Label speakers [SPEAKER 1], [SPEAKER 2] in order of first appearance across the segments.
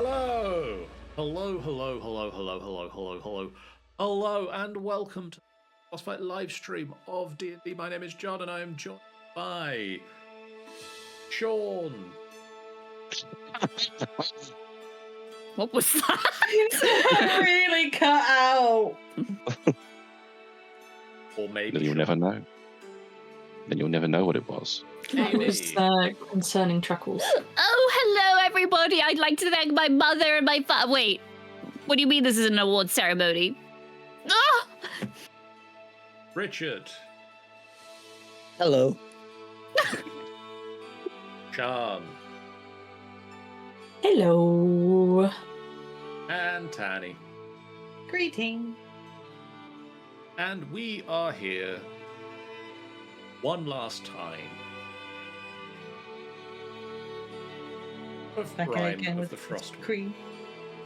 [SPEAKER 1] Hello! Hello, and welcome to the Boss Fight live stream of D&D. My name is John, and I am joined by Sean.
[SPEAKER 2] What was that?
[SPEAKER 3] Really cut out.
[SPEAKER 1] Or maybe
[SPEAKER 4] Then you'll never know. Then you'll never know what it was.
[SPEAKER 3] That was concerning Truckles.
[SPEAKER 2] Oh, hello, everybody. I'd like to thank my mother and my father. Wait, what do you mean this is an award ceremony? Ah!
[SPEAKER 1] Richard.
[SPEAKER 5] Hello.
[SPEAKER 1] Sean.
[SPEAKER 3] Hello.
[SPEAKER 1] And Tanny.
[SPEAKER 3] Greeting.
[SPEAKER 1] And we are here one last time of
[SPEAKER 3] Back
[SPEAKER 1] Rime
[SPEAKER 3] again
[SPEAKER 1] of
[SPEAKER 3] with
[SPEAKER 1] the Frostmaiden.
[SPEAKER 3] cream.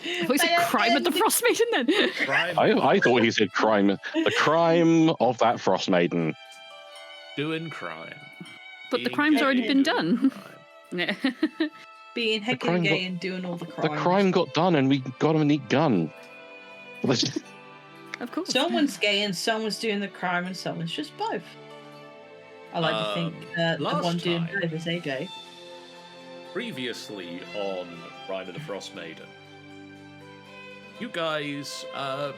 [SPEAKER 2] Oh, is it crime at the Frostmaiden then?
[SPEAKER 1] Rime
[SPEAKER 4] I thought he said crime. The crime of that Frostmaiden.
[SPEAKER 1] doing crime.
[SPEAKER 2] But the
[SPEAKER 1] Being
[SPEAKER 2] crime's
[SPEAKER 1] gay
[SPEAKER 2] already been
[SPEAKER 1] doing
[SPEAKER 2] done.
[SPEAKER 1] crime.
[SPEAKER 2] Yeah.
[SPEAKER 3] Being
[SPEAKER 4] crime
[SPEAKER 3] heckin' gay
[SPEAKER 4] got-
[SPEAKER 3] and doing all the
[SPEAKER 4] The
[SPEAKER 3] crimes.
[SPEAKER 4] crime got done and we got him a neat gun.
[SPEAKER 2] Of course.
[SPEAKER 3] Someone's gay and someone's doing the crime and someone's just both. I like to think the
[SPEAKER 1] last
[SPEAKER 3] one doing
[SPEAKER 1] time-
[SPEAKER 3] both is AJ.
[SPEAKER 1] Previously on Rime of the Frostmaiden, you guys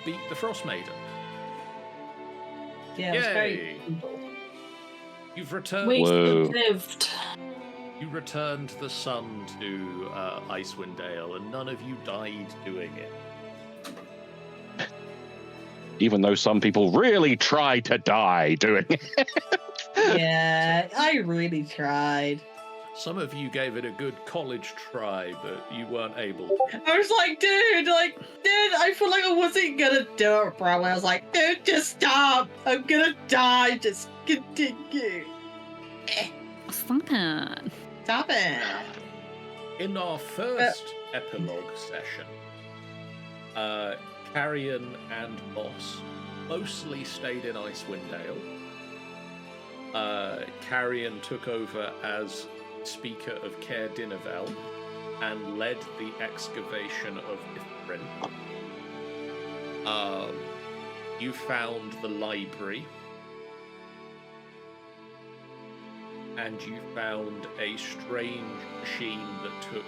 [SPEAKER 1] beat the Frostmaiden.
[SPEAKER 3] Yeah, it was very
[SPEAKER 1] Yay.
[SPEAKER 3] simple.
[SPEAKER 1] You've returned.
[SPEAKER 3] We
[SPEAKER 4] Whoa.
[SPEAKER 3] lived.
[SPEAKER 1] You returned the sun to Icewind Dale, and none of you died doing it.
[SPEAKER 4] Even though some people really tried to die doing it.
[SPEAKER 3] Yeah, I really tried.
[SPEAKER 1] Some of you gave it a good college try, but you weren't able.
[SPEAKER 3] I was like, dude, I feel like I wasn't gonna do it, bro. I was like, dude, just stop. I'm gonna die. Just continue.
[SPEAKER 2] Stop it.
[SPEAKER 3] Stop it.
[SPEAKER 1] In our first epilogue session, Carrion and Moss mostly stayed in Icewind Dale. Carrion took over as Speaker of Caer Dinevel and led the excavation of Ithrin. You found the library, and you found a strange machine that took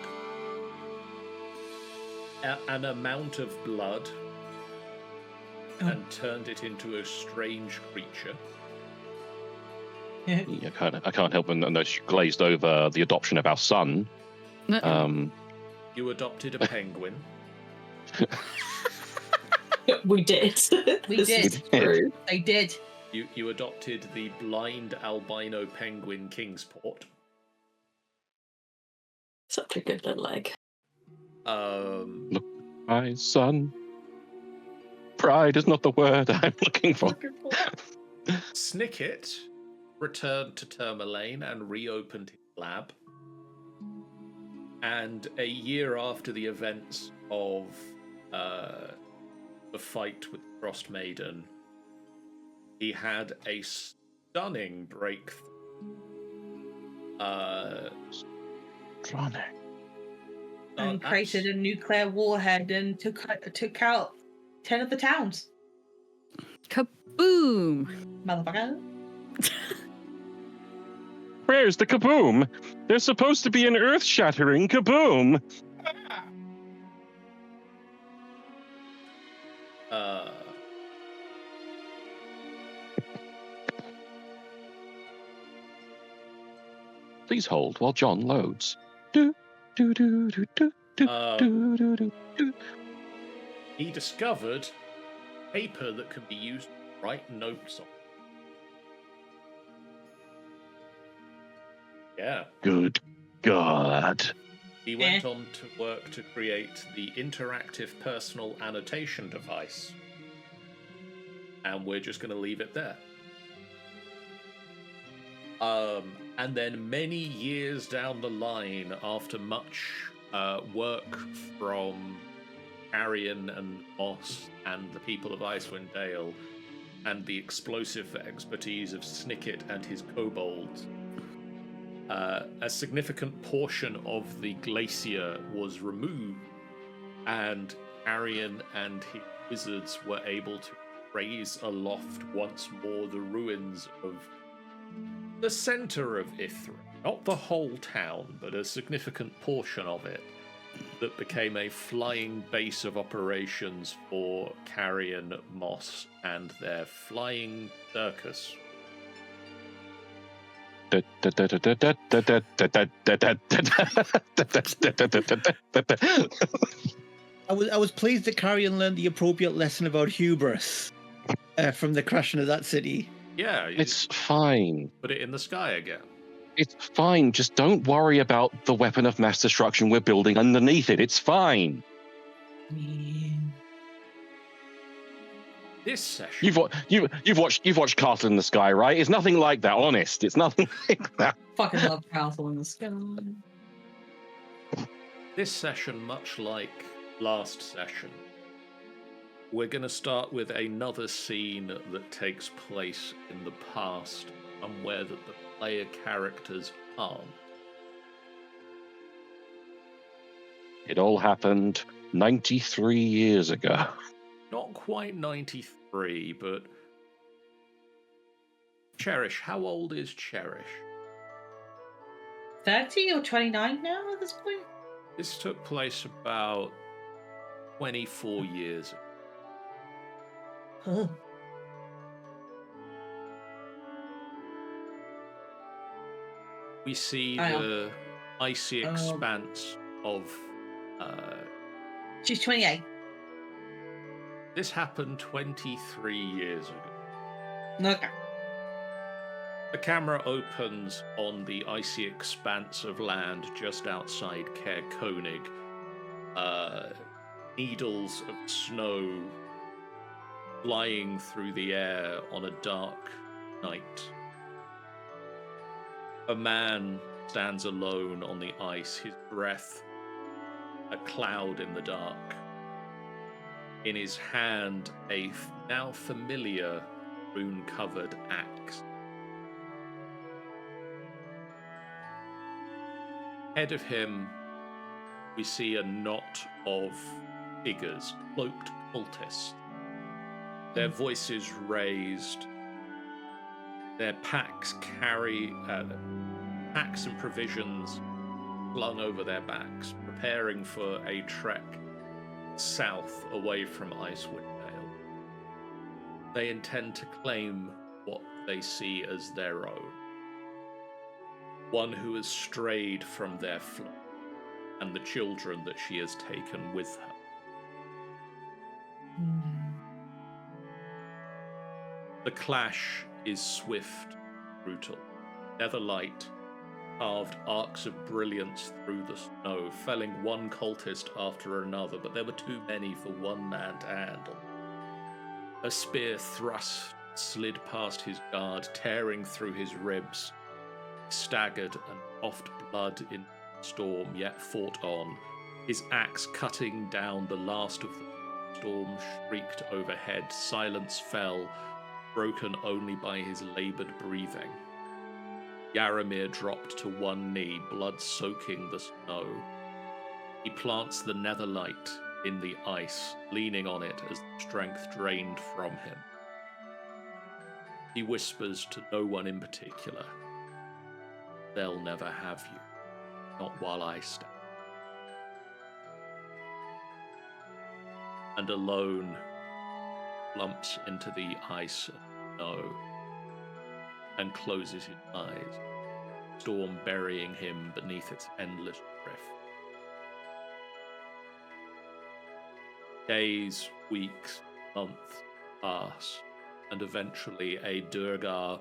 [SPEAKER 1] an amount of blood and turned it into a strange creature.
[SPEAKER 4] I can't help but notice you glazed over the adoption of our son.
[SPEAKER 1] You adopted a penguin.
[SPEAKER 3] We did. We
[SPEAKER 4] This
[SPEAKER 3] did.
[SPEAKER 4] is true.
[SPEAKER 3] They did.
[SPEAKER 1] You adopted the blind albino penguin Kingsport.
[SPEAKER 3] Such a good little egg.
[SPEAKER 4] My son. Pride is not the word I'm looking for.
[SPEAKER 1] Snicket returned to Tourmaline and reopened his lab. And a year after the events of the fight with Frostmaiden, he had a stunning breakthrough.
[SPEAKER 3] And created a nuclear warhead and took out 10 of the towns.
[SPEAKER 2] Kaboom!
[SPEAKER 3] Motherfucker.
[SPEAKER 4] Where's the kaboom? There's supposed to be an earth-shattering kaboom. Please hold while John loads. Do, do, do, do, do, do, do, do, do, do.
[SPEAKER 1] He discovered paper that could be used to write notes on. Yeah.
[SPEAKER 4] Good God.
[SPEAKER 1] He went on to work to create the interactive personal annotation device. And we're just going to leave it there. And then many years down the line, after much work from Carrion and Moss and the people of Icewind Dale, and the explosive expertise of Snicket and his kobolds, a significant portion of the glacier was removed and Arian and his wizards were able to raise aloft once more the ruins of the center of Ithra. Not the whole town, but a significant portion of it that became a flying base of operations for Carrion, Moss, and their flying circus.
[SPEAKER 5] I was pleased that Carrion learned the appropriate lesson about hubris from the crashing of that city.
[SPEAKER 1] Yeah,
[SPEAKER 4] It's fine.
[SPEAKER 1] put it in the sky again.
[SPEAKER 4] It's fine. Just don't worry about the weapon of mass destruction we're building underneath it. It's fine.
[SPEAKER 1] This session,
[SPEAKER 4] You've watched Castle in the Sky, right? It's nothing like that. Honest, it's nothing like that.
[SPEAKER 3] Fucking love Castle in the Sky.
[SPEAKER 1] This session, much like last session, we're going to start with another scene that takes place in the past, somewhere that the player characters aren't.
[SPEAKER 4] It all happened 93 years ago.
[SPEAKER 1] Not quite 93, but Cherish. How old is Cherish?
[SPEAKER 3] 30 or 29 now at this point?
[SPEAKER 1] This took place about 24 years ago.
[SPEAKER 3] Huh.
[SPEAKER 1] We see
[SPEAKER 3] I know.
[SPEAKER 1] the icy expanse of.
[SPEAKER 3] She's 28.
[SPEAKER 1] This happened 23 years ago.
[SPEAKER 3] Okay.
[SPEAKER 1] The camera opens on the icy expanse of land just outside Caer Konig. Needles of snow flying through the air on a dark night. A man stands alone on the ice, his breath a cloud in the dark. In his hand, a now familiar rune-covered axe. Ahead of him, we see a knot of figures, cloaked cultists. Their voices raised. Their packs carry packs and provisions flung over their backs, preparing for a trek south away from Icewind Dale. They intend to claim what they see as their own. One who has strayed from their flock, and the children that she has taken with her. The clash is swift, brutal. Netherlight carved arcs of brilliance through the snow, felling one cultist after another, but there were too many for one man to handle. A spear thrust slid past his guard, tearing through his ribs. He staggered and coughed blood in the storm, yet fought on. His axe cutting down the last of the storm shrieked overhead. Silence fell, broken only by his labored breathing. Yaramir dropped to one knee, blood soaking the snow. He plants the netherlight in the ice, leaning on it as the strength drained from him. He whispers to no one in particular, "They'll never have you, not while I stand." And alone, lumps into the ice and snow and closes his eyes, storm burying him beneath its endless drift. Days, weeks, months pass, and eventually a Durgar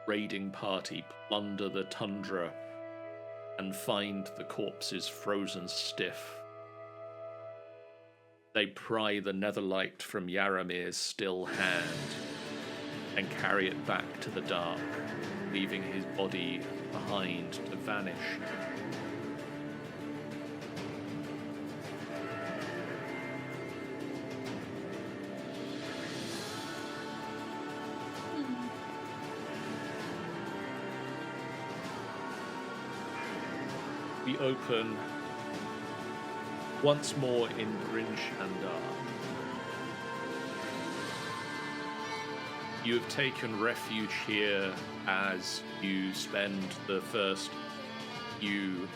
[SPEAKER 1] raiding party plunder the tundra and find the corpses frozen stiff. They pry the netherlight from Yaramir's still hand and carry it back to the dark, leaving his body behind to vanish. We open once more in Bryn Shandar. You have taken refuge here as you spend the first few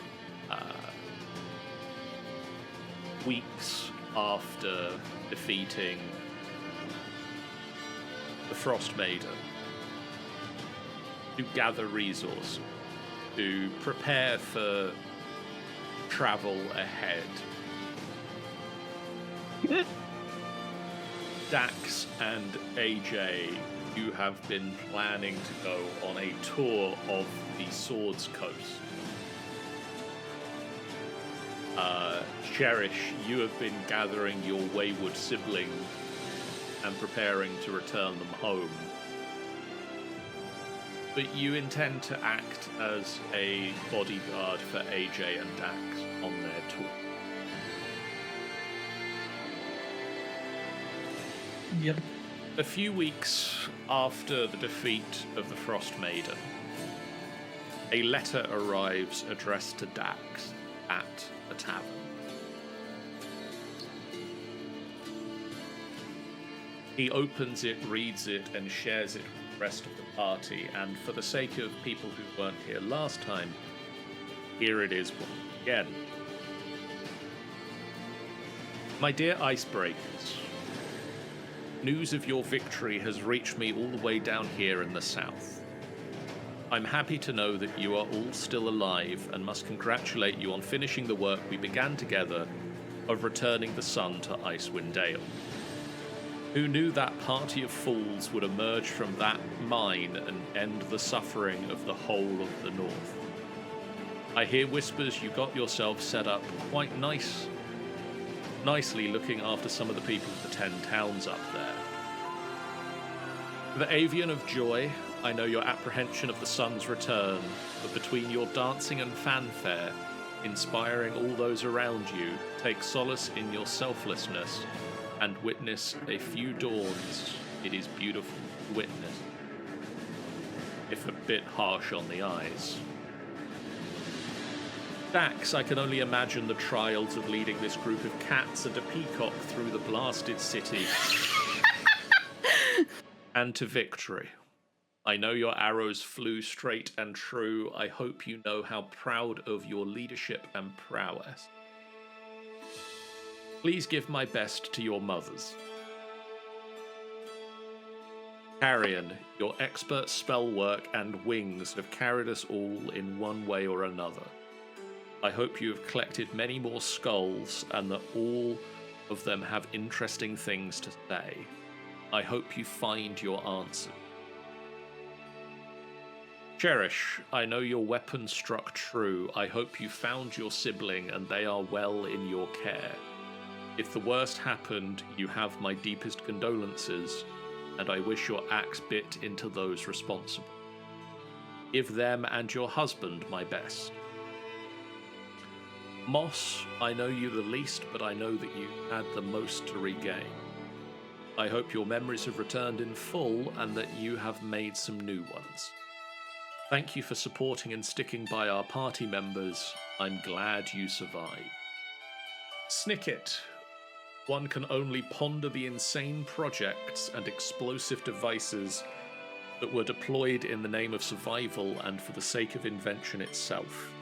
[SPEAKER 1] weeks after defeating the Frostmaiden to gather resources, to prepare for travel ahead. Dax and AJ, you have been planning to go on a tour of the Swords Coast. Cherish, you have been gathering your wayward siblings and preparing to return them home. But you intend to act as a bodyguard for AJ and Dax on their tour.
[SPEAKER 5] Yep.
[SPEAKER 1] A few weeks after the defeat of the Frostmaiden, a letter arrives addressed to Dax at a tavern. He opens it, reads it, and shares it with the rest of the party, and for the sake of people who weren't here last time, here it is once again. My dear Icebreakers, news of your victory has reached me all the way down here in the south. I'm happy to know that you are all still alive and must congratulate you on finishing the work we began together of returning the sun to Icewind Dale. Who knew that party of fools would emerge from that mine and end the suffering of the whole of the north? I hear whispers you got yourself set up quite nicely looking after some of the people of the 10 towns up there. The Avian of Joy, I know your apprehension of the sun's return, but between your dancing and fanfare, inspiring all those around you, take solace in your selflessness and witness a few dawns it is beautiful to witness, if a bit harsh on the eyes. Dax, I can only imagine the trials of leading this group of cats and a peacock through the blasted city and to victory. I know your arrows flew straight and true. I hope you know how proud of your leadership and prowess. Please give my best to your mothers. Carrion, your expert spell work and wings have carried us all in one way or another. I hope you have collected many more skulls and that all of them have interesting things to say. I hope you find your answer. Cherish, I know your weapon struck true. I hope you found your sibling and they are well in your care. If the worst happened, you have my deepest condolences, and I wish your axe bit into those responsible. Give them and your husband my best. Moss, I know you the least, but I know that you had the most to regain. I hope your memories have returned in full and that you have made some new ones. Thank you for supporting and sticking by our party members. I'm glad you survived. Snicket, one can only ponder the insane projects and explosive devices that were deployed in the name of survival and for the sake of invention itself.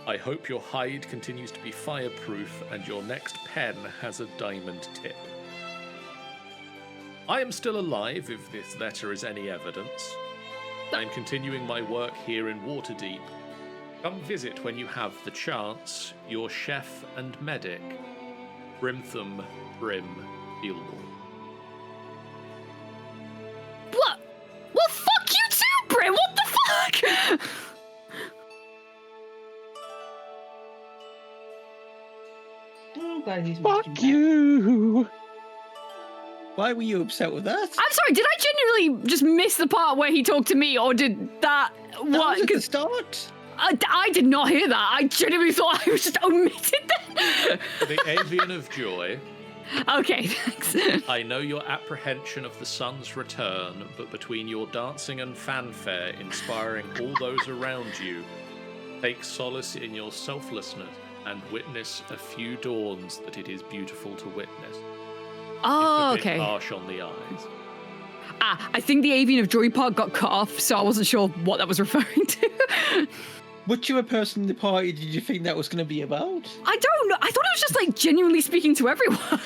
[SPEAKER 1] I hope your hide continues to be fireproof and your next pen has a diamond tip. I am still alive, if this letter is any evidence. I am continuing my work here in Waterdeep. Come visit when you have the chance. Your chef and medic, Brimtham Brim Beelwall.
[SPEAKER 2] What? Well, fuck you too, Brim! What the fuck?
[SPEAKER 3] Oh, glad he's
[SPEAKER 4] Fuck
[SPEAKER 3] mentioned
[SPEAKER 4] you!
[SPEAKER 5] Why were you upset with that?
[SPEAKER 2] I'm sorry, did I genuinely just miss the part where he talked to me, or did that...
[SPEAKER 5] That
[SPEAKER 2] What?
[SPEAKER 5] was at the
[SPEAKER 2] 'Cause
[SPEAKER 5] start.
[SPEAKER 2] I did not hear that. I genuinely thought I was just omitted that.
[SPEAKER 1] The Avian of Joy,
[SPEAKER 2] Okay, thanks.
[SPEAKER 1] I know your apprehension of the sun's return, but between your dancing and fanfare inspiring all those around you, take solace in your selflessness and witness a few dawns that it is beautiful to witness.
[SPEAKER 2] Oh,
[SPEAKER 1] It's a bit
[SPEAKER 2] okay.
[SPEAKER 1] harsh on the eyes.
[SPEAKER 2] I think the avian of Joy part got cut off, so I wasn't sure what that was referring to.
[SPEAKER 5] Whichever person in the party did you think that was going to be about?
[SPEAKER 2] I don't know. I thought it was just like genuinely speaking to everyone.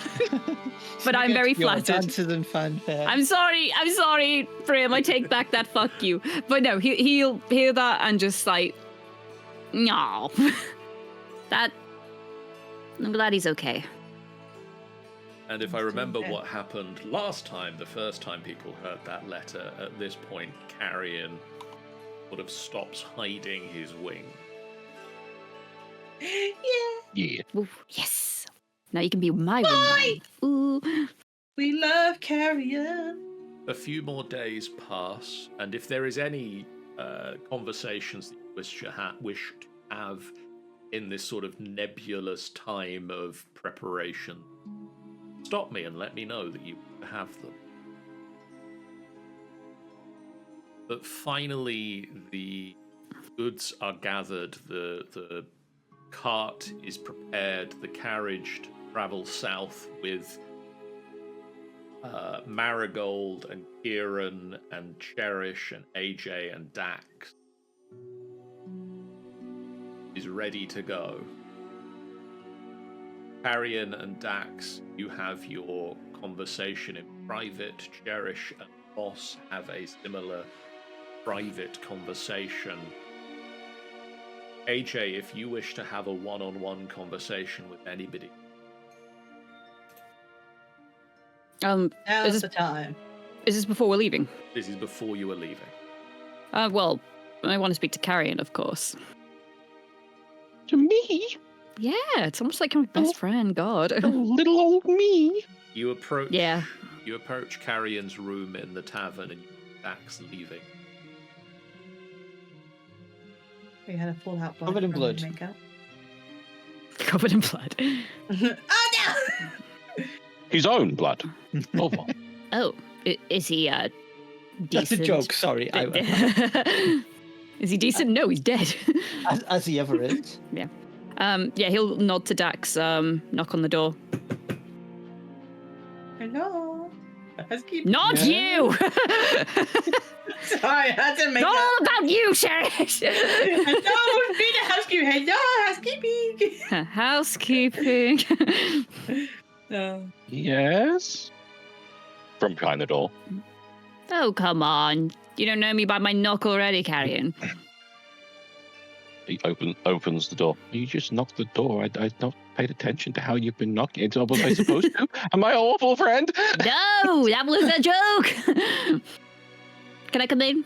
[SPEAKER 2] But I'm very
[SPEAKER 5] Your
[SPEAKER 2] flattered.
[SPEAKER 5] dances and fanfare.
[SPEAKER 2] I'm sorry, Brim. I take back that fuck you. But no, he'll hear that and just like, no. That. I'm glad he's okay.
[SPEAKER 1] And if I remember what happened last time, the first time people heard that letter, at this point, Carrion sort of stops hiding his wing.
[SPEAKER 4] Yeah.
[SPEAKER 2] Ooh, yes. Now you can be my wingman. Ooh.
[SPEAKER 3] We love Carrion.
[SPEAKER 1] A few more days pass, and if there is any conversations that you wish to have in this sort of nebulous time of preparation, stop me and let me know that you have them. But finally, the goods are gathered, the cart is prepared, the carriage to travel south with Marigold and Kieran and Cherish and AJ and Dax is ready to go. Carrion and Dax, you have your conversation in private. Cherish and Boss have a similar private conversation. AJ, if you wish to have a one-on-one conversation with anybody.
[SPEAKER 3] Now's the time.
[SPEAKER 2] Is this before we're leaving?
[SPEAKER 1] This is before you are leaving.
[SPEAKER 2] Well, I want to speak to Carrion, of course.
[SPEAKER 4] To me?
[SPEAKER 2] Yeah, it's almost like my best friend, God.
[SPEAKER 4] Oh, little old me.
[SPEAKER 1] You approach
[SPEAKER 2] Yeah.
[SPEAKER 1] You approach Carrion's room in the tavern and Dax leaving.
[SPEAKER 3] We had a fallout blood.
[SPEAKER 5] Covered in
[SPEAKER 3] from
[SPEAKER 5] blood.
[SPEAKER 3] makeup.
[SPEAKER 2] Covered in blood.
[SPEAKER 3] Oh no!
[SPEAKER 4] His own blood. Oh, well.
[SPEAKER 2] Oh, is he, decent?
[SPEAKER 5] That's a joke, sorry.
[SPEAKER 2] Is he decent? No, he's dead.
[SPEAKER 5] As he ever is.
[SPEAKER 2] Yeah, he'll nod to Dax, knock on the door.
[SPEAKER 3] Hello. Housekeeper.
[SPEAKER 2] Not
[SPEAKER 5] Yeah.
[SPEAKER 2] you!
[SPEAKER 3] Sorry, I had to make
[SPEAKER 2] Not
[SPEAKER 3] that.
[SPEAKER 2] all about you, Cherish!
[SPEAKER 3] Hello, be the housekeeping. Hello, housekeeping.
[SPEAKER 2] Housekeeping.
[SPEAKER 3] No.
[SPEAKER 4] Yes? From behind the door.
[SPEAKER 2] Oh, come on. You don't know me by my knock already, Carrion.
[SPEAKER 4] He opens the door. You just knocked the door. I not paid attention to how you've been knocking. Was I supposed to? Am I an awful friend?
[SPEAKER 2] No, that was a joke! Can I come in?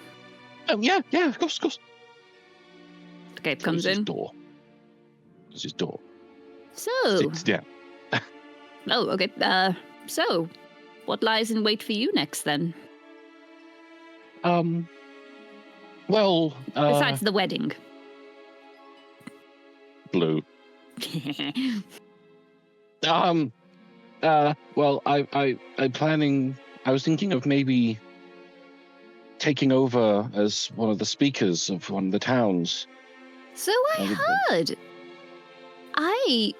[SPEAKER 4] Yeah, of course.
[SPEAKER 2] Okay, comes
[SPEAKER 4] Closes
[SPEAKER 2] in.
[SPEAKER 4] Door. This is door.
[SPEAKER 2] So,
[SPEAKER 4] Sits down.
[SPEAKER 2] oh, okay. So, what lies in wait for you next then?
[SPEAKER 4] Well,
[SPEAKER 2] Besides the wedding.
[SPEAKER 4] blue. Well, I'm planning. I was thinking of maybe taking over as one of the speakers of one of the towns.
[SPEAKER 2] So I heard. I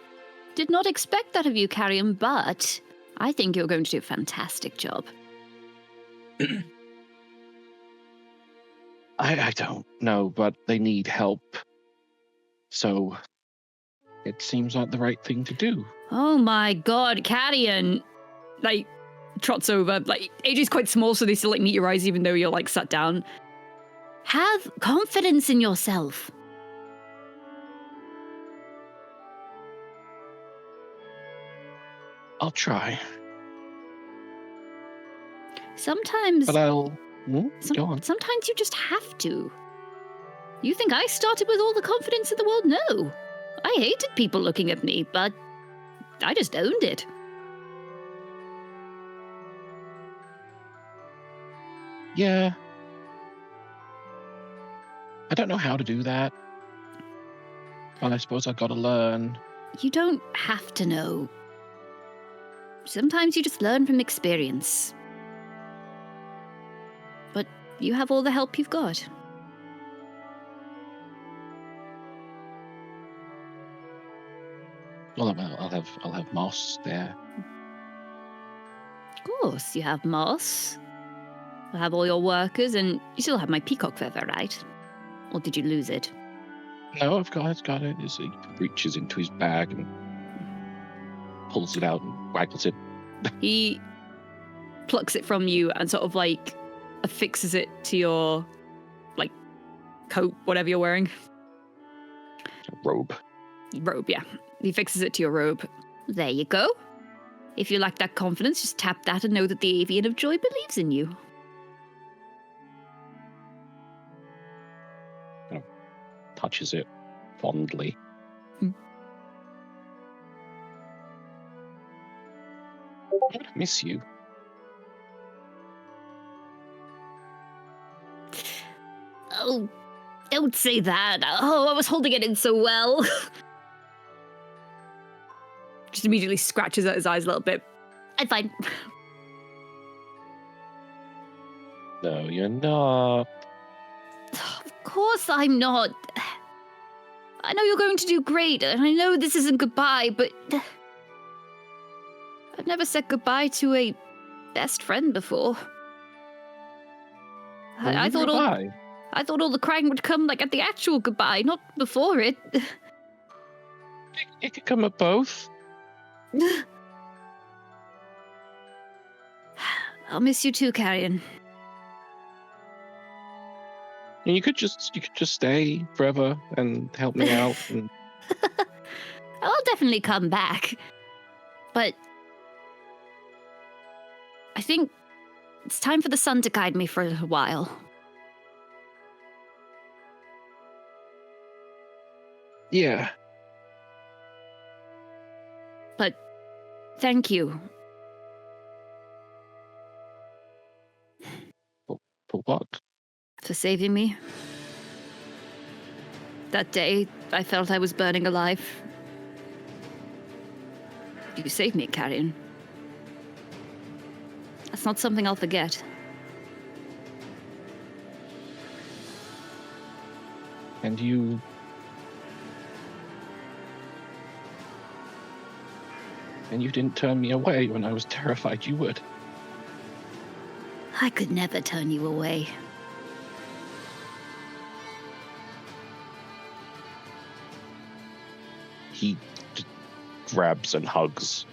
[SPEAKER 2] did not expect that of you, Carrion, but I think you're going to do a fantastic job.
[SPEAKER 4] I don't know, but they need help. So it seems like the right thing to do.
[SPEAKER 2] Oh my god, Carrion! Like, trots over. Like, AJ's quite small, so they still, like, meet your eyes even though you're, like, sat down. Have confidence in yourself.
[SPEAKER 4] I'll try.
[SPEAKER 2] Sometimes...
[SPEAKER 4] But I'll... Go on.
[SPEAKER 2] Sometimes you just have to. You think I started with all the confidence in the world? No. I hated people looking at me, but I just owned it.
[SPEAKER 4] Yeah. I don't know how to do that. But I suppose I've got to learn.
[SPEAKER 2] You don't have to know. Sometimes you just learn from experience. But you have all the help you've got.
[SPEAKER 4] Well, I'll have moss there.
[SPEAKER 2] Of course, you have moss. I have all your workers, and you still have my peacock feather, right? Or did you lose it?
[SPEAKER 4] No, I've got it. He reaches into his bag and pulls it out and waggles it.
[SPEAKER 2] He plucks it from you and sort of like affixes it to your like coat, whatever you're wearing.
[SPEAKER 4] Robe.
[SPEAKER 2] Robe, yeah. He fixes it to your robe. There you go. If you lack that confidence, just tap that and know that the Avian of Joy believes in you.
[SPEAKER 4] Touches it fondly. I miss you.
[SPEAKER 2] Oh, don't say that. Oh, I was holding it in so well. Just immediately scratches at his eyes a little bit. I'm fine.
[SPEAKER 4] No, you're not.
[SPEAKER 2] Of course I'm not. I know you're going to do great, and I know this isn't goodbye, but I've never said goodbye to a best friend before. I thought all the crying would come like at the actual goodbye, not before it.
[SPEAKER 4] It could come at both.
[SPEAKER 2] I'll miss you too, Carrion.
[SPEAKER 4] And you could just stay forever and help me out. And...
[SPEAKER 2] I'll definitely come back. But I think it's time for the sun to guide me for a little while.
[SPEAKER 4] Yeah.
[SPEAKER 2] But thank you.
[SPEAKER 4] For what?
[SPEAKER 2] For saving me. That day, I felt I was burning alive. You saved me, Carrion. That's not something I'll forget.
[SPEAKER 4] And you... And you didn't turn me away when I was terrified you would.
[SPEAKER 2] I could never turn you away.
[SPEAKER 4] He just grabs and hugs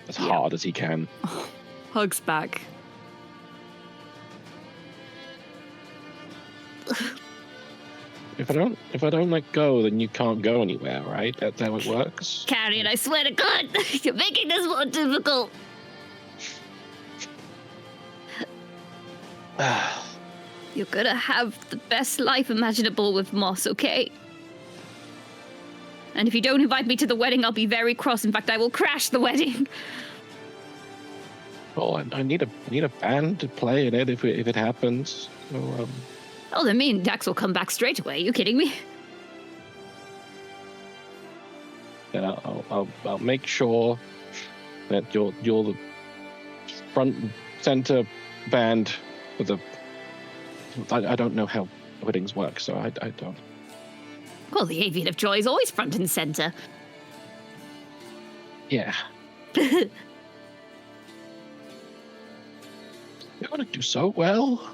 [SPEAKER 4] as hard as he can.
[SPEAKER 2] Hugs back.
[SPEAKER 4] If I don't let go, then you can't go anywhere, right? That's how it works.
[SPEAKER 2] Carrion, I swear to God, you're making this more difficult. You're gonna have the best life imaginable with Moss, okay? And if you don't invite me to the wedding, I'll be very cross. In fact, I will crash the wedding.
[SPEAKER 4] Well, I need a band to play in it if it happens. So,
[SPEAKER 2] Oh, then me and Dax will come back straight away. Are you kidding me?
[SPEAKER 4] yeah, I'll make sure that you're the front and center band for the. I don't know how weddings work, so I don't.
[SPEAKER 2] Well, the Avian of Joy is always front and center.
[SPEAKER 4] Yeah. You're gonna do so well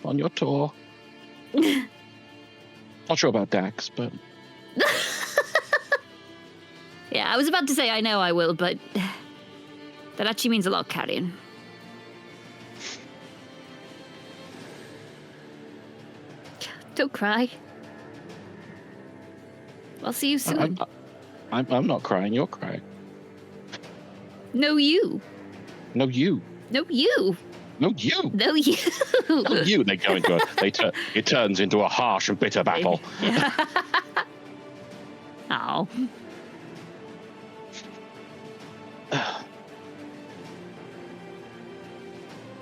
[SPEAKER 4] on your tour. Not sure about Dax, but
[SPEAKER 2] Yeah, I was about to say I know I will, but that actually means a lot, Carrion. Don't cry. I'll see you soon.
[SPEAKER 4] I'm not crying. You're crying.
[SPEAKER 2] No, you.
[SPEAKER 4] No, you.
[SPEAKER 2] No, you.
[SPEAKER 4] No, you.
[SPEAKER 2] No, you.
[SPEAKER 4] No, you. They go into it turns into a harsh and bitter battle.
[SPEAKER 2] Oh.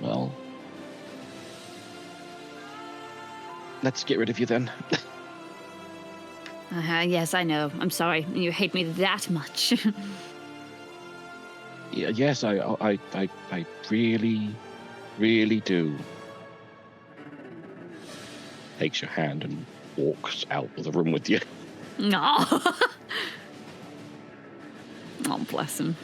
[SPEAKER 4] Well, let's get rid of you then.
[SPEAKER 2] Yes, I know. I'm sorry. You hate me that much.
[SPEAKER 4] Yeah, yes, I really, really do. Takes your hand and walks out of the room with you.
[SPEAKER 2] No. Oh, bless him.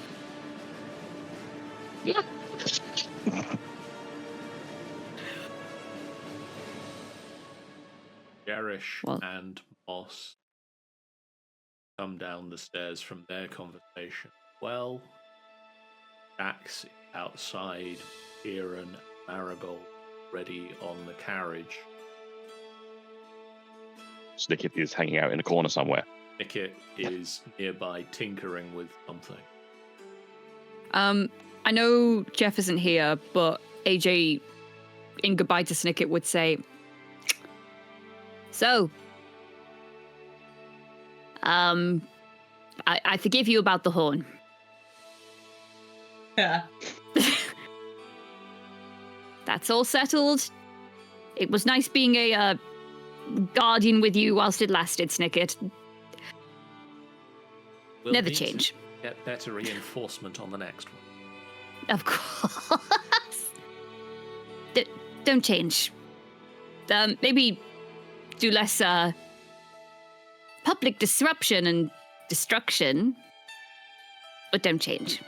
[SPEAKER 1] Cherish
[SPEAKER 2] Well-
[SPEAKER 1] and Moss come down the stairs from their conversation. Well, Dax outside, Kieran and Marigold ready on the carriage.
[SPEAKER 6] Snicket is hanging out in a corner somewhere.
[SPEAKER 1] Nickit is nearby tinkering with something.
[SPEAKER 2] I know Jeff isn't here, but AJ, in goodbye to Snicket, would say, "So, I forgive you about the horn.
[SPEAKER 3] Yeah.
[SPEAKER 2] That's all settled. It was nice being a guardian with you whilst it lasted, Snicket.
[SPEAKER 1] We'll
[SPEAKER 2] Never
[SPEAKER 1] need to
[SPEAKER 2] change.
[SPEAKER 1] Get better reinforcement on the next one.
[SPEAKER 2] Of course. Don't change. Maybe do less public disruption and destruction, but don't change.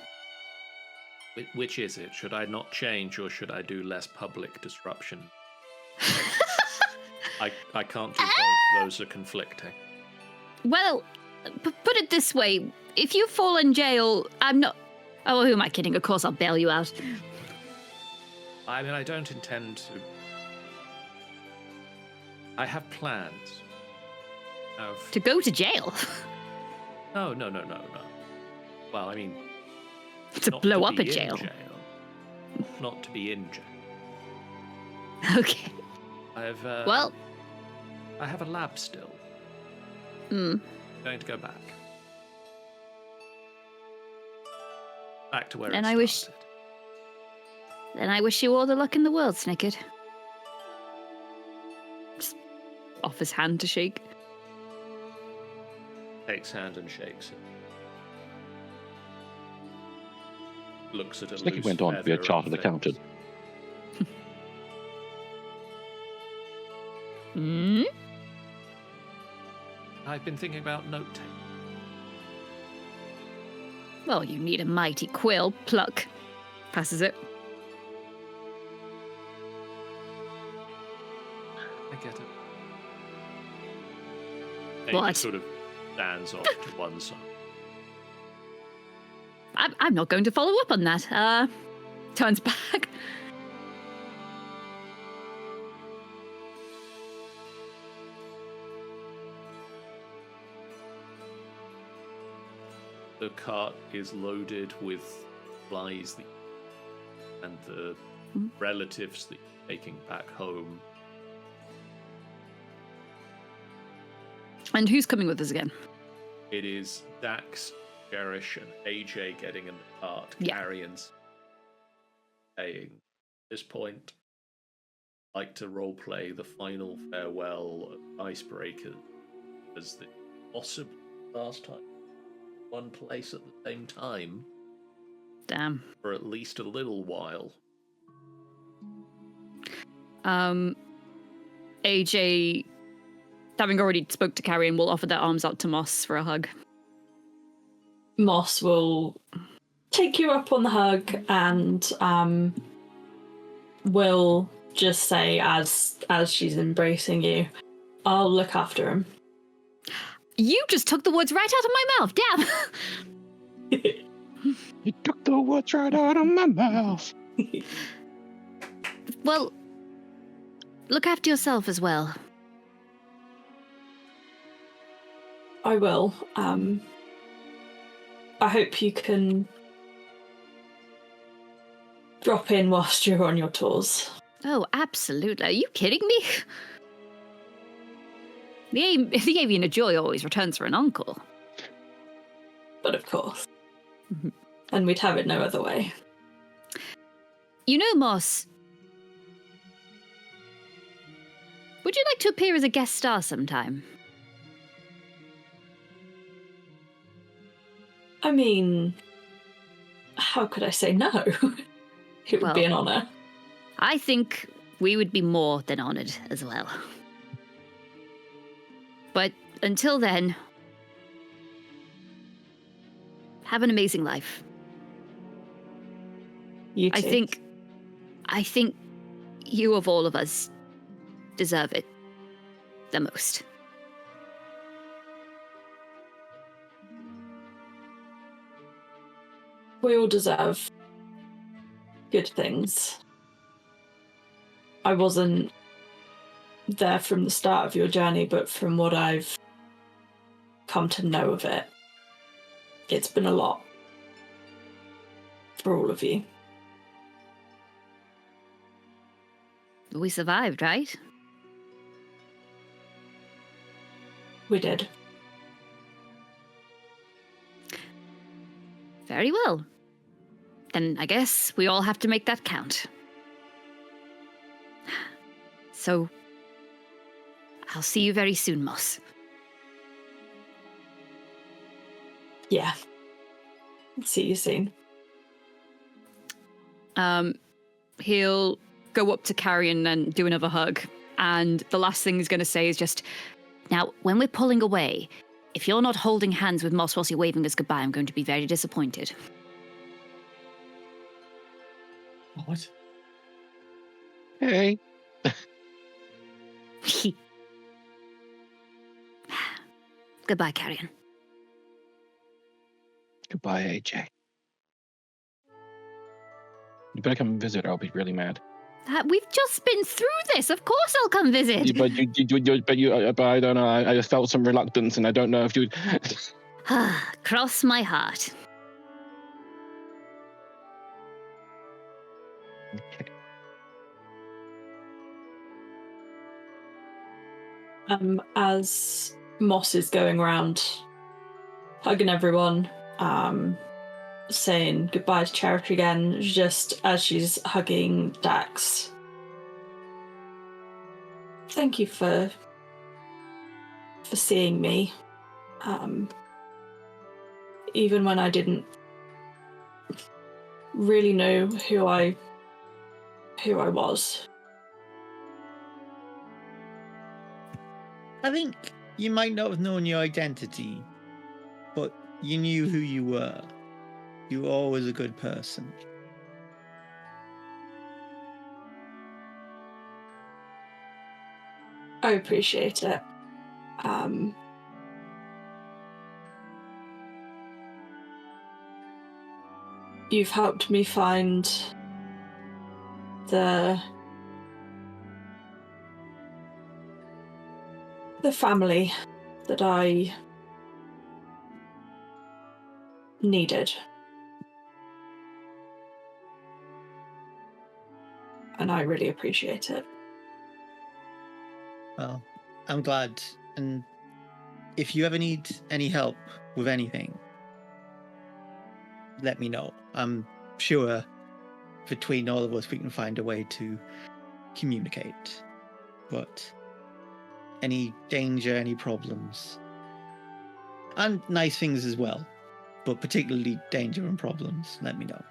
[SPEAKER 1] Which is it? Should I not change, or should I do less public disruption? I can't do both. Those are conflicting.
[SPEAKER 2] Well, put it this way. If you fall in jail, I'm not... Oh, who am I kidding? Of course I'll bail you out.
[SPEAKER 1] I mean, I don't intend to... I have plans.
[SPEAKER 2] To go to jail?
[SPEAKER 1] No. Well, I mean...
[SPEAKER 2] To
[SPEAKER 1] not
[SPEAKER 2] blow
[SPEAKER 1] to
[SPEAKER 2] up a
[SPEAKER 1] be in
[SPEAKER 2] jail.
[SPEAKER 1] Not to be in jail.
[SPEAKER 2] Okay.
[SPEAKER 1] Well... I have a lab still.
[SPEAKER 2] Hmm.
[SPEAKER 1] Going to go back. Back to where
[SPEAKER 2] And
[SPEAKER 1] it
[SPEAKER 2] I wish-
[SPEAKER 1] started.
[SPEAKER 2] Then I wish you all the luck in the world, Snicket. Just off his hand to shake.
[SPEAKER 1] Takes hand and shakes it. Looks at a
[SPEAKER 6] Snicket
[SPEAKER 1] loose
[SPEAKER 6] went on to be a
[SPEAKER 1] feather
[SPEAKER 6] chartered
[SPEAKER 1] and
[SPEAKER 6] accountant.
[SPEAKER 1] thinks,
[SPEAKER 2] Hmm?
[SPEAKER 1] I've been thinking about note-taking.
[SPEAKER 2] Well, you need a mighty quill. Pluck. Passes it.
[SPEAKER 1] I get it. He
[SPEAKER 2] What?
[SPEAKER 1] sort of stands off to one side.
[SPEAKER 2] I'm not going to follow up on that. Turns back.
[SPEAKER 1] The cart is loaded with supplies and the relatives that you're taking back home.
[SPEAKER 2] And who's coming with us again?
[SPEAKER 1] It is Dax, Cherish, and AJ getting in the cart,
[SPEAKER 2] Yeah.
[SPEAKER 1] Carrion's saying, at this point, I'd like to roleplay the final farewell of Icebreakers as the possible last time. One place at the same time
[SPEAKER 2] Damn.
[SPEAKER 1] for at least a little while.
[SPEAKER 2] AJ, having already spoke to Carrion, will offer their arms out to Moss for a hug.
[SPEAKER 7] Moss will take you up on the hug and will just say as she's embracing you, I'll look after him.
[SPEAKER 2] You just took the words right out of my mouth. Damn.
[SPEAKER 6] You took the words right out of my mouth.
[SPEAKER 2] Well, look after yourself as well.
[SPEAKER 7] I will. I hope you can drop in whilst you're on your tours.
[SPEAKER 2] Oh, absolutely. Are you kidding me? The avian of joy always returns for an uncle.
[SPEAKER 7] But of course.
[SPEAKER 2] Mhm.
[SPEAKER 7] And we'd have it no other way.
[SPEAKER 2] You know, Moss, would you like to appear as a guest star sometime?
[SPEAKER 7] I mean, how could I say no? It would be an honour.
[SPEAKER 2] I think we would be more than honored as well. But until then, Have an amazing life.
[SPEAKER 7] You too.
[SPEAKER 2] I think you of all of us deserve it the most.
[SPEAKER 7] We all deserve good things. I wasn't there from the start of your journey, but from what I've come to know of it, it's been a lot for all of you.
[SPEAKER 2] We survived, right?
[SPEAKER 7] We did.
[SPEAKER 2] Very well. Then I guess we all have to make that count. So, I'll see you very soon, Moss.
[SPEAKER 7] Yeah. See you soon.
[SPEAKER 2] He'll go up to Carrion and do another hug. And the last thing he's going to say is just, now, when we're pulling away, if you're not holding hands with Moss whilst you're waving us goodbye, I'm going to be very disappointed.
[SPEAKER 5] What?
[SPEAKER 4] Hey.
[SPEAKER 2] Goodbye, Carrion.
[SPEAKER 4] Goodbye, AJ. You better come and visit, or I'll be really mad.
[SPEAKER 2] We've just been through this. Of course I'll come visit.
[SPEAKER 4] But I don't know. I just felt some reluctance, and I don't know if you'd.
[SPEAKER 2] Cross my heart.
[SPEAKER 4] Okay.
[SPEAKER 7] As Moss is going around hugging everyone, saying goodbye to Cherish again, just as she's hugging Dax. Thank you for seeing me. Even when I didn't really know who I was.
[SPEAKER 5] I think you might not have known your identity, but you knew who you were. You were always a good person.
[SPEAKER 7] I appreciate it. You've helped me find the family that I needed. And I really appreciate it.
[SPEAKER 5] Well, I'm glad. And if you ever need any help with anything, let me know. I'm sure between all of us we can find a way to communicate. But any danger, any problems, and nice things as well, but particularly danger and problems, let me know.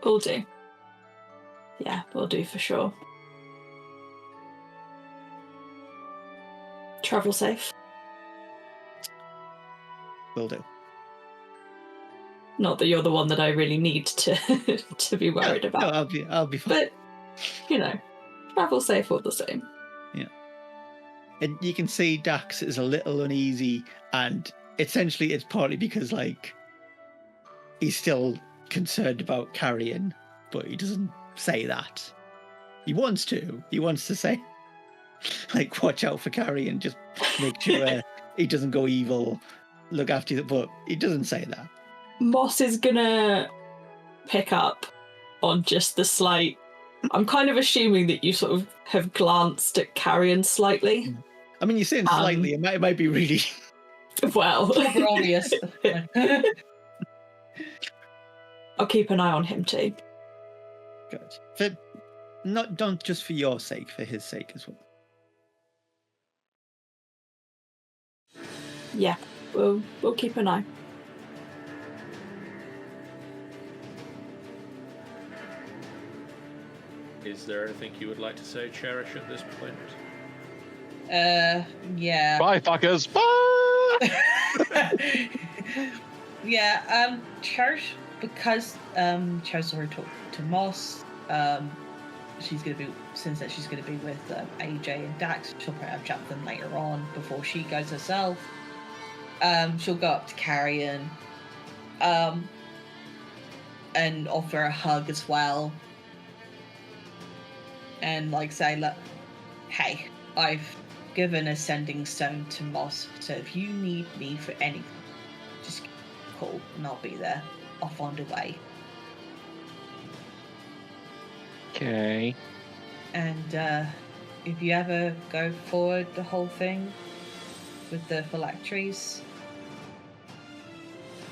[SPEAKER 7] Will do. Yeah, will do for sure. Travel safe.
[SPEAKER 5] Will do.
[SPEAKER 7] Not that you're the one that I really need to to be worried about.
[SPEAKER 5] No, I'll be fine.
[SPEAKER 7] But travel safe all the same.
[SPEAKER 5] Yeah. And you can see Dax is a little uneasy, and essentially it's partly because he's still concerned about Carrion, but he doesn't say that. He wants to. He wants to say, watch out for Carrion, just make sure he doesn't go evil, look after you, but he doesn't say that.
[SPEAKER 7] Moss is gonna pick up on just the slight. I'm kind of assuming that you sort of have glanced at Carrion slightly.
[SPEAKER 5] I mean, you're saying slightly. It might be really
[SPEAKER 7] well.
[SPEAKER 3] Super obvious.
[SPEAKER 7] I'll keep an eye on him too.
[SPEAKER 5] good. Don't just for your sake, for his sake as well.
[SPEAKER 7] Yeah, we'll keep an eye.
[SPEAKER 1] Is there anything you would like to say, Cherish, at this point?
[SPEAKER 3] Yeah.
[SPEAKER 6] Bye, fuckers. Bye.
[SPEAKER 3] Cherish, because Cherish already talked to Moss, she's gonna be with AJ and Dax. She'll probably have a chat with them later on before she goes herself. She'll go up to Carrion, and offer a hug as well, and like say, look, hey, I've given a sending stone to Moss, so if you need me for anything, just call and I'll be there. I'll find a way.
[SPEAKER 4] Okay.
[SPEAKER 3] And if you ever go forward the whole thing with the phylacteries,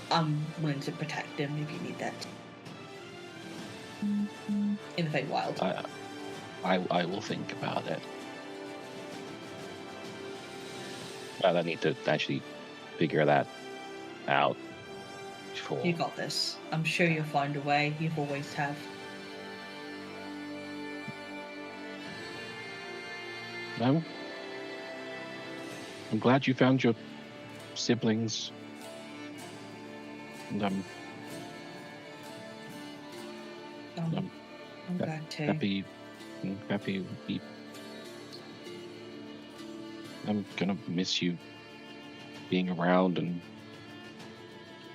[SPEAKER 3] I'm willing to protect him if you need that. In the Feywild.
[SPEAKER 4] I will think about it. Well, I need to actually figure that out. Before.
[SPEAKER 3] You got this. I'm sure you'll find a way. You've always have.
[SPEAKER 4] No. I'm glad you found your siblings. And I'm
[SPEAKER 3] glad too.
[SPEAKER 4] happy I'm gonna miss you being around and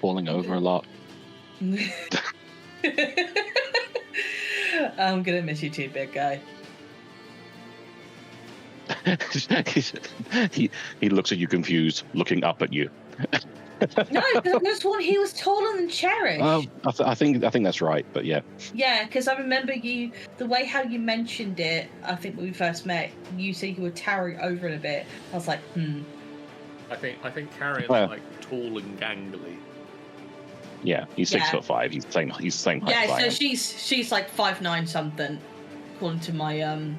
[SPEAKER 4] falling over a lot.
[SPEAKER 3] I'm gonna miss you too, big guy.
[SPEAKER 6] he looks at you confused, looking up at you.
[SPEAKER 3] No, because one he was taller than Cherish.
[SPEAKER 4] I think that's right, but yeah.
[SPEAKER 3] Yeah, because I remember the way how you mentioned it. I think when we first met, you said you were towering over it a bit. I was like,
[SPEAKER 1] I think Carrion's like tall and gangly.
[SPEAKER 6] Yeah, he's 6'5". He's the same height.
[SPEAKER 3] Yeah,
[SPEAKER 6] as I
[SPEAKER 3] so
[SPEAKER 6] am.
[SPEAKER 3] she's like 5'9" something, according to my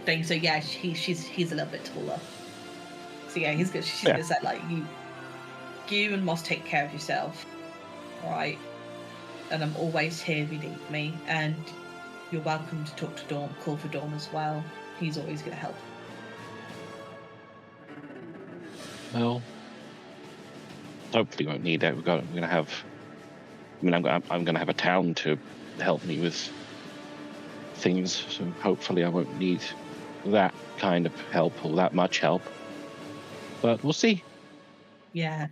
[SPEAKER 3] thing. So yeah, he's a little bit taller. So yeah, he's good. She's gonna say like you and Moss take care of yourself, right? And I'm always here if you need me. And you're welcome to talk to Dawn, call for Dawn as well. He's always gonna help.
[SPEAKER 4] Well, hopefully we won't need that. I'm gonna have a town to help me with things, so hopefully I won't need that kind of help or that much help. But we'll see.
[SPEAKER 3] Yeah.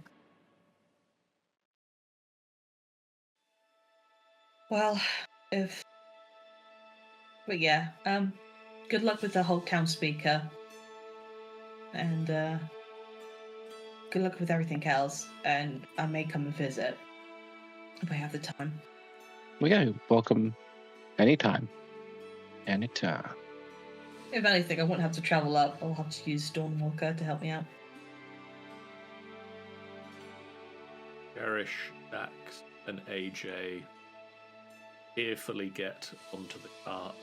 [SPEAKER 3] Well, but yeah, good luck with the whole town speaker. And good luck with everything else. And I may come and visit if I have the time.
[SPEAKER 4] Well, yeah, welcome anytime. Anytime.
[SPEAKER 3] If anything, I won't have to travel up. I'll have to use Dawnwalker to help me out.
[SPEAKER 1] Cherish, Dax, and AJ fearfully get onto the cart.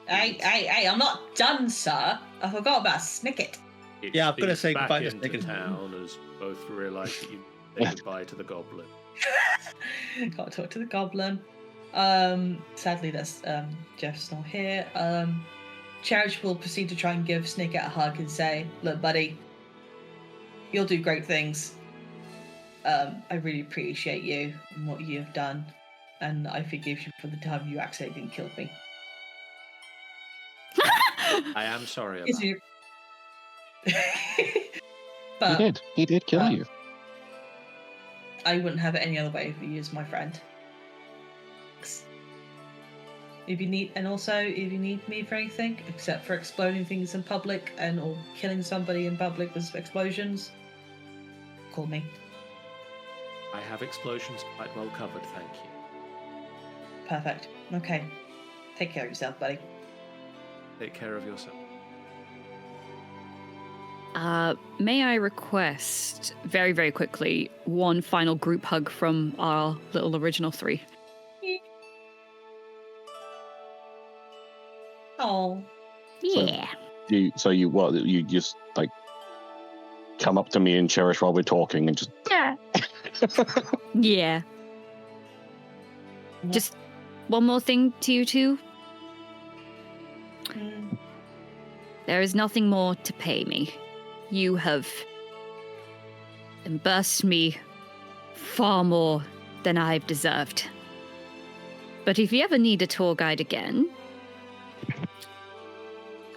[SPEAKER 3] Hey, I'm not done, sir. I forgot about Snicket.
[SPEAKER 5] Yeah, I'm gonna say
[SPEAKER 1] back
[SPEAKER 5] goodbye to
[SPEAKER 1] into
[SPEAKER 5] Snicket.
[SPEAKER 1] town as both realise that you say goodbye to the goblin.
[SPEAKER 3] Gotta talk to the goblin. Sadly, that's Jeff's not here. Cherish will proceed to try and give Snicket a hug and say, "Look, buddy, you'll do great things. I really appreciate you and what you have done, and I forgive you for the time you accidentally killed me."
[SPEAKER 1] I am sorry about
[SPEAKER 3] You...
[SPEAKER 4] He
[SPEAKER 3] But
[SPEAKER 4] He did kill you.
[SPEAKER 3] I wouldn't have it any other way if you as my friend. If you need me for anything, except for exploding things in public or killing somebody in public with explosions, call me.
[SPEAKER 1] I have explosions quite well covered, thank you.
[SPEAKER 3] Perfect. Okay. Take care of yourself, buddy.
[SPEAKER 1] Take care of yourself.
[SPEAKER 2] May I request, very, very quickly, one final group hug from our little original three?
[SPEAKER 3] Oh.
[SPEAKER 2] Yeah.
[SPEAKER 6] You just like come up to me and Cherish while we're talking and just
[SPEAKER 2] Yeah. Just one more thing to you two. There is nothing more to pay me. You have embarrassed me far more than I've deserved. But if you ever need a tour guide again,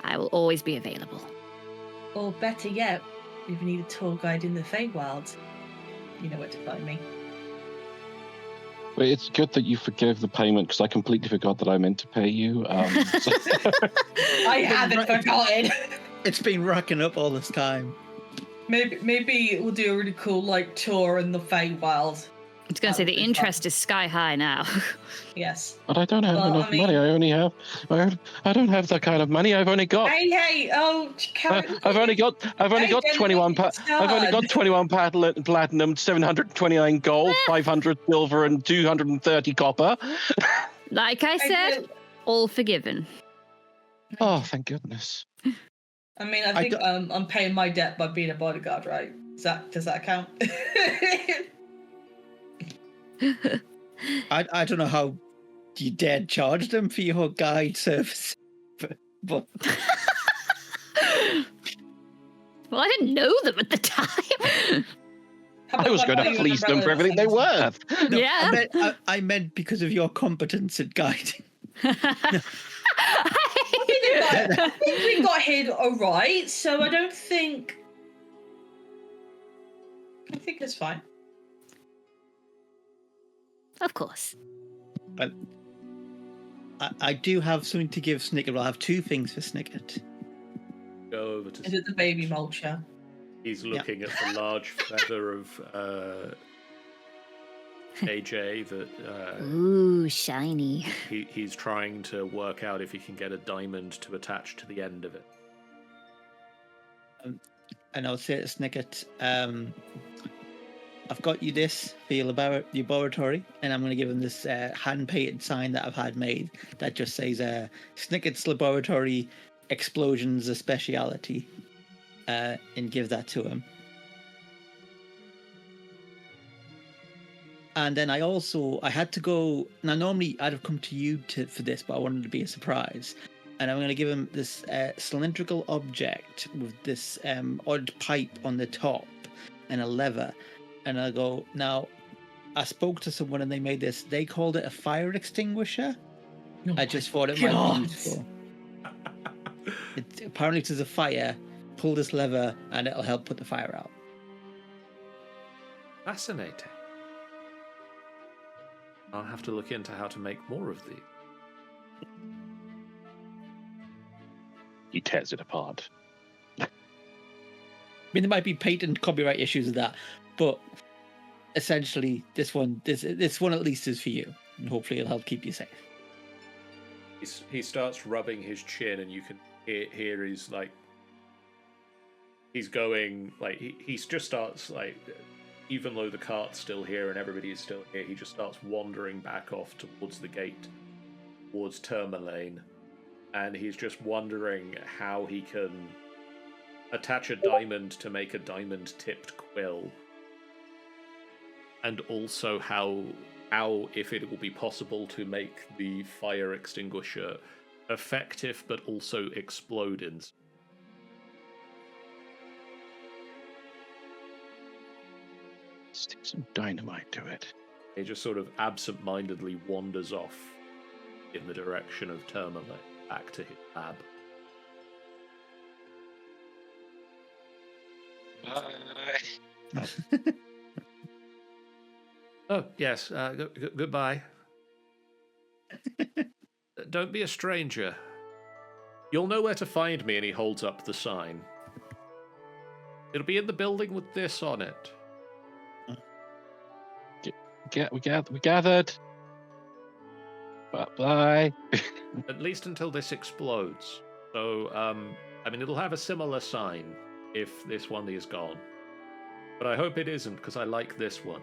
[SPEAKER 2] I will always be available.
[SPEAKER 3] Or better yet, if you need a tour guide in the Feywild, you know where to find me.
[SPEAKER 6] But it's good that you forgave the payment because I completely forgot that I meant to pay you.
[SPEAKER 3] I haven't forgotten.
[SPEAKER 5] It's been racking up all this time.
[SPEAKER 3] Maybe we'll do a really cool tour in the Feywild.
[SPEAKER 2] I was going to say the interest is sky high now.
[SPEAKER 3] Yes.
[SPEAKER 6] But I don't have enough money. I don't have that kind of money. I've only got.
[SPEAKER 3] Hey! Oh,
[SPEAKER 6] I've only got 21. I've only got 21 platinum, 729 gold, 500 silver, and 230 copper.
[SPEAKER 2] Like I said, all forgiven.
[SPEAKER 6] Oh, thank goodness.
[SPEAKER 3] I mean, I think I'm paying my debt by being a bodyguard, right? Does that count?
[SPEAKER 5] I don't know how you dared charge them for your guide service, but
[SPEAKER 2] well, I didn't know them at the time.
[SPEAKER 6] I was going to fleece them for everything they're worth.
[SPEAKER 5] no,
[SPEAKER 2] Yeah.
[SPEAKER 5] I meant because of your competence at guiding.
[SPEAKER 3] I think we got hid all right, so I think it's fine.
[SPEAKER 2] Of course.
[SPEAKER 5] But I do have something to give Snicket. I'll have two things for Snicket.
[SPEAKER 1] Go over to.
[SPEAKER 3] Is it the baby mulcher?
[SPEAKER 1] He's looking at the large feather of AJ that
[SPEAKER 2] Ooh, shiny.
[SPEAKER 1] he's trying to work out if he can get a diamond to attach to the end of it.
[SPEAKER 5] And I'll say to Snicket, I've got you this for your laboratory, and I'm going to give him this hand-painted sign that I've had made that just says Snicket's Laboratory Explosions a Speciality, and give that to him. And then I had to go. Now, normally I'd have come to you for this, but I wanted it to be a surprise. And I'm going to give him this cylindrical object with this odd pipe on the top and a lever. And I go, now, I spoke to someone and they made this. They called it a fire extinguisher.
[SPEAKER 3] Oh
[SPEAKER 5] I just thought it might be useful. Apparently, if there's a fire, pull this lever and it'll help put the fire out.
[SPEAKER 1] Fascinating. I'll have to look into how to make more of these.
[SPEAKER 6] He tears it apart.
[SPEAKER 5] I mean, there might be patent copyright issues with that, but essentially, this one at least is for you, and hopefully it'll help keep you safe.
[SPEAKER 1] He starts rubbing his chin, and you can hear he's like, he's going like he just starts like, even though the cart's still here and everybody is still here, he just starts wandering back off towards the gate, towards Tourmaline, and he's just wondering how he can attach a diamond to make a diamond-tipped quill, and also how if it will be possible to make the fire extinguisher effective but also explode in.
[SPEAKER 6] Stick some dynamite to it.
[SPEAKER 1] He just sort of absent-mindedly wanders off in the direction of Tourmaline, back to his lab. Oh, yes. Goodbye. Don't be a stranger. You'll know where to find me, and he holds up the sign. It'll be in the building with this on it.
[SPEAKER 6] We gathered. Bye.
[SPEAKER 1] At least until this explodes. So, I mean, it'll have a similar sign if this one is gone. But I hope it isn't, because I like this one.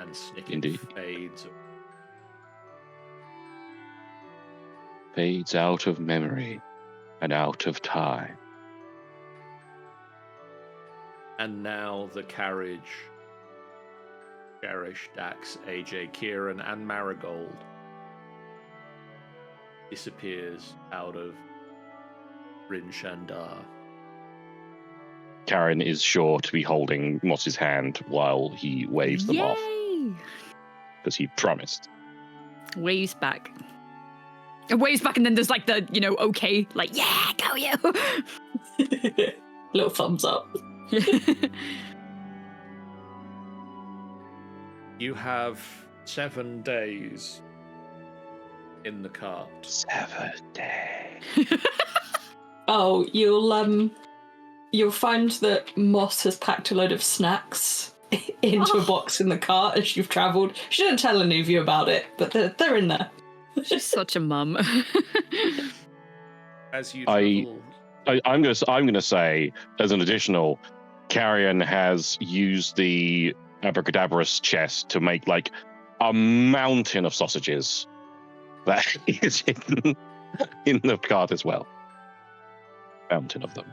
[SPEAKER 1] And Snicket
[SPEAKER 6] fades out of memory and out of time.
[SPEAKER 1] And now the carriage, Cherish, Dax, AJ, Kieran, and Marigold disappears out of Rin Shandar.
[SPEAKER 6] Karen is sure to be holding Moss's hand while he waves them off, because he promised.
[SPEAKER 2] Waves back. It waves back, and then there's like the, okay, like, yeah, go you.
[SPEAKER 7] Little thumbs up.
[SPEAKER 1] You have 7 days in the cart.
[SPEAKER 6] 7 days.
[SPEAKER 7] Oh, you'll find that Moss has packed a load of snacks into a box in the cart as you've travelled. She didn't tell any of you about it, but they're in there.
[SPEAKER 2] She's such a mum.
[SPEAKER 1] As you travel...
[SPEAKER 6] I'm gonna say, as an additional, Carrion has used the Abracadabra's chest to make like a mountain of sausages that is hidden in the cart as well. Mountain of them.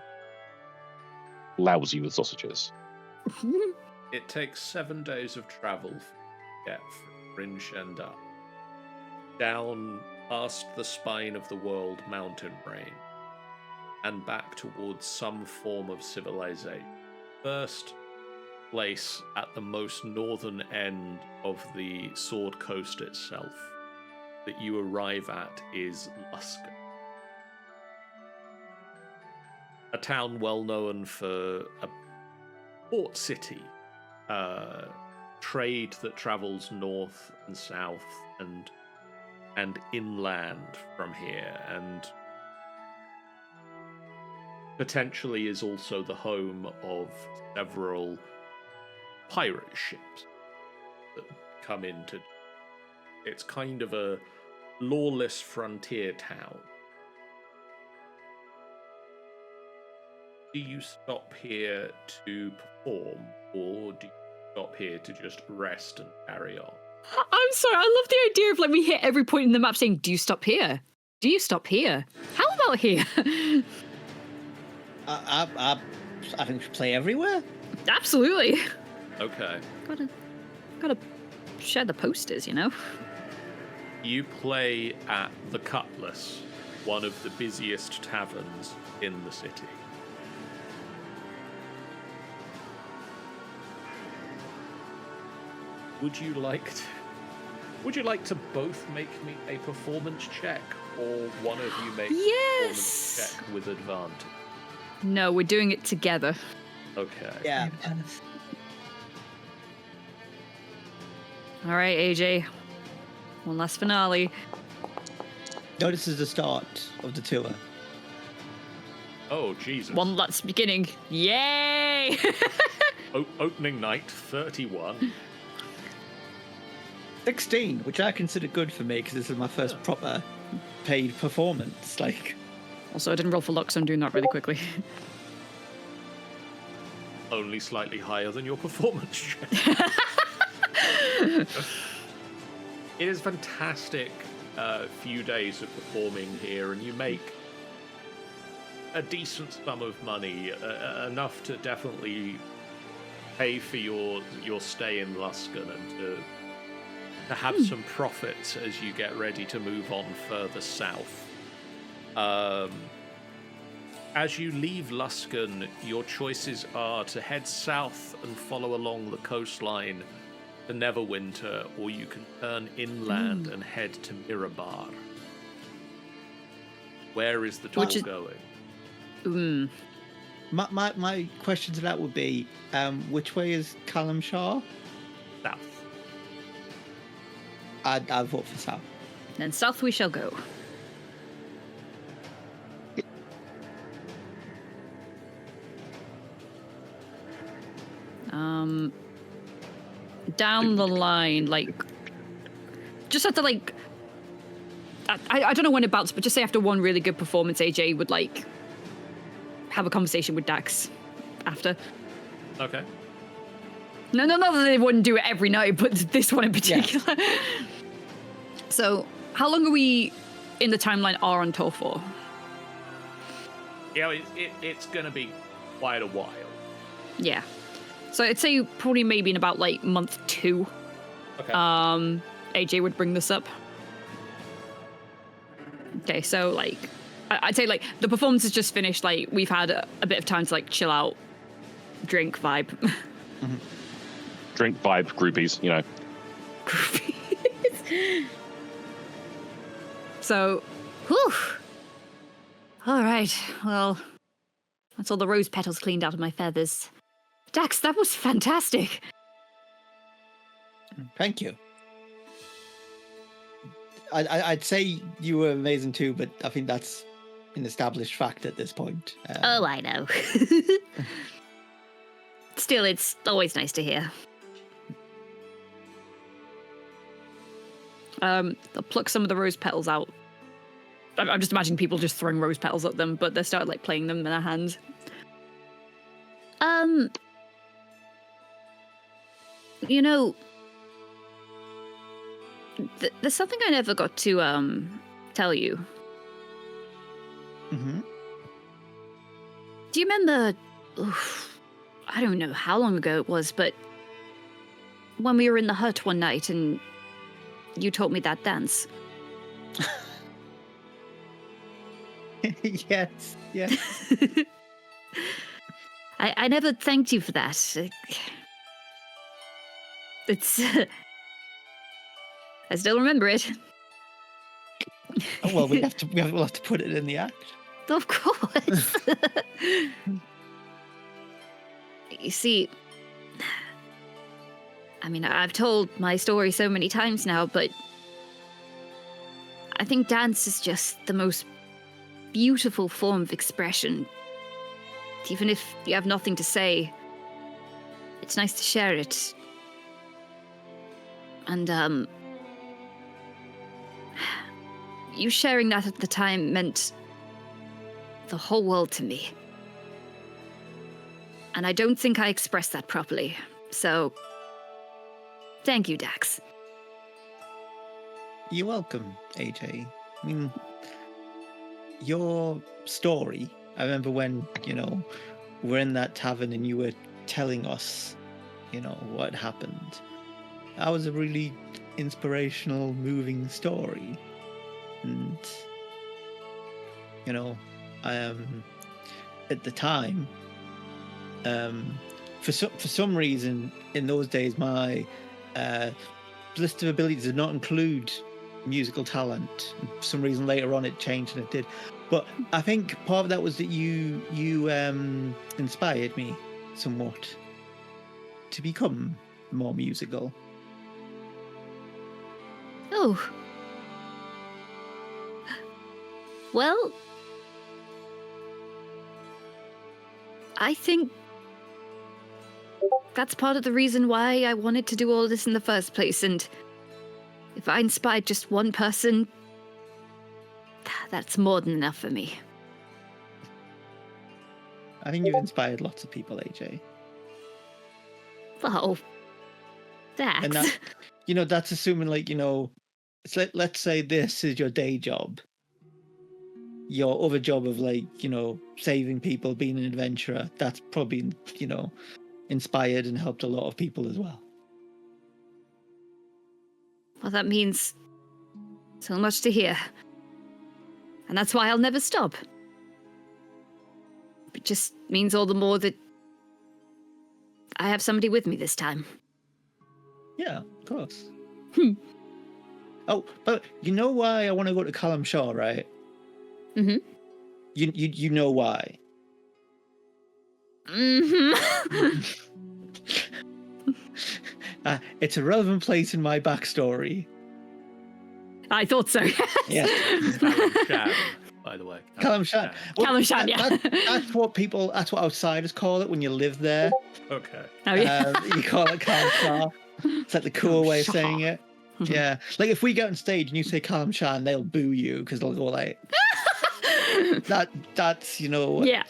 [SPEAKER 6] Lousy with sausages.
[SPEAKER 1] It takes 7 days of travel to get from Rin Shandar down past the spine of the world mountain range and back towards some form of civilization. First place at the most northern end of the Sword Coast itself that you arrive at is Luskan, a town well known for a port city, trade that travels north and south and inland from here, and potentially is also the home of several pirate ships that come into. It's kind of a lawless frontier town. Do you stop here to perform, or do you stop here to just rest and carry on?
[SPEAKER 2] I'm sorry, I love the idea of like we hit every point in the map saying, do you stop here? Do you stop here? How about here?
[SPEAKER 5] I think we should play everywhere.
[SPEAKER 2] Absolutely.
[SPEAKER 1] Okay.
[SPEAKER 2] Gotta share the posters,
[SPEAKER 1] You play at the Cutlass, one of the busiest taverns in the city. Would you like to both make me a performance check, or one of you make a performance check with advantage?
[SPEAKER 2] No, we're doing it together.
[SPEAKER 1] Okay.
[SPEAKER 5] Yeah.
[SPEAKER 2] All right, AJ. One last finale.
[SPEAKER 5] No, this is the start of the tour.
[SPEAKER 1] Oh, Jesus.
[SPEAKER 2] One last beginning. Yay!
[SPEAKER 1] Opening night, 31.
[SPEAKER 5] 16, which I consider good for me because this is my first proper paid performance.
[SPEAKER 2] Also, I didn't roll for luck, so I'm doing that really quickly.
[SPEAKER 1] Only slightly higher than your performance check. It is fantastic few days of performing here, and you make a decent sum of money, enough to definitely pay for your stay in Luskan and to have some profits as you get ready to move on further south. As you leave Luskan, your choices are to head south and follow along the coastline to Neverwinter, or you can turn inland and head to Mirabar. Where is the tour going?
[SPEAKER 5] My question to that would be, which way is Calimshan?
[SPEAKER 1] South.
[SPEAKER 5] I'd vote for south.
[SPEAKER 2] Then south we shall go. Down the line, just after I don't know when it bounced, but just say after one really good performance, AJ would have a conversation with Dax after.
[SPEAKER 1] Okay.
[SPEAKER 2] No, not that they wouldn't do it every night, but this one in particular. Yeah. So, how long are we in the timeline are on tour for?
[SPEAKER 1] Yeah, it's going to be quite a while.
[SPEAKER 2] Yeah. So I'd say probably maybe in about month 2.
[SPEAKER 1] Okay.
[SPEAKER 2] AJ would bring this up. Okay, so like, I'd say like the performance is just finished. Like we've had a bit of time to like chill out, drink, vibe.
[SPEAKER 6] Drink, vibe, groupies, you know.
[SPEAKER 2] So, whew. All right. Well, that's all the rose petals cleaned out of my feathers. Dax, that was fantastic.
[SPEAKER 5] Thank you. I'd say you were amazing too, but I think that's an established fact at this point.
[SPEAKER 2] Oh, I know. Still, it's always nice to hear. They'll pluck some of the rose petals out. I'm just imagining people just throwing rose petals at them, but they started like playing them in their hands. You know, there's something I never got to tell you.
[SPEAKER 5] Mm-hmm.
[SPEAKER 2] Do you remember? I don't know how long ago it was, but when we were in the hut one night and you taught me that dance.
[SPEAKER 5] Yes.
[SPEAKER 2] I never thanked you for that. It's. I still remember it.
[SPEAKER 5] Oh, well, we'll have to put it in the act.
[SPEAKER 2] Of course. You see, I mean, I've told my story so many times now, but I think dance is just the most beautiful form of expression. Even if you have nothing to say, it's nice to share it. And, you sharing that at the time meant the whole world to me. And I don't think I expressed that properly. So, thank you, Dax.
[SPEAKER 5] You're welcome, AJ. I mean, your story, I remember when, we're in that tavern and you were telling us, what happened. That was a really inspirational, moving story. And, at the time, for some reason, in those days, my list of abilities did not include musical talent. For some reason, later on, it changed and it did. But I think part of that was that you inspired me somewhat to become more musical.
[SPEAKER 2] Oh. Well, I think that's part of the reason why I wanted to do all this in the first place, and if I inspired just one person, that's more than enough for me.
[SPEAKER 5] I think you've inspired lots of people, AJ.
[SPEAKER 2] Oh, Dax.
[SPEAKER 5] And that, that's assuming, it's let's say this is your day job. Your other job of, saving people, being an adventurer, that's probably, inspired and helped a lot of people as well.
[SPEAKER 2] Well, that means so much to hear. And that's why I'll never stop. It just means all the more that I have somebody with me this time.
[SPEAKER 5] Yeah, of course. Oh, but you know why I want to go to Calimshan, right?
[SPEAKER 2] Mm-hmm.
[SPEAKER 5] You know why?
[SPEAKER 2] Mm-hmm.
[SPEAKER 5] It's a relevant place in my backstory.
[SPEAKER 2] I thought so.
[SPEAKER 5] Yeah.
[SPEAKER 1] Calimshan, by the way.
[SPEAKER 5] Calimshan. Well,
[SPEAKER 2] Calimshan, yeah.
[SPEAKER 5] That's what outsiders call it when you live there.
[SPEAKER 1] Okay.
[SPEAKER 2] Oh, yeah.
[SPEAKER 5] You call it Calimshan. It's like the cool way of saying it. Yeah. Like if we go on stage and you say Calimshan, they'll boo you because they'll go like, that's,
[SPEAKER 2] Yeah.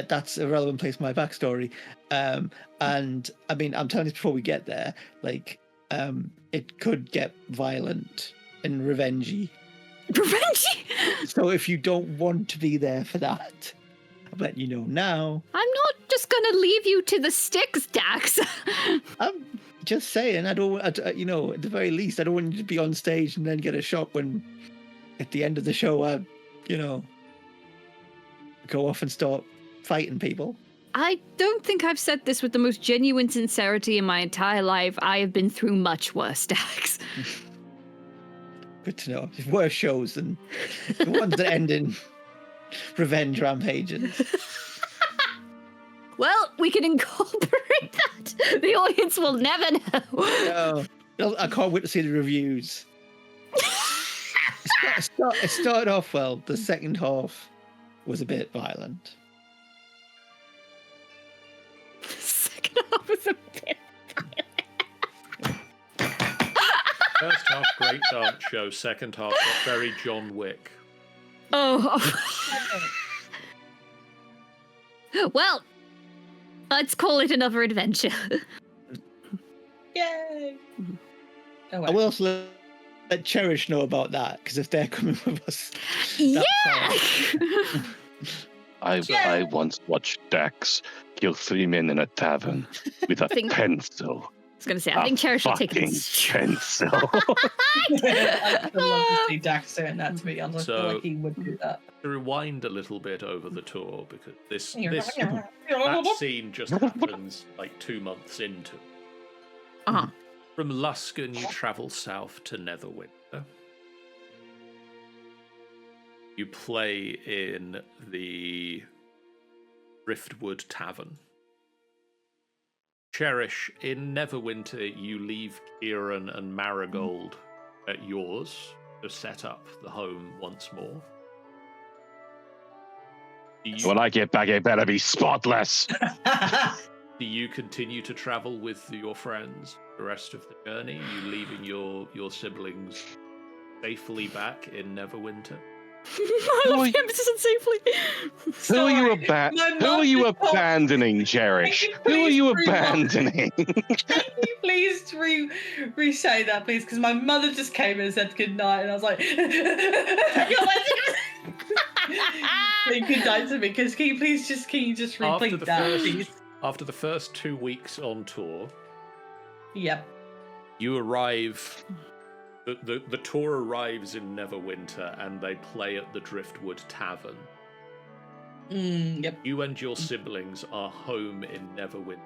[SPEAKER 5] That's a relevant place in my backstory. And I mean, I'm telling you before we get there, it could get violent and revengey.
[SPEAKER 2] Revengey?
[SPEAKER 5] So if you don't want to be there for that, I'm letting you know now.
[SPEAKER 2] I'm not just gonna leave you to the sticks, Dax.
[SPEAKER 5] Just saying, at the very least, I don't want you to be on stage and then get a shock when, at the end of the show, go off and start fighting people.
[SPEAKER 2] I don't think I've said this with the most genuine sincerity in my entire life. I have been through much worse, Dax.
[SPEAKER 5] Good to know. Worse shows than the ones that end in revenge rampages.
[SPEAKER 2] Well, we can incorporate that. The audience will never know.
[SPEAKER 5] No, I can't wait to see the reviews. It started off well. The second half was a bit violent.
[SPEAKER 2] The second half was a bit
[SPEAKER 1] First half, great dance show. Second half, got very John Wick.
[SPEAKER 2] Oh. Well, let's call it another adventure.
[SPEAKER 3] Yay! Oh,
[SPEAKER 5] I will also let Cherish know about that, because if they're coming with us...
[SPEAKER 2] Yeah!
[SPEAKER 6] I once watched Dax kill 3 men in a tavern with a pencil.
[SPEAKER 2] I was going to say, I think Cherish will take it.
[SPEAKER 6] Pencil.
[SPEAKER 3] I'd love to see Dax doing that, to be honest. I feel like he would do that.
[SPEAKER 1] To rewind a little bit over the tour, because that scene just happens like 2 months into.
[SPEAKER 2] Uh-huh.
[SPEAKER 1] From Luskan, you travel south to Neverwinter. You play in the Driftwood Tavern. Cherish, in Neverwinter, you leave Kieran and Marigold at yours to set up the home once more.
[SPEAKER 6] When I get back, it better be spotless.
[SPEAKER 1] Do you continue to travel with your friends the rest of the journey? You leaving your siblings safely back in Neverwinter?
[SPEAKER 2] I love the emphasis on safely.
[SPEAKER 6] Who are you abandoning, Cherish? Who are you abandoning?
[SPEAKER 3] Can you please re-say that, please? Because my mother just came and said good night, and I was like, say good night to me. Because can you just repeat that, please?
[SPEAKER 1] After the first 2 weeks on tour,
[SPEAKER 3] yep,
[SPEAKER 1] you arrive. The tour arrives in Neverwinter, and they play at the Driftwood Tavern.
[SPEAKER 3] Yep.
[SPEAKER 1] You and your siblings are home in Neverwinter.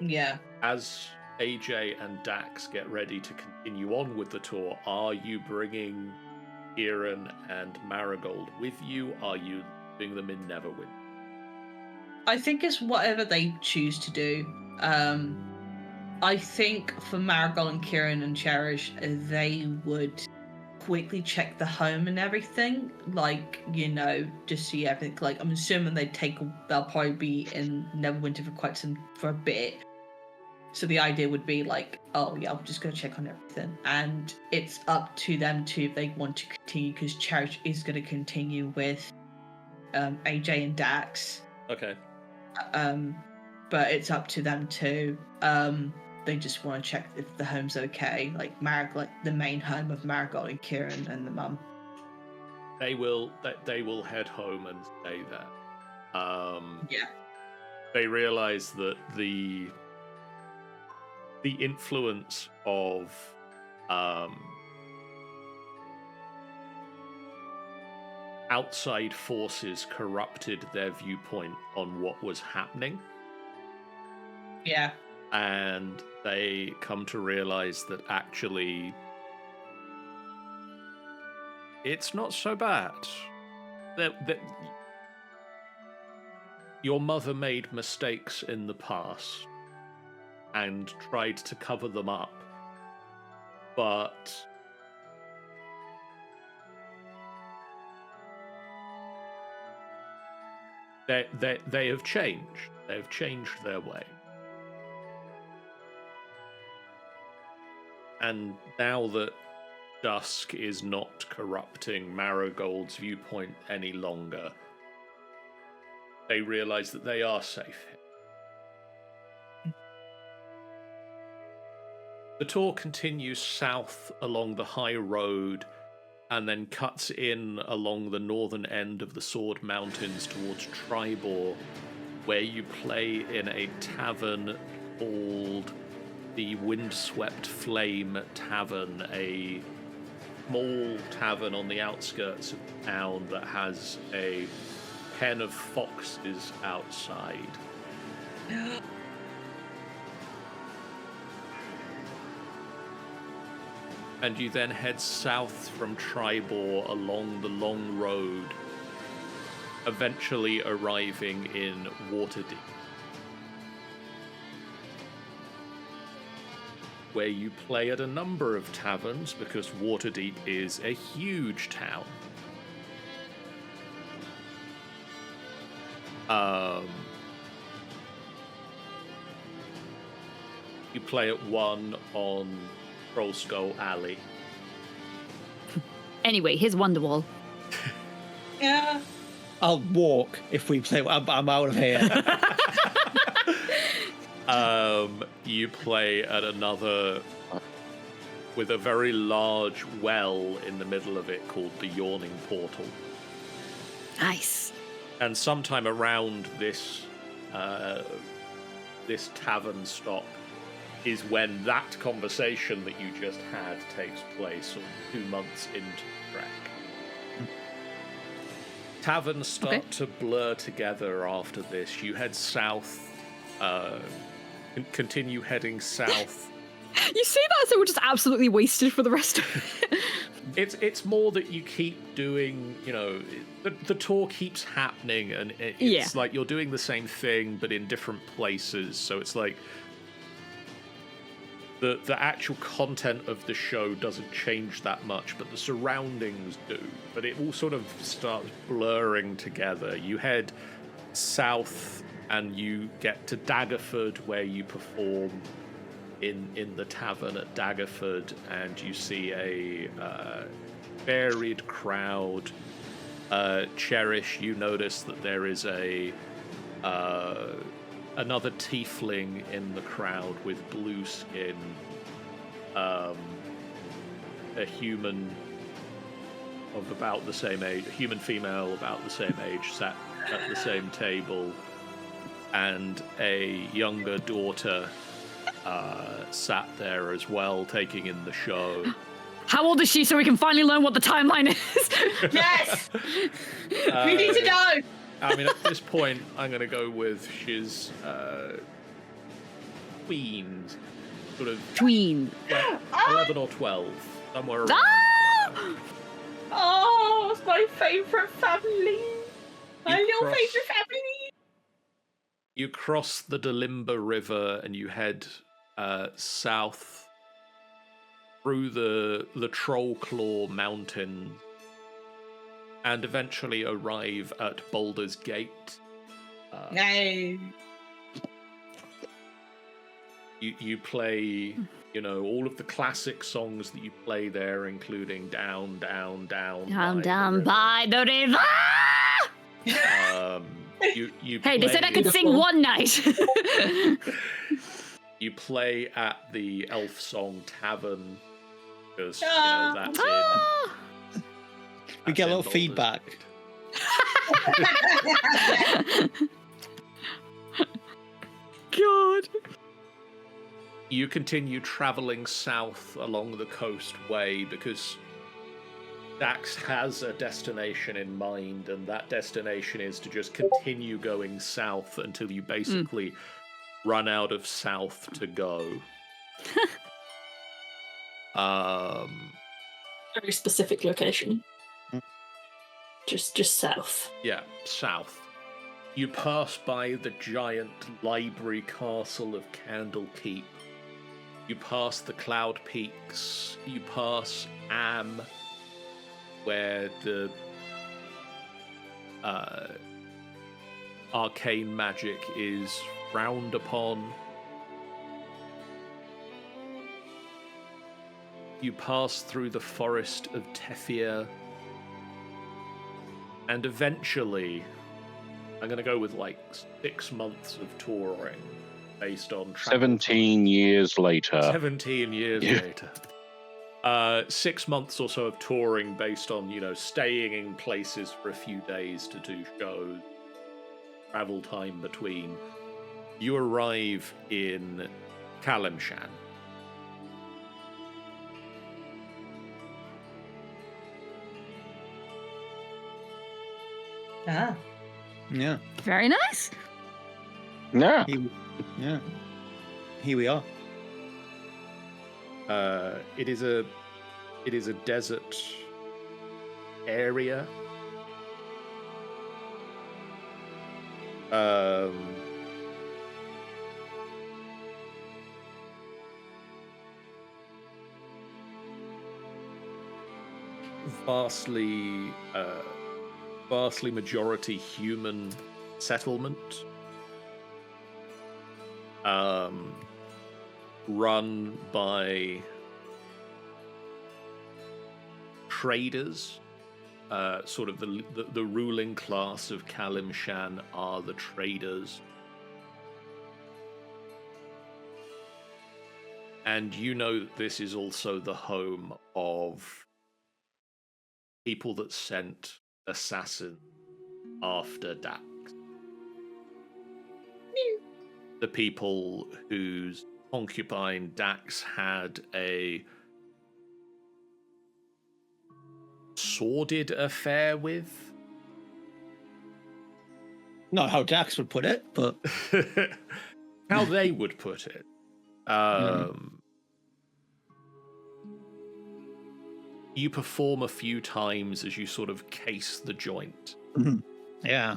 [SPEAKER 3] Yeah.
[SPEAKER 1] As AJ and Dax get ready to continue on with the tour, are you bringing Kieran and Marigold with you? Are you leaving them in Neverwinter?
[SPEAKER 3] I think it's whatever they choose to do. I think for Marigold and Kieran and Cherish, they would quickly check the home and everything, just see everything. Like, I'm assuming they'll probably be in Neverwinter for a bit. So the idea would be like, oh yeah, I'm just gonna check on everything, and it's up to them too if they want to continue, because Cherish is gonna continue with AJ and Dax.
[SPEAKER 1] Okay.
[SPEAKER 3] But it's up to them too. They just want to check if the home's okay, like the main home of Marigold and Kieran and the mum.
[SPEAKER 1] They will head home and stay there.
[SPEAKER 3] Yeah.
[SPEAKER 1] They realize that the influence of outside forces corrupted their viewpoint on what was happening.
[SPEAKER 3] Yeah.
[SPEAKER 1] And they come to realize that actually it's not so bad. That your mother made mistakes in the past and tried to cover them up, but they have changed. They have changed their way. And now that Dusk is not corrupting Marigold's viewpoint any longer, they realize that they are safe here. The tour continues south along the high road and then cuts in along the northern end of the Sword Mountains towards Tribor, where you play in a tavern called the Windswept Flame Tavern, a small tavern on the outskirts of town that has a pen of foxes outside. And you then head south from Tribor along the long road, eventually arriving in Waterdeep, where you play at a number of taverns because Waterdeep is a huge town. You play at one on Trollskull Alley.
[SPEAKER 2] Anyway, here's Wonderwall.
[SPEAKER 3] Yeah.
[SPEAKER 5] I'll walk if we play. I'm out of here.
[SPEAKER 1] You play at another with a very large well in the middle of it called the Yawning Portal.
[SPEAKER 2] Nice.
[SPEAKER 1] And sometime around this this tavern stop is when that conversation that you just had takes place, or 2 months into the trek. Taverns start to blur together after this. You head south, continue heading south.
[SPEAKER 2] You say that as though we're just absolutely wasted for the rest of it.
[SPEAKER 1] It's more that you keep doing, the tour keeps happening, and it's like you're doing the same thing but in different places. So it's like the actual content of the show doesn't change that much, but the surroundings do. But it all sort of starts blurring together. You head south and you get to Daggerford, where you perform in the tavern at Daggerford, and you see a varied crowd. Cherish, you notice that there is another tiefling in the crowd with blue skin, a human of about the same age, a human female about the same age, sat at the same table, and a younger daughter sat there as well, taking in the show.
[SPEAKER 2] How old is she, so we can finally learn what the timeline is?
[SPEAKER 3] Yes! We need to know!
[SPEAKER 1] I mean, at this point, I'm going to go with she's tween, sort of
[SPEAKER 2] Tween.
[SPEAKER 1] 11 or 12, somewhere around.
[SPEAKER 2] Ah!
[SPEAKER 3] Oh, it's my favourite family! My
[SPEAKER 1] You
[SPEAKER 3] little
[SPEAKER 1] cross-
[SPEAKER 3] favourite family!
[SPEAKER 1] You cross the Dalimba River and you head south through the Trollclaw Mountain, and eventually arrive at Baldur's Gate.
[SPEAKER 3] No.
[SPEAKER 1] You play, all of the classic songs that you play there, including Down, Down, Down.
[SPEAKER 2] I'm
[SPEAKER 1] by
[SPEAKER 2] down
[SPEAKER 1] the River.
[SPEAKER 2] by the river.
[SPEAKER 1] You
[SPEAKER 2] Hey, they said I could
[SPEAKER 1] play-
[SPEAKER 2] sing one night.
[SPEAKER 1] You play at the Elf Song Tavern, because
[SPEAKER 3] Ah.
[SPEAKER 1] that's
[SPEAKER 2] Ah!
[SPEAKER 5] We get a little
[SPEAKER 1] Baldur's
[SPEAKER 5] feedback.
[SPEAKER 2] God.
[SPEAKER 1] You continue traveling south along the coastway because Dax has a destination in mind, and that destination is to just continue going south until you basically run out of south to go.
[SPEAKER 7] Very specific location. Just south.
[SPEAKER 1] Yeah, south. You pass by the giant library castle of Candlekeep. You pass the Cloud Peaks. You pass Am, where the arcane magic is frowned upon. You pass through the forest of Tethia. And eventually, I'm going to go with 6 months of touring based on travel.
[SPEAKER 6] 17 years later.
[SPEAKER 1] 17 years later. 6 months or so of touring based on, staying in places for a few days to do shows, travel time between. You arrive in Calimshan.
[SPEAKER 3] Ah.
[SPEAKER 5] Yeah.
[SPEAKER 2] Very nice.
[SPEAKER 6] Yeah.
[SPEAKER 5] Yeah. Here we are.
[SPEAKER 1] It is a desert area. Vastly majority human settlement. Run by traders. Sort of the ruling class of Calimshan are the traders. And you know that this is also the home of people that sent assassin after Dax. The people whose concubine Dax had a sordid affair with.
[SPEAKER 5] Not how Dax would put it, but
[SPEAKER 1] How they would put it. You perform a few times as you sort of case the joint.
[SPEAKER 5] yeah.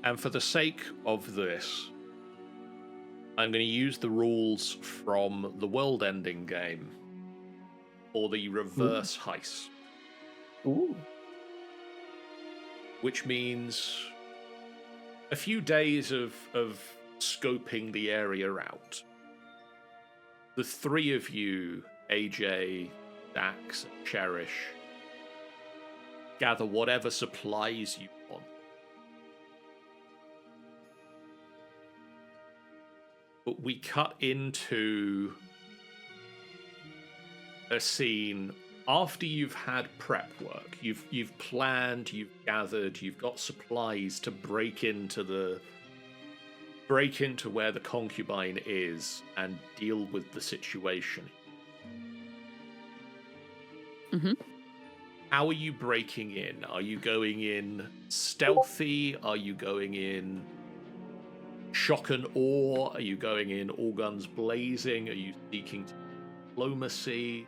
[SPEAKER 1] And for the sake of this, I'm going to use the rules from the world-ending game, or the reverse heist.
[SPEAKER 5] Ooh.
[SPEAKER 1] Which means a few days of scoping the area out. The three of you, AJ, Dax, and Cherish, gather whatever supplies you want. But we cut into a scene after you've had prep work. You've planned, you've gathered, you've got supplies to break into where the concubine is and deal with the situation.
[SPEAKER 2] Mm-hmm.
[SPEAKER 1] How are you breaking in? Are you going in stealthy? Are you going in shock and awe? Are you going in all guns blazing? Are you seeking diplomacy?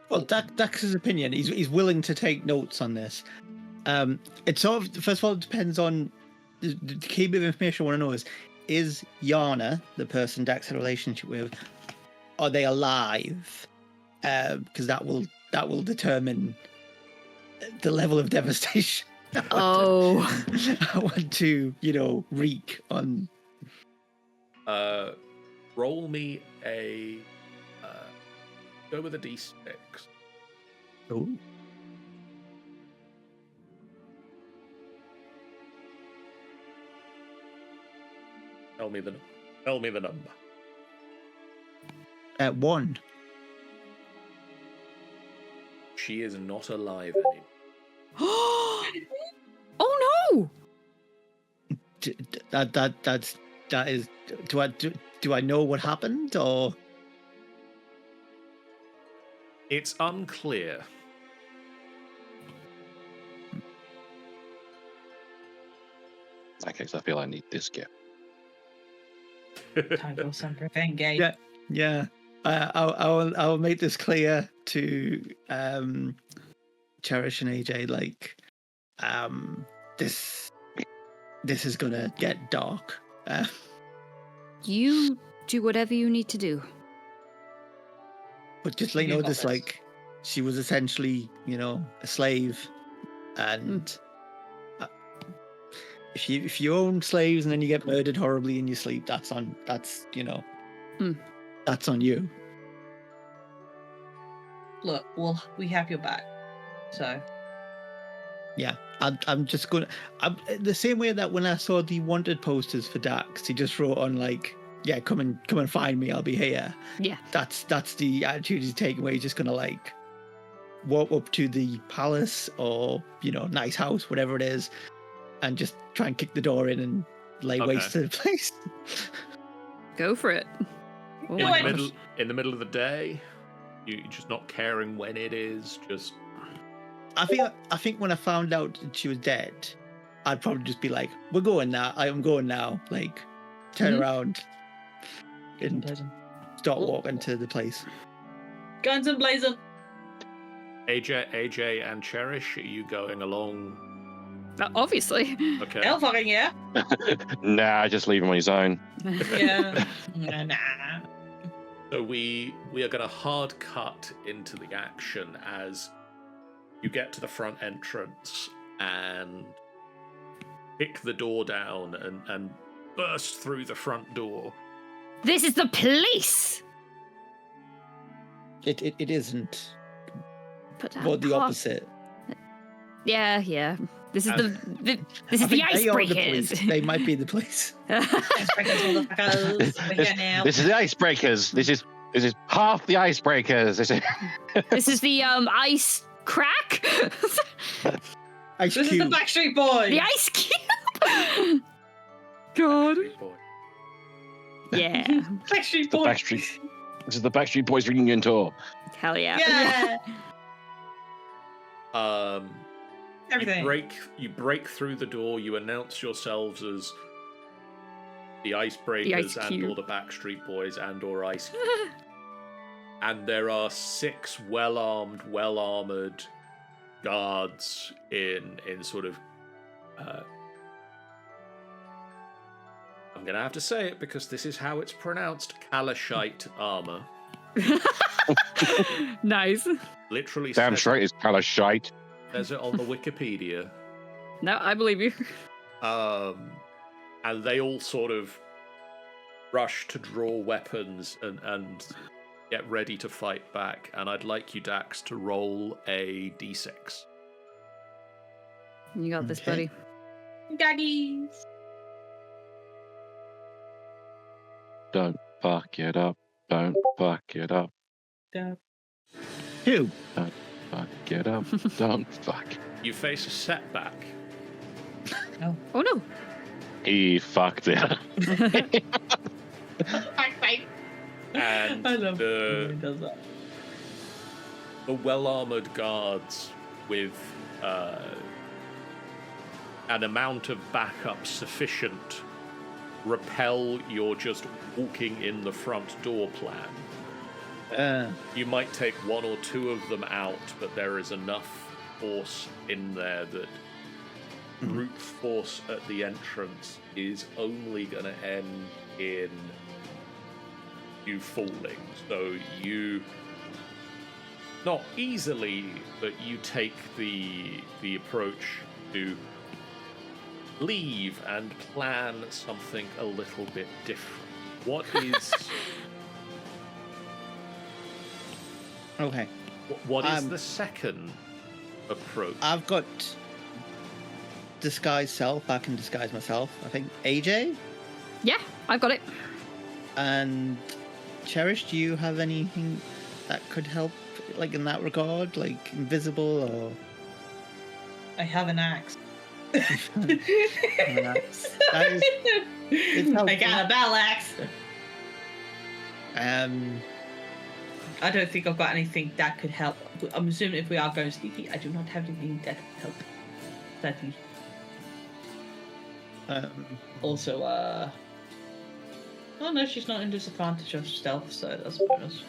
[SPEAKER 5] Well, Dax's opinion, he's willing to take notes on this. It sort of, first of all, it depends on the key bit of information I want to know is Yana, the person Dax had a relationship with, are they alive? Because that will determine the level of devastation. I want to, wreak on.
[SPEAKER 1] Roll me a. Go with a d6.
[SPEAKER 5] Oh.
[SPEAKER 1] Tell me the number.
[SPEAKER 5] 1.
[SPEAKER 1] She is not alive anymore.
[SPEAKER 2] Oh no!
[SPEAKER 5] That is. Do I know what happened, or?
[SPEAKER 1] It's unclear.
[SPEAKER 6] In that case, I feel I need this gift.
[SPEAKER 3] Time for some revenge.
[SPEAKER 5] Yeah. I'll make this clear to Cherish and AJ. Like, this is gonna get dark.
[SPEAKER 2] You do whatever you need to do.
[SPEAKER 5] But just let you know, this, like, she was essentially, a slave, and if you own slaves and then you get murdered horribly in your sleep, that's on you.
[SPEAKER 3] Look, we have your back, so.
[SPEAKER 5] Yeah, I'm just gonna. The same way that when I saw the wanted posters for Dax, he just wrote on, like, yeah, come and find me. I'll be here.
[SPEAKER 2] Yeah.
[SPEAKER 5] That's the attitude he's taking, where he's just gonna like walk up to the palace or nice house, whatever it is, and just try and kick the door in and lay waste to the place.
[SPEAKER 2] Go for it. Oh
[SPEAKER 1] In
[SPEAKER 2] my
[SPEAKER 1] the
[SPEAKER 2] gosh.
[SPEAKER 1] middle of the day, you just not caring when it is. Just
[SPEAKER 5] I think when I found out that she was dead, I'd probably just be like, "We're going now. I am going now." Like, turn around and start walking to the place.
[SPEAKER 3] Guns and blazing.
[SPEAKER 1] AJ and Cherish, are you going along?
[SPEAKER 2] Obviously.
[SPEAKER 1] Okay.
[SPEAKER 3] Hell fucking yeah.
[SPEAKER 6] Nah, just leave him on his own.
[SPEAKER 3] Yeah. Nah.
[SPEAKER 1] So we are going to hard cut into the action as you get to the front entrance and kick the door down and burst through the front door.
[SPEAKER 2] This is the police.
[SPEAKER 5] It isn't.
[SPEAKER 2] But
[SPEAKER 5] But the opposite.
[SPEAKER 2] Yeah. This is
[SPEAKER 1] And-
[SPEAKER 2] this is the
[SPEAKER 5] I think they are the
[SPEAKER 2] icebreakers.
[SPEAKER 5] police. They might be the police.
[SPEAKER 3] Icebreakers, motherfuckers. We're here now.
[SPEAKER 6] This is the icebreakers. This is half the icebreakers.
[SPEAKER 2] This is the ice crack.
[SPEAKER 5] Ice
[SPEAKER 3] This is the
[SPEAKER 5] Cube.
[SPEAKER 3] Backstreet Boys.
[SPEAKER 2] The ice cube. God.
[SPEAKER 1] Boy.
[SPEAKER 2] Yeah.
[SPEAKER 3] Backstreet
[SPEAKER 6] The
[SPEAKER 3] Boys.
[SPEAKER 6] Backstreet. This is the Backstreet Boys reunion tour.
[SPEAKER 2] Hell yeah.
[SPEAKER 3] Yeah. Everything.
[SPEAKER 1] You break through the door. You announce yourselves as the Icebreakers
[SPEAKER 2] Ice
[SPEAKER 1] and
[SPEAKER 2] Cube.
[SPEAKER 1] or the Backstreet Boys and or Ice. And there are 6 well-armored guards in sort of. I'm gonna have to say it because this is how it's pronounced. Calishite armor.
[SPEAKER 2] Nice.
[SPEAKER 1] Literally
[SPEAKER 6] Damn
[SPEAKER 1] says,
[SPEAKER 6] straight is colour shite.
[SPEAKER 1] says it on the Wikipedia.
[SPEAKER 2] No, I believe you.
[SPEAKER 1] And they all sort of rush to draw weapons and get ready to fight back. And I'd like you, Dax, to roll a d6.
[SPEAKER 2] You got this,
[SPEAKER 5] Okay.
[SPEAKER 2] buddy.
[SPEAKER 3] Daddies.
[SPEAKER 6] Don't fuck it up. Don't fuck it up.
[SPEAKER 5] Who?
[SPEAKER 6] Fuck it up. Don't fuck.
[SPEAKER 1] You face a setback.
[SPEAKER 2] Oh no.
[SPEAKER 6] He fucked it.
[SPEAKER 1] And
[SPEAKER 3] I love
[SPEAKER 1] the-
[SPEAKER 3] when he does that.
[SPEAKER 1] The well-armored guards with an amount of backup sufficient repel your just walking in the front door plan. You might take 1 or 2 of them out, but there is enough force in there that brute force at the entrance is only going to end in you falling. So you, not easily, but you take the approach to leave and plan something a little bit different. What is
[SPEAKER 5] Okay.
[SPEAKER 1] what is the second approach?
[SPEAKER 5] I've got disguise self. I can disguise myself. I think AJ
[SPEAKER 2] Yeah, I've got it.
[SPEAKER 5] and Cherish. Do you have anything that could help, like in that regard, like invisible or?
[SPEAKER 3] I have an axe.
[SPEAKER 5] It's helpful.
[SPEAKER 3] I got a battle axe. I don't think I've got anything that could help. I'm assuming if we are going sneaky, I do not have anything that could help. Sadly. Also, oh no, she's not in disadvantage of stealth, so that's a bonus.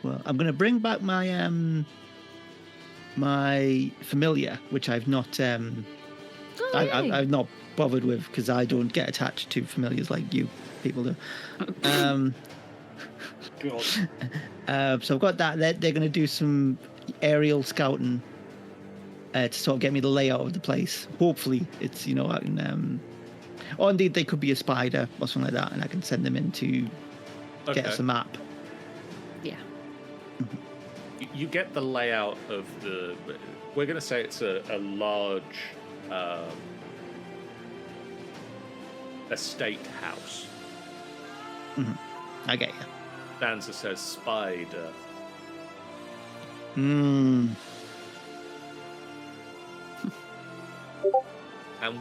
[SPEAKER 5] Well, I'm going to bring back my my familiar, which I've not
[SPEAKER 2] Oh, yay.
[SPEAKER 5] I've not bothered with because I don't get attached to familiars like you people do. So I've got that. They're going to do some aerial scouting to sort of get me the layout of the place. Hopefully, it's I can. Or indeed, they could be a spider or something like that, and I can send them in to get us a map.
[SPEAKER 2] Yeah.
[SPEAKER 1] You get the layout of the. We're going to say it's a large estate house.
[SPEAKER 5] I get you.
[SPEAKER 1] Danza says spider. And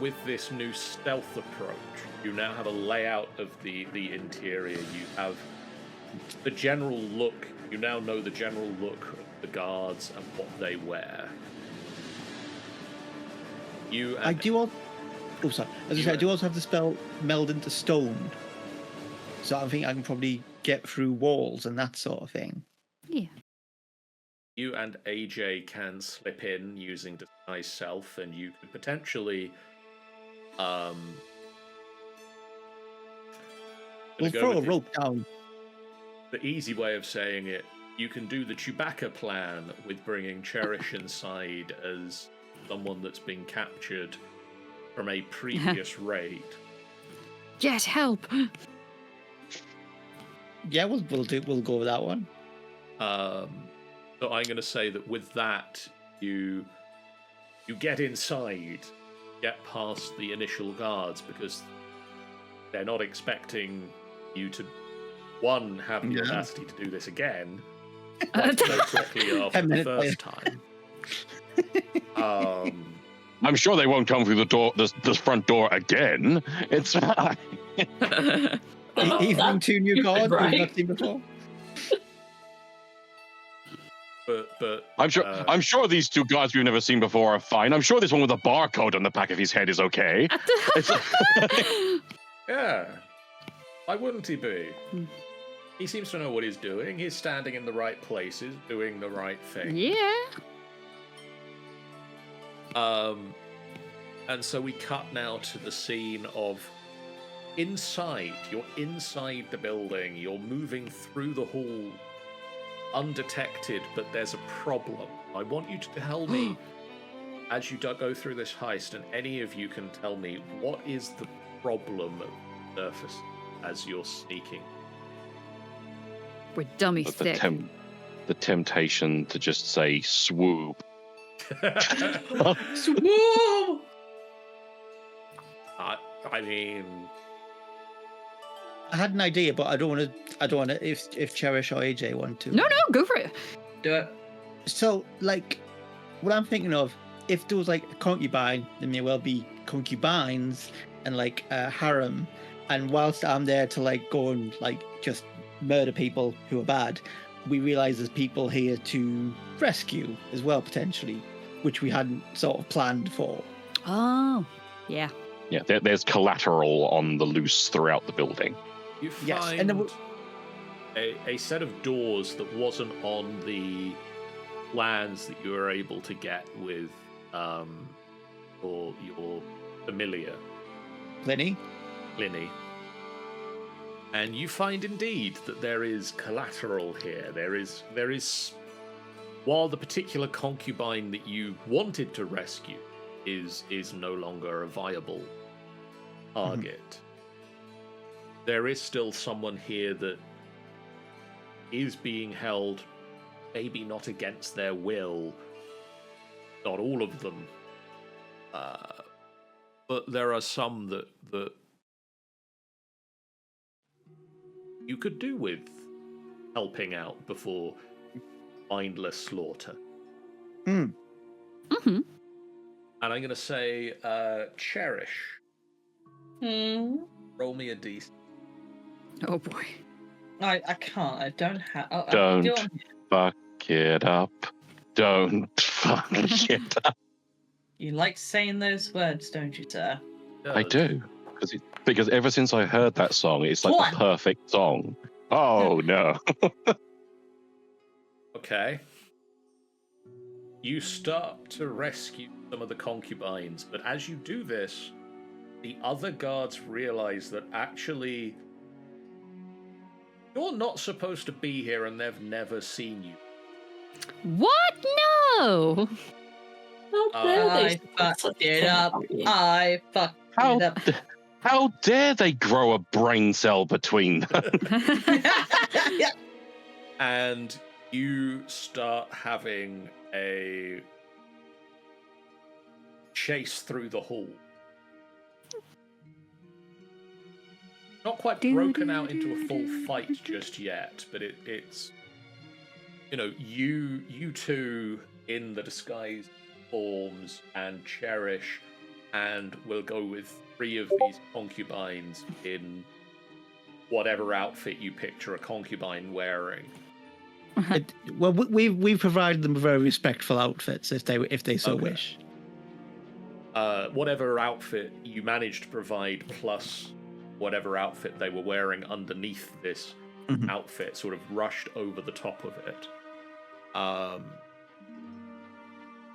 [SPEAKER 1] with this new stealth approach, you now have a layout of the interior. You have the general look. You now know the general look of the guards and what they wear.
[SPEAKER 5] I do also. Oh, sorry. As I said, I do also have the spell meld into stone. So I think I can probably get through walls and that sort of thing.
[SPEAKER 2] Yeah.
[SPEAKER 1] You and AJ can slip in using disguise self, and you could potentially.
[SPEAKER 5] We'll throw a rope down.
[SPEAKER 1] The easy way of saying it, you can do the Chewbacca plan with bringing Cherish inside as someone that's been captured from a previous raid.
[SPEAKER 2] Jet, help!
[SPEAKER 5] Yeah, we'll go with that one.
[SPEAKER 1] So I'm going to say that with that, you get inside, get past the initial guards, because they're not expecting you to, one, have the audacity to do this again, quite so quickly after the first time.
[SPEAKER 6] I'm sure they won't come through the door, the front door again. It's fine.
[SPEAKER 5] Even 2 new guards
[SPEAKER 7] right.
[SPEAKER 5] we've not seen before.
[SPEAKER 1] But
[SPEAKER 6] I'm sure these 2 guards we've never seen before are fine. I'm sure this one with a barcode on the back of his head is okay.
[SPEAKER 1] yeah, why wouldn't he be? He seems to know what he's doing. He's standing in the right places, doing the right thing.
[SPEAKER 2] Yeah.
[SPEAKER 1] And so we cut now to the scene of inside. You're inside the building. You're moving through the hall undetected, but there's a problem. I want you to tell me, as you go through this heist, and any of you can tell me, what is the problem at the surface as you're sneaking?
[SPEAKER 2] We're dummy
[SPEAKER 6] But
[SPEAKER 2] thick.
[SPEAKER 6] the temptation to just say swoop.
[SPEAKER 3] Swoop!
[SPEAKER 1] I mean,
[SPEAKER 5] I had an idea, but I don't want to. If Cherish or AJ want to.
[SPEAKER 2] No, go for it.
[SPEAKER 3] Do it.
[SPEAKER 5] So, like, what I'm thinking of, if there was like a concubine, there may well be concubines and like a harem. And whilst I'm there to like go and like just murder people who are bad, we realize there's people here to rescue as well, potentially, which we hadn't sort of planned for.
[SPEAKER 2] Oh, yeah.
[SPEAKER 6] Yeah, there's collateral on the loose throughout the building.
[SPEAKER 1] you find
[SPEAKER 5] Yes, and then
[SPEAKER 1] a set of doors that wasn't on the plans that you were able to get with your familiar,
[SPEAKER 5] Pliny?
[SPEAKER 1] Linny. And you find indeed that there is collateral here. There is while the particular concubine that you wanted to rescue is no longer a viable target, there is still someone here that is being held, maybe not against their will, not all of them, but there are some that you could do with helping out before mindless slaughter.
[SPEAKER 2] Mm-hmm.
[SPEAKER 1] And I'm going to say, Cherish, roll me a d6.
[SPEAKER 2] Oh boy.
[SPEAKER 3] I can't. I don't have.
[SPEAKER 6] Don't fuck it up. Don't fuck it up.
[SPEAKER 3] You like saying those words, don't you, sir?
[SPEAKER 6] I do. Because ever since I heard that song, it's like
[SPEAKER 3] One.
[SPEAKER 6] the perfect song. Oh, no.
[SPEAKER 1] Okay. You start to rescue some of the concubines, but as you do this, the other guards realize that actually you're not supposed to be here and they've never seen you.
[SPEAKER 2] What? No.
[SPEAKER 7] How dare
[SPEAKER 3] I
[SPEAKER 7] they
[SPEAKER 3] fucked it up. I fucked
[SPEAKER 6] How,
[SPEAKER 3] it up.
[SPEAKER 6] how dare they grow a brain cell between them?
[SPEAKER 3] Yeah.
[SPEAKER 1] And you start having a chase through the hall. not quite broken out into a full fight just yet, but it's you two in the disguised forms and Cherish, and we'll go with 3 of these concubines in whatever outfit you picture a concubine wearing.
[SPEAKER 5] Well, we've provided them with very respectful outfits if they so
[SPEAKER 1] Okay.
[SPEAKER 5] wish.
[SPEAKER 1] Whatever outfit you managed to provide, plus whatever outfit they were wearing underneath this
[SPEAKER 5] Mhm.
[SPEAKER 1] outfit, sort of rushed over the top of it.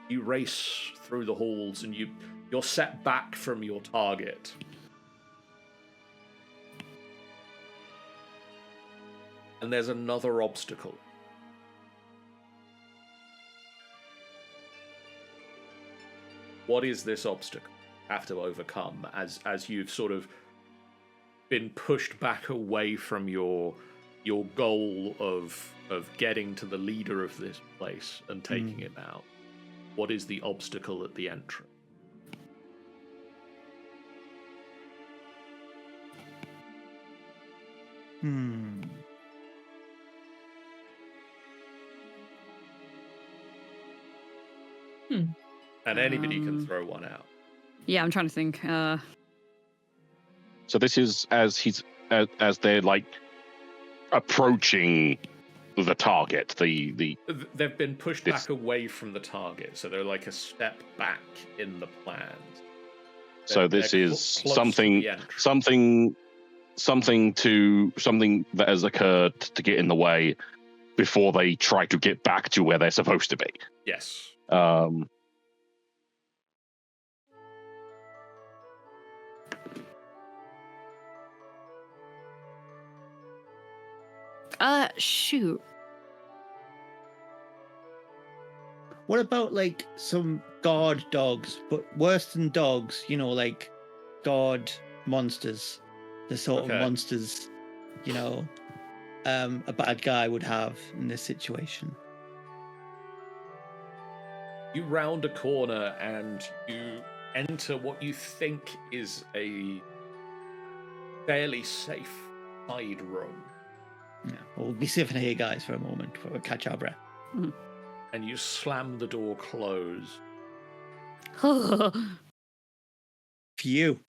[SPEAKER 1] You race through the halls, and you're set back from your target. And there's another obstacle. What is this obstacle you have to overcome as you've sort of been pushed back away from your goal of getting to the leader of this place and taking him out? What is the obstacle at the entrance? And anybody can throw one out.
[SPEAKER 2] Yeah, I'm trying to think.
[SPEAKER 6] So this is as they're like approaching the target. The
[SPEAKER 1] They've been pushed back away from the target, so they're like a step back in the plans.
[SPEAKER 6] so this
[SPEAKER 1] They're
[SPEAKER 6] is
[SPEAKER 1] close to
[SPEAKER 6] something
[SPEAKER 1] the entrance.
[SPEAKER 6] something that has occurred to get in the way before they try to get back to where they're supposed to be.
[SPEAKER 1] Yes.
[SPEAKER 2] Shoot.
[SPEAKER 5] What about like some guard dogs, but worse than dogs? Like guard monsters, the sort
[SPEAKER 1] Okay.
[SPEAKER 5] of monsters, a bad guy would have in this situation.
[SPEAKER 1] You round a corner and you enter what you think is a fairly safe side room.
[SPEAKER 5] Yeah, we'll be sitting here, guys, for a moment before we catch our breath.
[SPEAKER 1] And you slam the door closed.
[SPEAKER 5] Phew.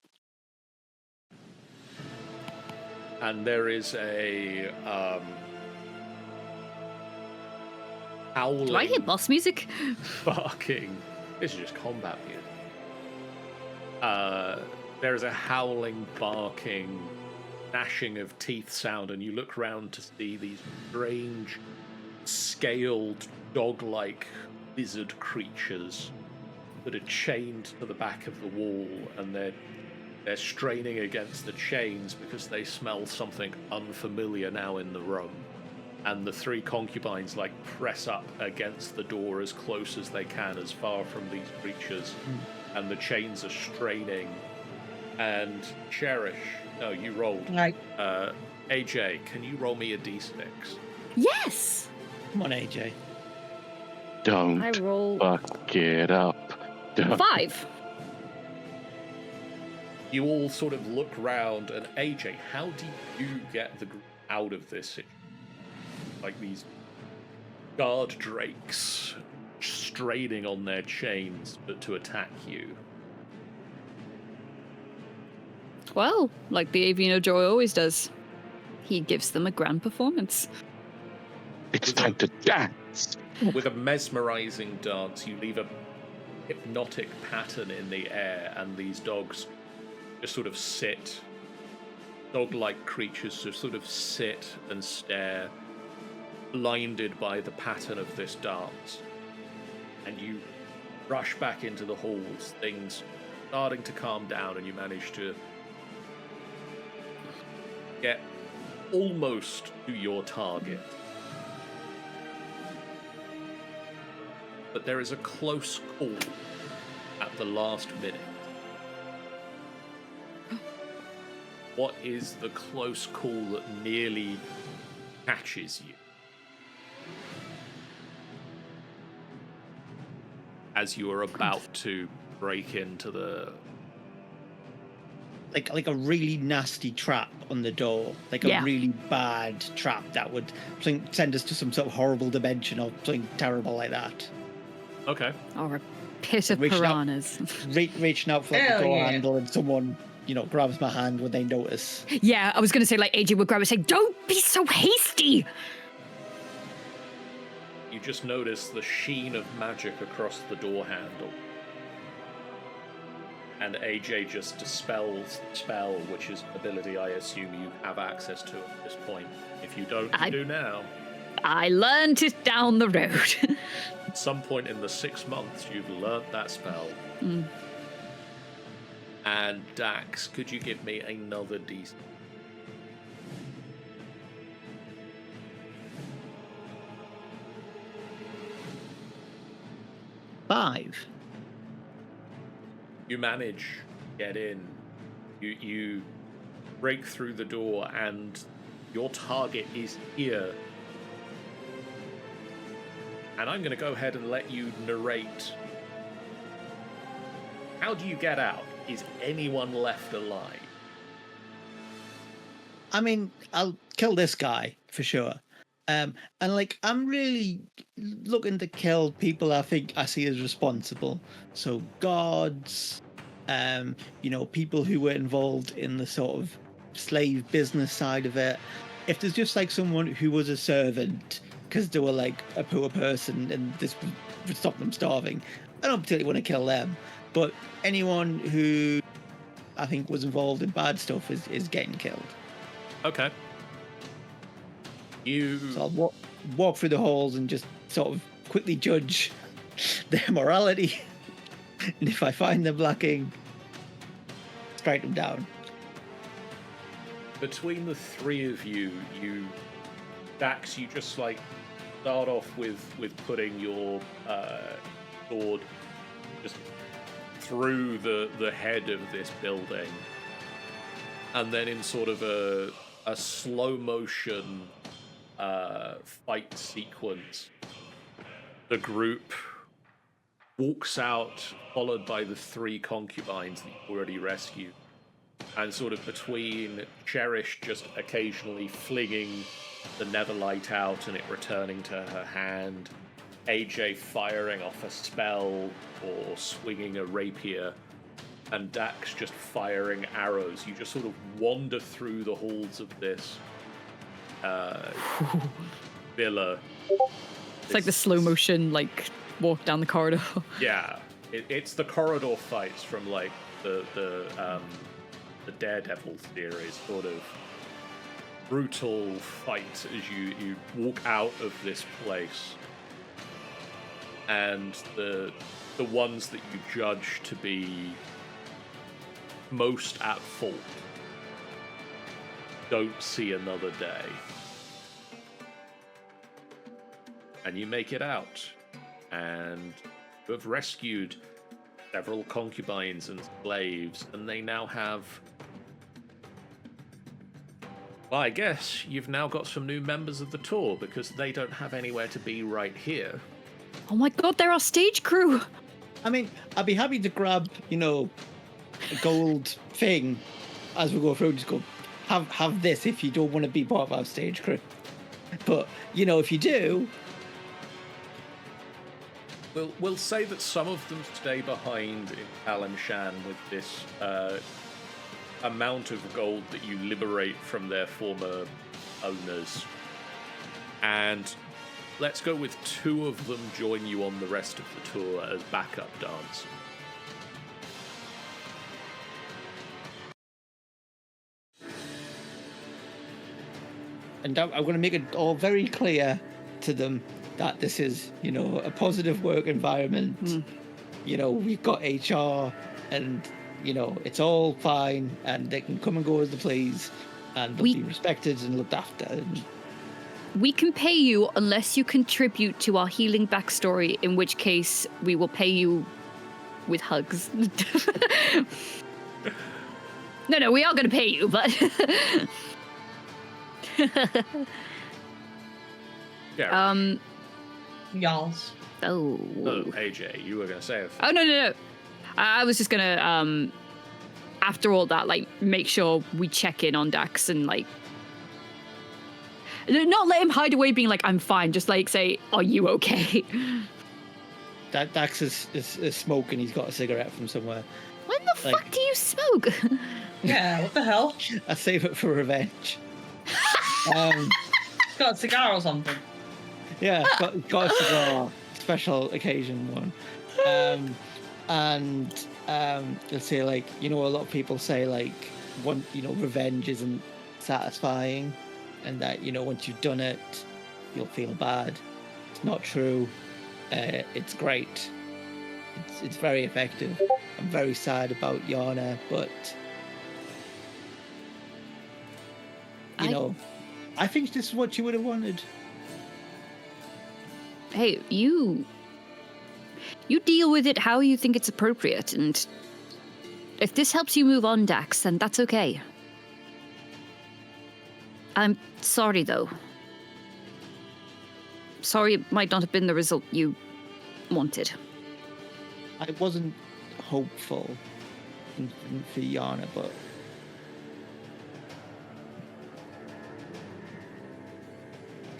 [SPEAKER 1] And there is a howling,
[SPEAKER 2] Do I hear boss music?
[SPEAKER 1] barking. This is just combat music. There is a howling, barking, gnashing of teeth sound, and you look round to see these strange, scaled, dog-like lizard creatures that are chained to the back of the wall, and they're straining against the chains because they smell something unfamiliar now in the room. And the 3 concubines press up against the door as close as they can, as far from these creatures, and the chains are straining. And Cherish, no, you rolled.
[SPEAKER 3] Right.
[SPEAKER 1] AJ, can you roll me a d6?
[SPEAKER 2] Yes!
[SPEAKER 5] Come on, AJ.
[SPEAKER 6] Don't
[SPEAKER 2] I roll
[SPEAKER 6] fuck it up. Don't.
[SPEAKER 2] 5.
[SPEAKER 1] You all sort of look round, and AJ, how do you get the group out of this situation? Like these guard drakes straining on their chains, but to attack you.
[SPEAKER 2] Well, like the Avino Joy always does. He gives them a grand performance.
[SPEAKER 6] It's time to dance.
[SPEAKER 1] With a mesmerizing dance, you leave a hypnotic pattern in the air, and these dogs just sort of sit. Dog-like creatures just sort of sit and stare, blinded by the pattern of this dance. And you rush back into the halls, things starting to calm down, and you manage to get almost to your target. But there is a close call at the last minute. What is the close call that nearly catches you? As you are about to break into the...
[SPEAKER 5] Like a really nasty trap on the door, like
[SPEAKER 2] Yeah.
[SPEAKER 5] a really bad trap that would send us to some sort of horrible dimension or something terrible like that.
[SPEAKER 1] Okay.
[SPEAKER 2] Or a pit of
[SPEAKER 5] Reaching out-
[SPEAKER 2] piranhas.
[SPEAKER 5] Reaching out for like,
[SPEAKER 3] Hell
[SPEAKER 5] the door
[SPEAKER 3] yeah.
[SPEAKER 5] handle and someone, grabs my hand when they notice.
[SPEAKER 2] Yeah, I was going to say, like, AJ would grab it and say, don't be so hasty!
[SPEAKER 1] You just notice the sheen of magic across the door handle. And AJ just dispels the spell, which is an ability I assume you have access to at this point. If you don't, you do now.
[SPEAKER 2] I learned it down the road.
[SPEAKER 1] At some point in the 6 months, you've learnt that spell.
[SPEAKER 2] Mm.
[SPEAKER 1] And Dax, could you give me another D6?
[SPEAKER 5] Five.
[SPEAKER 1] You manage to get in. You break through the door, and your target is here. And I'm going to go ahead and let you narrate. How do you get out? Is anyone left alive?
[SPEAKER 5] I mean, I'll kill this guy for sure. And I'm really looking to kill people I think I see as responsible. So gods, people who were involved in the sort of slave business side of it. If there's just like someone who was a servant because they were like a poor person and this would stop them starving, I don't particularly want to kill them. But anyone who I think was involved in bad stuff is getting killed.
[SPEAKER 1] Okay.
[SPEAKER 5] So I'll walk through the halls and just sort of quickly judge their morality. And if I find them lacking, strike them down.
[SPEAKER 1] Between the three of you, Dax, you just like start off with putting your sword just through the head of this building, and then in sort of a slow motion fight sequence, the group walks out, followed by the three concubines that you've already rescued, and sort of between Cherish just occasionally flinging the Netherlight out and it returning to her hand, AJ firing off a spell or swinging a rapier, and Dax just firing arrows. You just sort of wander through the halls of this villa.
[SPEAKER 2] It's like the slow motion, like, walk down the corridor.
[SPEAKER 1] Yeah, it's the corridor fights from like the Daredevil series, sort of brutal fight as you walk out of this place, and the ones that you judge to be most at fault don't see another day. And you make it out, and you have rescued several concubines and slaves, and they now have... Well, I guess you've now got some new members of the tour, because they don't have anywhere to be right here.
[SPEAKER 2] Oh my god, they're our stage crew!
[SPEAKER 5] I mean, I'd be happy to grab, a gold thing as we go through. Just go, have this if you don't want to be part of our stage crew. But, if you do...
[SPEAKER 1] We'll say that some of them stay behind in Calimshan with this amount of gold that you liberate from their former owners. And let's go with 2 of them join you on the rest of the tour as backup dancers.
[SPEAKER 5] And I'm going to make it all very clear to them that this is, a positive work environment. We've got HR and, it's all fine and they can come and go as they please and they'll be respected and looked after. And...
[SPEAKER 2] We can pay you unless you contribute to our healing backstory, in which case we will pay you with hugs. No, we are going to pay you, but...
[SPEAKER 1] Yeah.
[SPEAKER 3] Y'alls.
[SPEAKER 2] Oh.
[SPEAKER 1] Oh, AJ, you were going to say it.
[SPEAKER 2] Oh, no. I was just going to after all that, like, make sure we check in on Dax and, like, not let him hide away being like, I'm fine. Just, like, say, are you okay?
[SPEAKER 5] Dax is smoking. He's got a cigarette from somewhere.
[SPEAKER 2] When the fuck do you smoke?
[SPEAKER 3] Yeah, what the hell?
[SPEAKER 5] I save it for revenge.
[SPEAKER 3] He's got a cigar or something.
[SPEAKER 5] Yeah, got a cigar. Special occasion one. Let's say, like, a lot of people say, like, revenge isn't satisfying, and that, once you've done it, you'll feel bad. It's not true. It's great. It's very effective. I'm very sad about Yana, but I think this is what you would have wanted.
[SPEAKER 2] Hey, you deal with it how you think it's appropriate, and if this helps you move on, Dax, then that's okay. I'm sorry, though. Sorry it might not have been the result you wanted.
[SPEAKER 5] I wasn't hopeful for Yana, but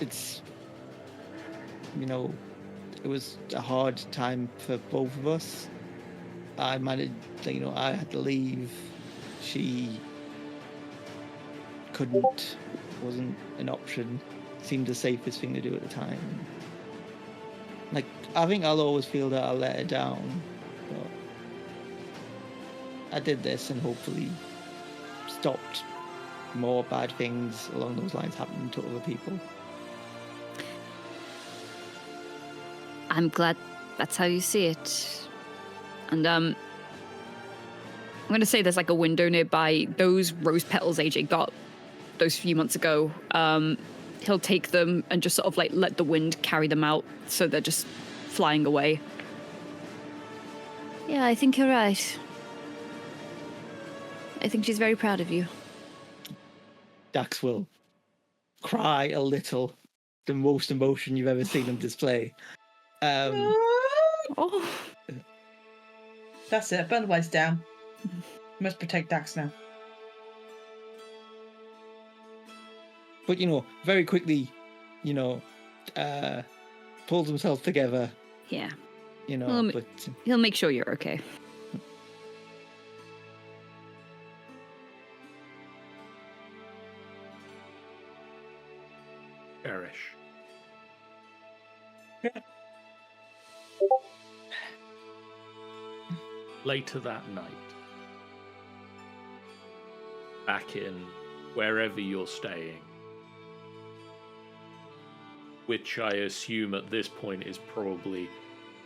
[SPEAKER 5] it's, it was a hard time for both of us. I managed, I had to leave. She wasn't an option. Seemed the safest thing to do at the time. Like, I think I'll always feel that I let her down, but I did this and hopefully stopped more bad things along those lines happening to other people.
[SPEAKER 2] I'm glad that's how you see it. And I'm gonna say there's like a window nearby. Those rose petals AJ got those few months ago, he'll take them and just sort of like let the wind carry them out so they're just flying away. Yeah, I think you're right. I think she's very proud of you.
[SPEAKER 5] Dax will cry a little, the most emotion you've ever seen him display.
[SPEAKER 2] Oh.
[SPEAKER 3] That's it. Burn the lights down. Must protect Dax now.
[SPEAKER 5] But, very quickly, pulls himself together.
[SPEAKER 2] Yeah.
[SPEAKER 5] But
[SPEAKER 2] He'll make sure you're okay.
[SPEAKER 1] Cherish. Later that night, back in wherever you're staying, which I assume at this point is probably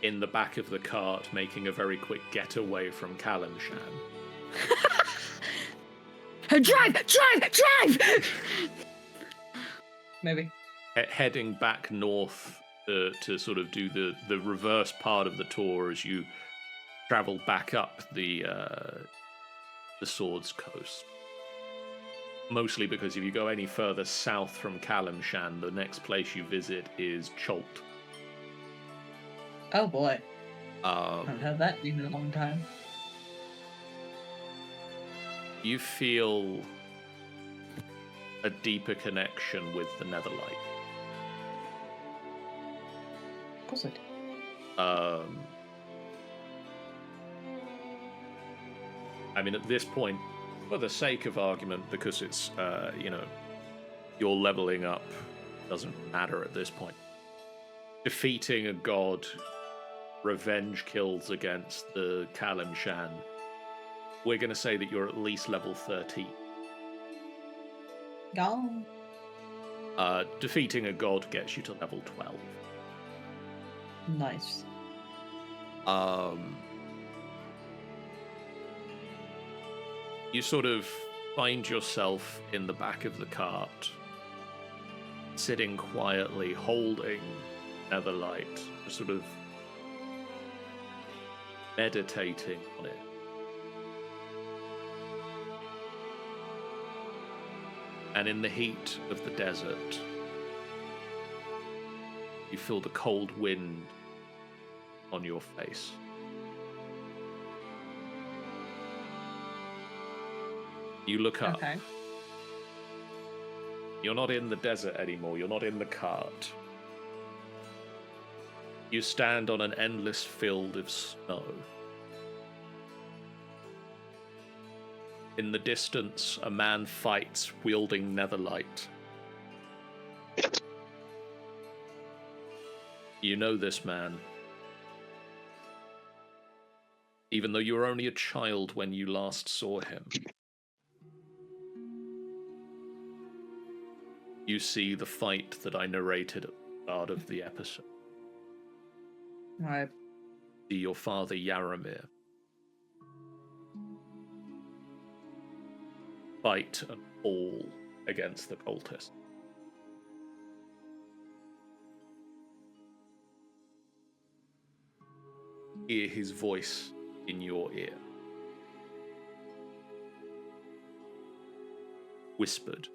[SPEAKER 1] in the back of the cart, making a very quick getaway from Calimshan.
[SPEAKER 2] Drive!
[SPEAKER 3] Maybe.
[SPEAKER 1] Heading back north to sort of do the reverse part of the tour as you travel back up the Swords Coast. Mostly because if you go any further south from Calimshan, the next place you visit is Cholt.
[SPEAKER 3] Oh boy. I haven't heard that in a long time.
[SPEAKER 1] You feel a deeper connection with the Netherlight.
[SPEAKER 3] Of course I do.
[SPEAKER 1] I mean, at this point, for the sake of argument, because it's, your leveling up doesn't matter at this point. Defeating a god, revenge kills against the Calimshan. We're going to say that you're at least level 13.
[SPEAKER 3] Gone.
[SPEAKER 1] Defeating a god gets you to level 12.
[SPEAKER 3] Nice.
[SPEAKER 1] You sort of find yourself in the back of the cart, sitting quietly, holding Netherlight, sort of meditating on it. And in the heat of the desert, you feel the cold wind on your face. You look up.
[SPEAKER 3] Okay.
[SPEAKER 1] You're not in the desert anymore. You're not in the cart. You stand on an endless field of snow. In the distance, a man fights wielding netherlight. You know this man. Even though you were only a child when you last saw him. You see the fight that I narrated at the start of the episode.
[SPEAKER 3] Right.
[SPEAKER 1] See your father Yaramir fight and fall against the cultists. Hear his voice in your ear. Whispered.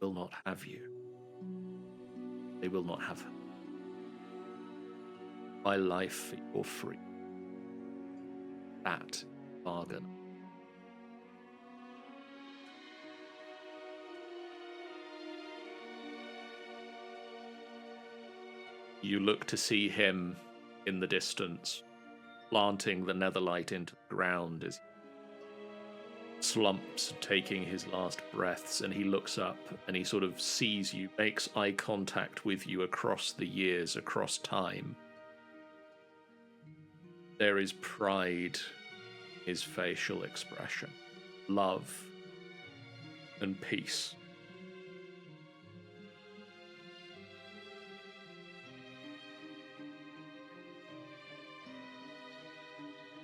[SPEAKER 1] Will not have you. They will not have her. My life for free. That bargain. You look to see him in the distance, planting the netherlight into the ground as he slumps, taking his last breaths, and he looks up and he sort of sees you, makes eye contact with you across the years, across time. There is pride in his facial expression, love, and peace.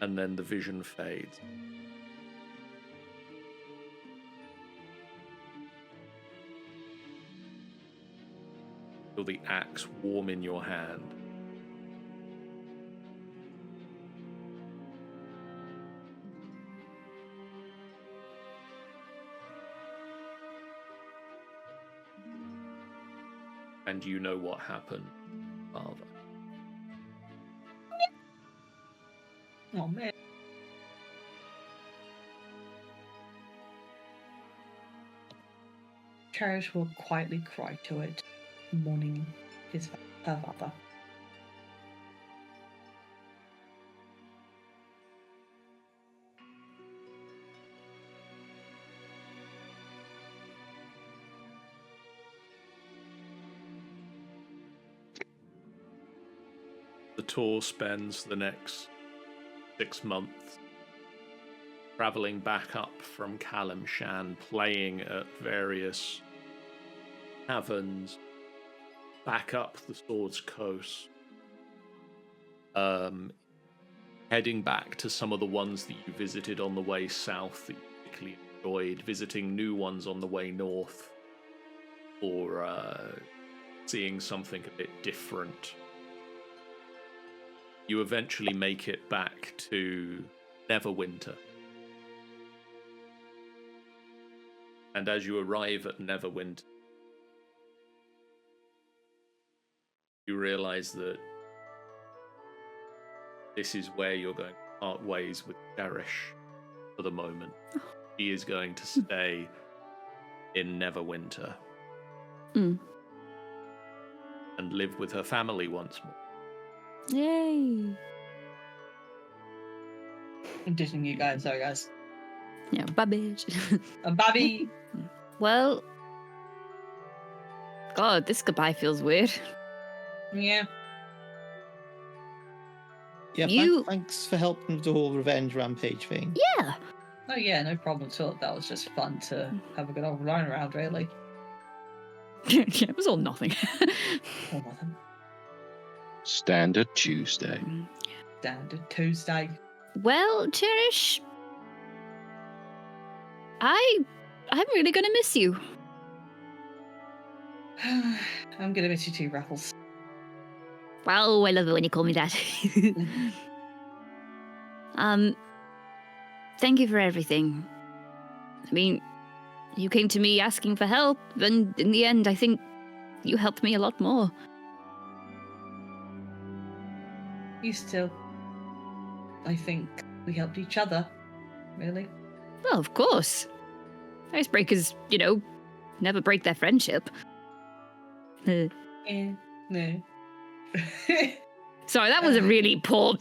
[SPEAKER 1] And then the vision fades. Feel the axe warm in your hand. And you know what happened, father.
[SPEAKER 3] Oh, man. Cherish will quietly cry to it, mourning her father.
[SPEAKER 1] The tour spends the next 6 months traveling back up from Calimshan, playing at various taverns, back up the Sword's Coast, heading back to some of the ones that you visited on the way south that you particularly enjoyed, visiting new ones on the way north, or seeing something a bit different. You eventually make it back to Neverwinter. And as you arrive at Neverwinter, you realize that this is where you're going to part ways with Cherish for the moment. She is going to stay in Neverwinter and live with her family once more.
[SPEAKER 2] Yay!
[SPEAKER 3] I'm dishing you guys, sorry guys.
[SPEAKER 2] Yeah, babbage.
[SPEAKER 3] Babby!
[SPEAKER 2] Well, God, this goodbye feels weird.
[SPEAKER 3] Yeah.
[SPEAKER 5] Yeah,
[SPEAKER 2] You-
[SPEAKER 5] thanks for helping with the whole revenge rampage thing.
[SPEAKER 2] Yeah.
[SPEAKER 3] Oh yeah, no problem at all. That was just fun to have a good old run around, really.
[SPEAKER 2] Yeah, it was all nothing.
[SPEAKER 3] All nothing.
[SPEAKER 6] Standard Tuesday.
[SPEAKER 3] Standard Tuesday.
[SPEAKER 2] Well, Cherish, I'm really gonna miss you.
[SPEAKER 3] I'm gonna miss you too, Raffles.
[SPEAKER 2] Wow, I love it when you call me that. Thank you for everything. I mean, you came to me asking for help, and in the end, I think you helped me a lot more.
[SPEAKER 3] You still. I think we helped each other. Really?
[SPEAKER 2] Well, of course. Icebreakers, never break their friendship.
[SPEAKER 3] Yeah. No.
[SPEAKER 2] Sorry, that was a really poor.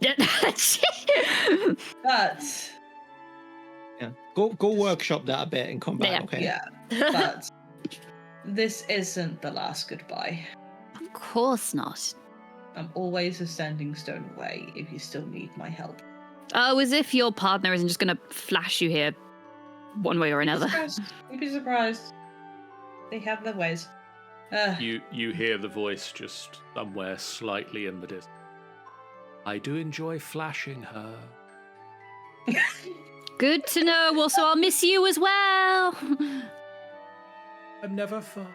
[SPEAKER 3] But
[SPEAKER 5] Yeah. Go workshop that a bit and come back,
[SPEAKER 2] Yeah.
[SPEAKER 5] okay?
[SPEAKER 3] yeah, but this isn't the last goodbye.
[SPEAKER 2] Of course not.
[SPEAKER 3] I'm always a standing stone away if you still need my help.
[SPEAKER 2] Oh, as if your partner isn't just going to flash you here one way or another.
[SPEAKER 3] You'd be surprised. They have their ways.
[SPEAKER 1] You hear the voice just somewhere slightly in the distance. I do enjoy flashing her.
[SPEAKER 2] Good to know. Also, I'll miss you as well.
[SPEAKER 1] I'm never far.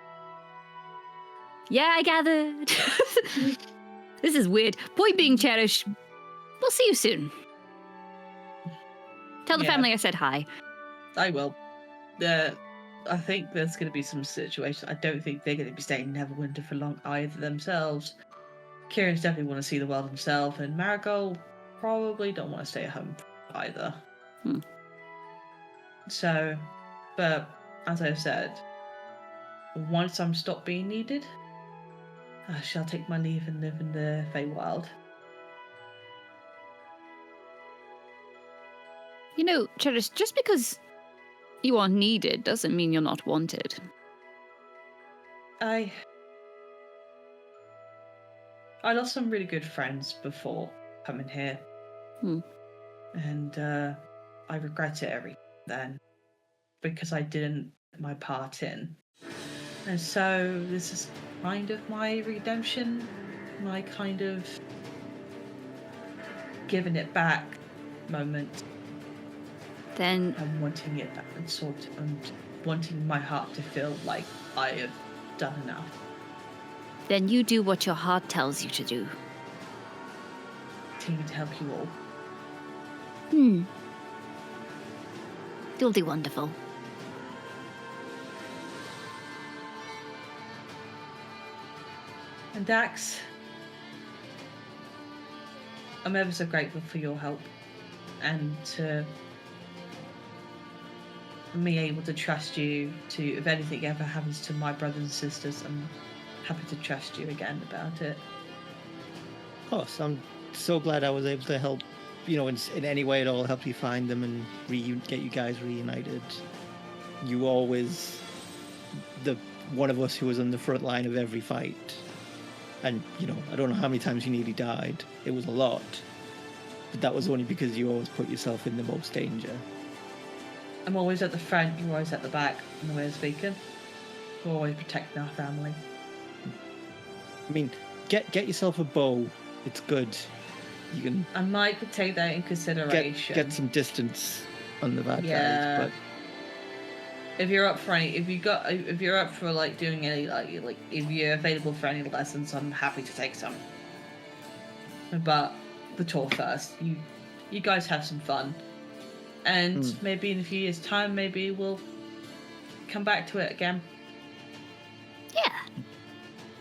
[SPEAKER 2] Yeah, I gathered. This is weird. Point being, Cherish, we'll see you soon. Tell the
[SPEAKER 3] Yeah.
[SPEAKER 2] family I said hi.
[SPEAKER 3] I will. I think there's going to be some situations. I don't think they're going to be staying in Neverwinter for long either themselves. Kieran's definitely want to see the world himself, and Marigold probably don't want to stay at home either.
[SPEAKER 2] Hmm.
[SPEAKER 3] So, but as I've said, once I'm stopped being needed, I shall take my leave and live in the Feywild.
[SPEAKER 2] Cherish, just because you are needed doesn't mean you're not wanted.
[SPEAKER 3] I lost some really good friends before coming here.
[SPEAKER 2] Hmm.
[SPEAKER 3] And I regret it every then because I didn't put my part in. And so this is kind of my redemption, my kind of giving it back moment.
[SPEAKER 2] Then,
[SPEAKER 3] I'm wanting it back and wanting my heart to feel like I have done enough.
[SPEAKER 2] then you do what your heart tells you to do.
[SPEAKER 3] Continue to help you all.
[SPEAKER 2] You'll do wonderful.
[SPEAKER 3] And Dax, I'm ever so grateful for your help and to me able to trust you to, if anything ever happens to my brothers and sisters, I'm happy to trust you again about it.
[SPEAKER 5] Of course, I'm so glad I was able to help, in any way at all, help you find them and get you guys reunited. You were always the one of us who was on the front line of every fight. And, I don't know how many times you nearly died. It was a lot. But that was only because you always put yourself in the most danger.
[SPEAKER 3] I'm always at the front, you're always at the back, in the way of speaking. We're always protecting our family.
[SPEAKER 5] I mean, get yourself a bow. It's good. You can
[SPEAKER 3] I might take that in consideration.
[SPEAKER 5] get some distance on the bad
[SPEAKER 3] Yeah.
[SPEAKER 5] guys.
[SPEAKER 3] If you're up for if you're up for doing any if you're available for any lessons, I'm happy to take some. But the tour first. You guys have some fun, and maybe in a few years' time, maybe we'll come back to it again.
[SPEAKER 2] Yeah.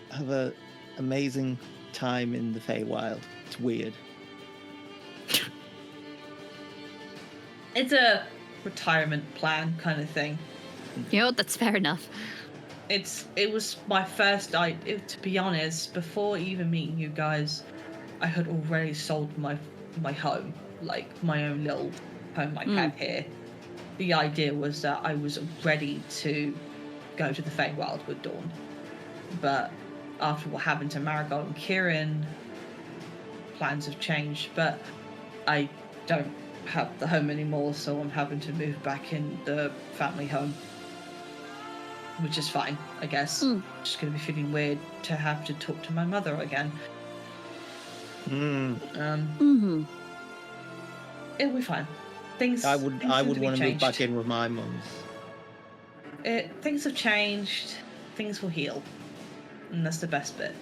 [SPEAKER 5] But have a amazing time in the Feywild. It's weird.
[SPEAKER 3] It's a retirement plan kind of thing.
[SPEAKER 2] That's fair enough.
[SPEAKER 3] It was my first to be honest, before even meeting you guys, I had already sold my home, like my own little home I had here. The idea was that I was ready to go to the Feywild with Dawn. But after what happened to Marigold and Kieran, plans have changed, but I don't have the home anymore, so I'm having to move back in the family home. Which is fine, I guess. Just going to be feeling weird to have to talk to my mother again. It'll be fine.
[SPEAKER 5] I would want to move back in with my mums.
[SPEAKER 3] Things have changed. Things will heal, and that's the best bit.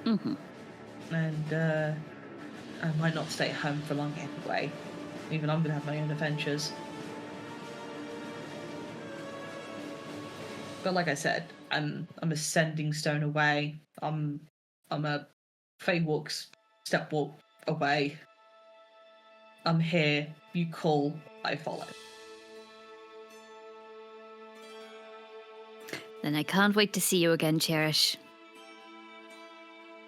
[SPEAKER 3] And I might not stay at home for long anyway. Even I'm gonna have my own adventures. But like I said, I'm a sending stone away. I'm a step walk away. I'm here. You call, I follow.
[SPEAKER 2] Then I can't wait to see you again, Cherish.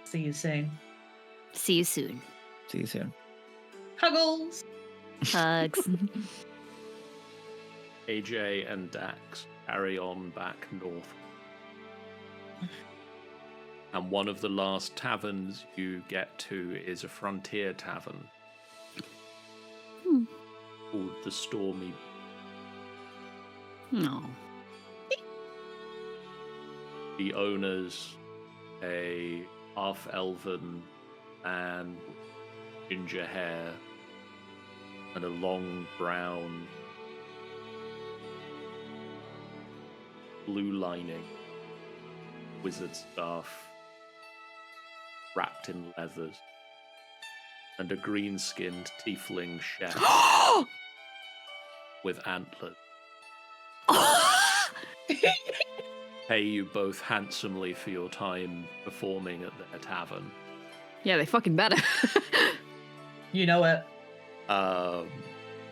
[SPEAKER 3] See you soon.
[SPEAKER 2] See you soon.
[SPEAKER 5] See you soon.
[SPEAKER 3] Huggles.
[SPEAKER 2] Hugs.
[SPEAKER 1] AJ and Dax carry on back north. And one of the last taverns you get to is a frontier tavern called the Stormy.
[SPEAKER 2] No.
[SPEAKER 1] The owner's a half-elven man, ginger hair, and a long brown blue lining wizard staff wrapped in leathers, and a green-skinned tiefling chef with antlers. Pay you both handsomely for your time performing at their tavern.
[SPEAKER 2] Yeah, they fucking better.
[SPEAKER 3] You know it.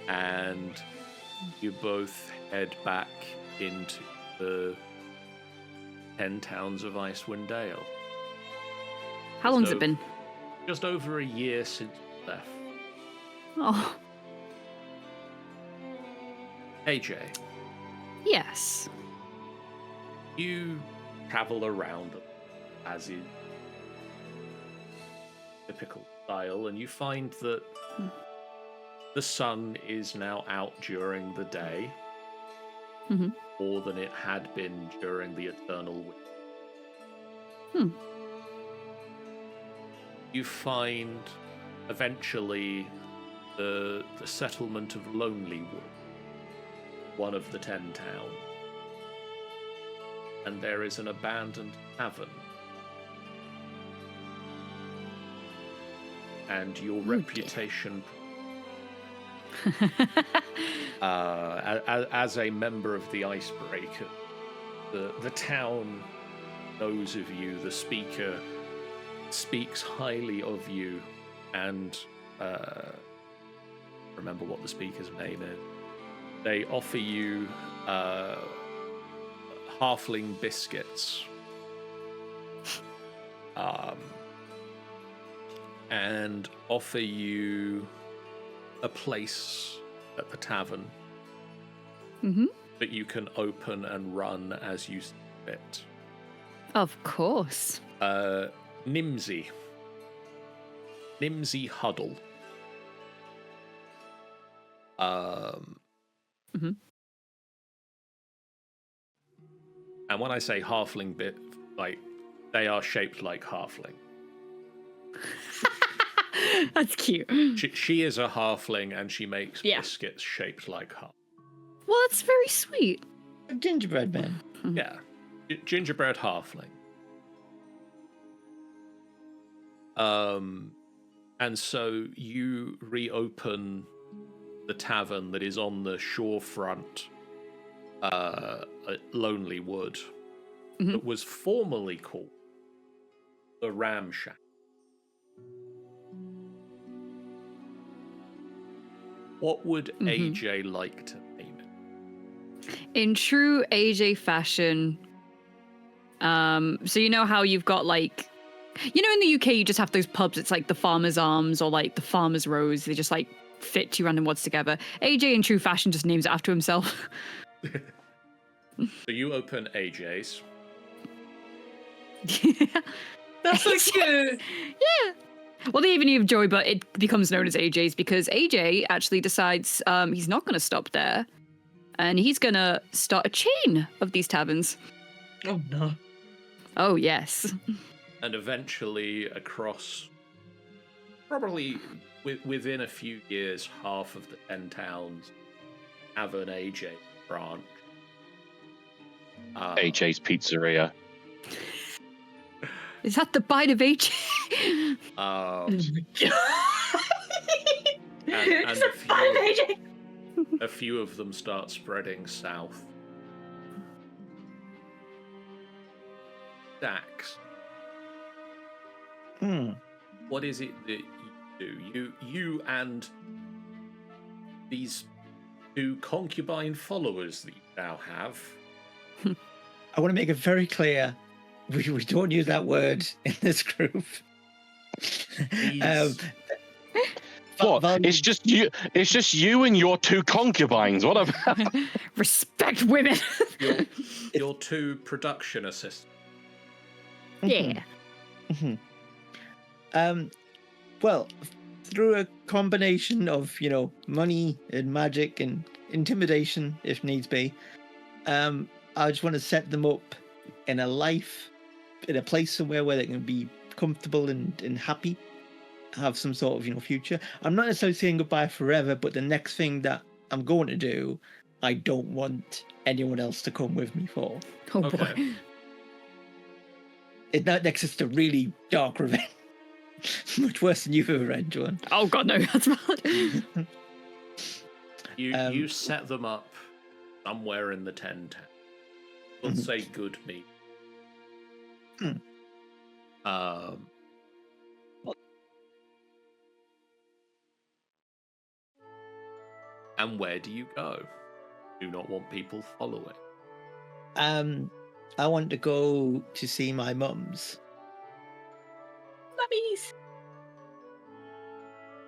[SPEAKER 1] And you both head back into the 10 towns of Icewind Dale.
[SPEAKER 2] How long's it been?
[SPEAKER 1] Just over a year since you left.
[SPEAKER 2] Oh.
[SPEAKER 1] AJ,
[SPEAKER 2] Yes.
[SPEAKER 1] you travel around as is typical style, and you find that the sun is now out during the day, more than it had been during the eternal winter. You find eventually the settlement of Lonelywood, one of the 10 towns, and there is an abandoned tavern. And your reputation as a member of the Icebreaker, the town knows of you. The speaker speaks highly of you, and remember what the speaker's name is. They offer you halfling biscuits, and offer you a place at the tavern that you can open and run as you see fit.
[SPEAKER 2] Of course.
[SPEAKER 1] Nimsy Huddle. And when I say halfling bit, like, they are shaped like halfling.
[SPEAKER 2] That's cute.
[SPEAKER 1] She is a halfling, and she makes biscuits shaped like half.
[SPEAKER 2] Well, that's very sweet.
[SPEAKER 5] A gingerbread man.
[SPEAKER 1] Yeah, gingerbread halfling. And so you reopen the tavern that is on the shorefront at Lonelywood, that was formerly called the Ramshack. What would AJ like to name it?
[SPEAKER 2] In true AJ fashion, so you know how you've got, like, you know, in the UK you just have those pubs, it's like the Farmer's Arms or like the Farmer's Rose, they just like fit two random words together. AJ in true fashion just names it after himself.
[SPEAKER 1] So you open AJ's.
[SPEAKER 3] That's so cute.
[SPEAKER 2] Yeah. Well, they even have Joy, but it becomes known as AJ's because AJ actually decides he's not going to stop there, and he's going to start a chain of these taverns.
[SPEAKER 3] Oh no.
[SPEAKER 2] Oh yes.
[SPEAKER 1] And eventually, across, probably within a few years, half of the 10 towns have an AJ branch.
[SPEAKER 6] AJ's Pizzeria.
[SPEAKER 2] Is that the bite of AJ?
[SPEAKER 1] And a few of them start spreading south. Dax, what is it that you do? You and these two concubine followers that you now have
[SPEAKER 5] I want to make it very clear, we don't use that word in this group.
[SPEAKER 1] Please.
[SPEAKER 6] What? It's just you. It's just you and your 2 concubines. What about?
[SPEAKER 2] Respect women.
[SPEAKER 1] Your 2 production assistants.
[SPEAKER 2] Yeah.
[SPEAKER 5] Well, through a combination of, money and magic and intimidation, if needs be, I just want to set them up in a place somewhere where they can be comfortable and happy, have some sort of, future. I'm not necessarily saying goodbye forever, but the next thing that I'm going to do, I don't want anyone else to come with me for.
[SPEAKER 2] Oh
[SPEAKER 1] Okay.
[SPEAKER 2] boy.
[SPEAKER 5] That next is a really dark revenge. Much worse than you've ever read, Joan.
[SPEAKER 2] Oh god, no, that's bad.
[SPEAKER 1] You set them up somewhere in the 10-10. We'll say good meat. And where do you go? Do not want people following.
[SPEAKER 5] I want to go to see my mums.
[SPEAKER 2] Mummies.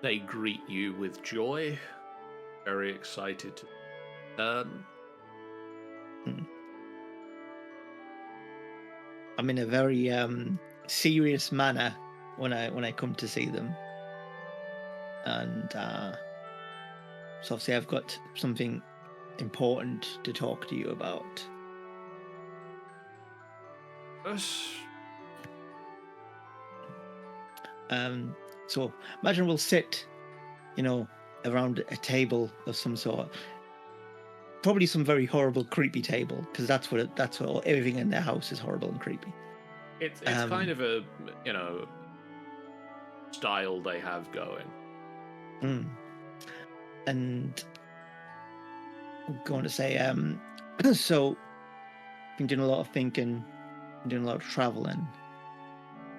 [SPEAKER 1] They greet you with joy, very excited to return.
[SPEAKER 5] I'm in a very serious manner when I come to see them, and so obviously I've got something important to talk to you about.
[SPEAKER 1] Yes.
[SPEAKER 5] So imagine we'll sit, around a table of some sort. Probably some very horrible, creepy table, because that's what everything in their house is horrible and creepy.
[SPEAKER 1] It's kind of a style they have going.
[SPEAKER 5] And I'm going to say, so been doing a lot of thinking, been doing a lot of traveling,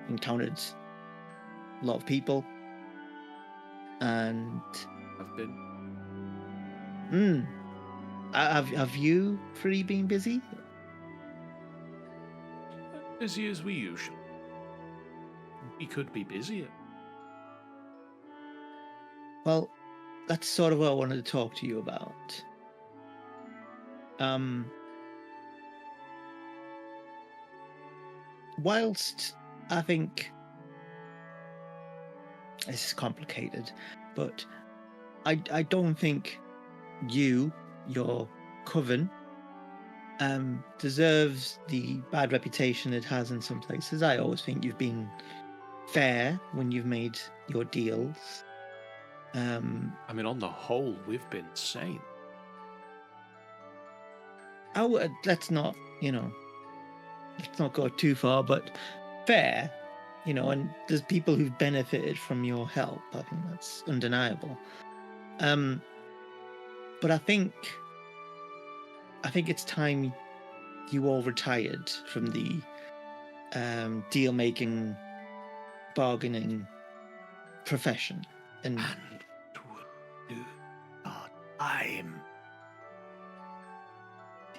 [SPEAKER 5] encountered a lot of people, and
[SPEAKER 1] I've been.
[SPEAKER 5] Have you really been busy?
[SPEAKER 1] Busy as we usually. We could be busier.
[SPEAKER 5] Well, that's sort of what I wanted to talk to you about. Whilst I think this is complicated, but I don't think your coven deserves the bad reputation it has in some places. I always think you've been fair when you've made your deals.
[SPEAKER 1] I mean, on the whole, we've been sane.
[SPEAKER 5] Let's not go too far, but fair, and there's people who've benefited from your help. I think that's undeniable. But I think it's time you all retired from the deal-making, bargaining profession. And
[SPEAKER 1] do our time.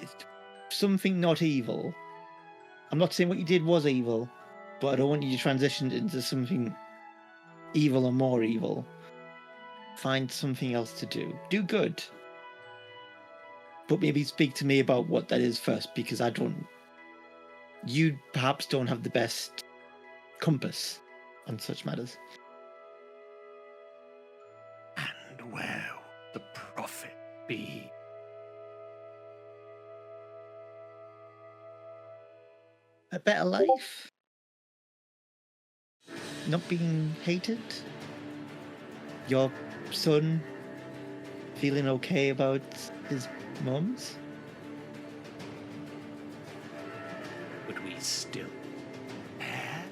[SPEAKER 5] It's something not evil. I'm not saying what you did was evil, but I don't want you to transition into something evil or more evil. Find something else to do. Do good. But maybe speak to me about what that is first, because you perhaps don't have the best compass on such matters.
[SPEAKER 1] And where will the profit be?
[SPEAKER 5] A better life? Not being hated? Your son feeling okay about his mums?
[SPEAKER 1] Would we still care?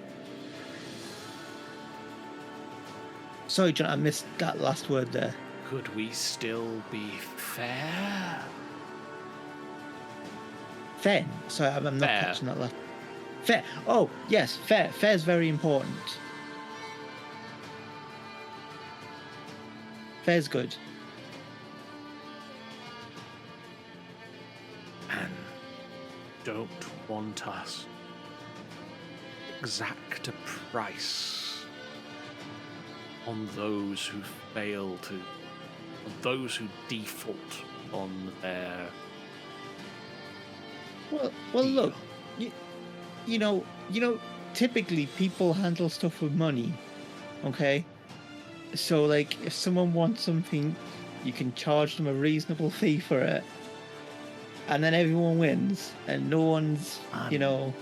[SPEAKER 5] Sorry, John, I missed that last word there.
[SPEAKER 1] Could we still be fair?
[SPEAKER 5] Fair? Sorry, I'm not
[SPEAKER 1] Fair.
[SPEAKER 5] catching that last. Fair. Oh, yes, fair. Fair's very important. Fair's good.
[SPEAKER 1] And don't want us to exact a price on those who fail to, on those who default on their.
[SPEAKER 5] Well, look, you know, typically people handle stuff with money, okay? So, like, if someone wants something, you can charge them a reasonable fee for it, and then everyone wins, and no one's, you know,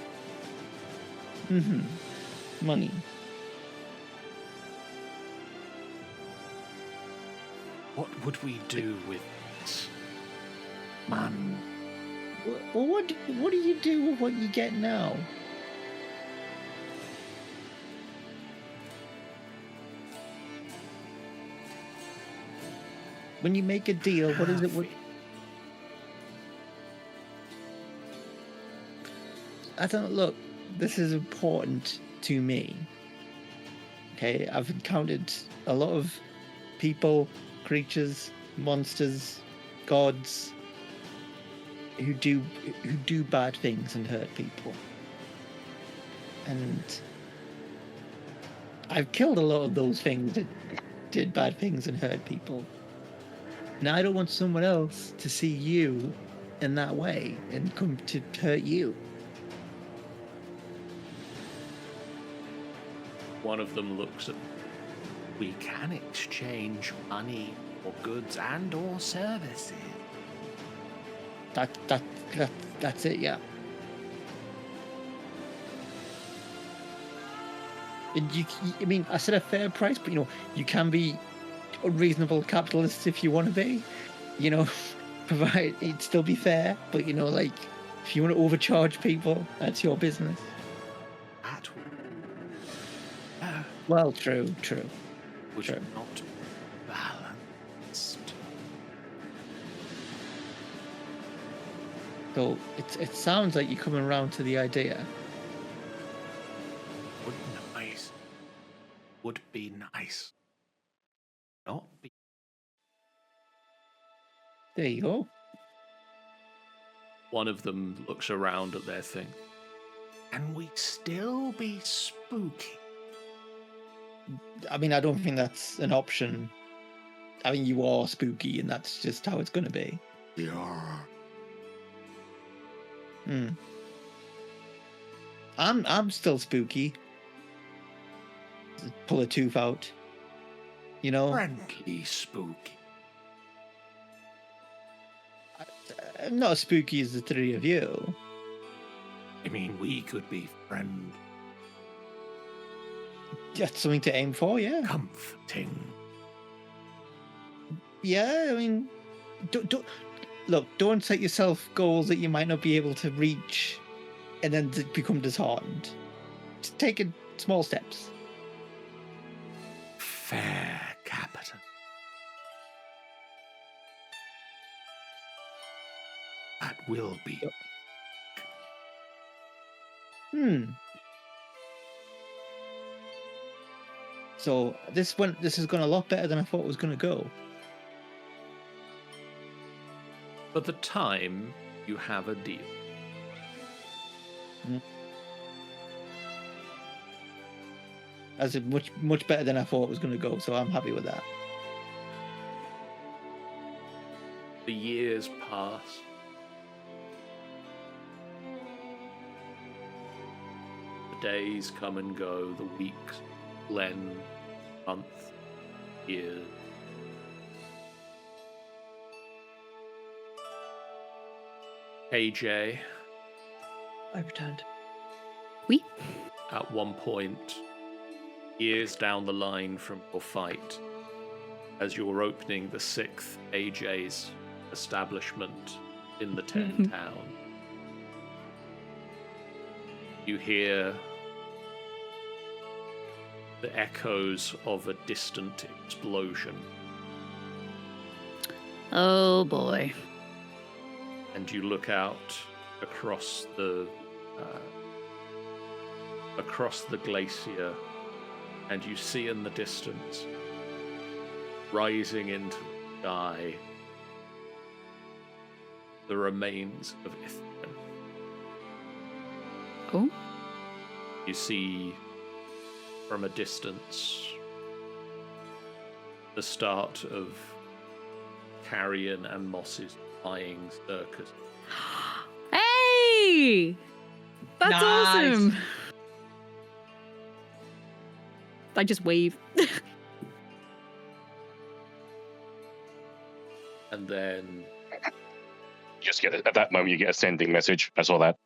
[SPEAKER 5] money.
[SPEAKER 1] What would we do with it? Man.
[SPEAKER 5] Well, what do you do with what you get now? When you make a deal, what is it? I don't look. This is important to me. Okay, I've encountered a lot of people, creatures, monsters, gods who do bad things and hurt people. And I've killed a lot of those things that did bad things and hurt people. Now I don't want someone else to see you in that way and come to hurt you.
[SPEAKER 1] One of them looks at. We can exchange money for goods and or services.
[SPEAKER 5] That's it, yeah. And I mean, I said a fair price, but you can be unreasonable capitalists if you want to be. Provide it'd still be fair, but like if you want to overcharge people, that's your business. Well, true.
[SPEAKER 1] Would
[SPEAKER 5] True.
[SPEAKER 1] not balanced.
[SPEAKER 5] So it sounds like you're coming around to the idea.
[SPEAKER 1] Would be nice. Not be.
[SPEAKER 5] There you go.
[SPEAKER 1] One of them looks around at their thing. Can we still be spooky?
[SPEAKER 5] I mean, I don't think that's an option. I mean, you are spooky, and that's just how it's going to be.
[SPEAKER 1] Yeah.
[SPEAKER 5] I'm still spooky. Pull a tooth out.
[SPEAKER 1] Friendly spooky.
[SPEAKER 5] I'm not as spooky as the three of you.
[SPEAKER 1] I mean, we could be friendly.
[SPEAKER 5] That's something to aim for, yeah.
[SPEAKER 1] Comforting.
[SPEAKER 5] Yeah, I mean, don't set yourself goals that you might not be able to reach and then become disheartened. Just take it small steps.
[SPEAKER 1] Fair Captain. That will be.
[SPEAKER 5] So this has gone a lot better than I thought it was going to go.
[SPEAKER 1] For the time, you have a deal.
[SPEAKER 5] As much better than I thought it was going to go, so I'm happy with that.
[SPEAKER 1] The years pass. The days come and go, the weeks blend, months, years. AJ.
[SPEAKER 3] I returned.
[SPEAKER 2] Oui.
[SPEAKER 1] At one point, years down the line from your fight, as you're opening the 6th AJ's establishment in the 10 town, you hear the echoes of a distant explosion.
[SPEAKER 2] Oh boy.
[SPEAKER 1] And you look out across the glacier, and you see in the distance, rising into the sky, the remains of Ithrian.
[SPEAKER 2] Cool.
[SPEAKER 1] You see from a distance the start of Carrion and Moss's flying circus.
[SPEAKER 2] Hey! That's
[SPEAKER 3] Nice.
[SPEAKER 2] awesome! I just wave.
[SPEAKER 1] And then
[SPEAKER 6] Just get it. At that moment, you get a sending message. I saw that.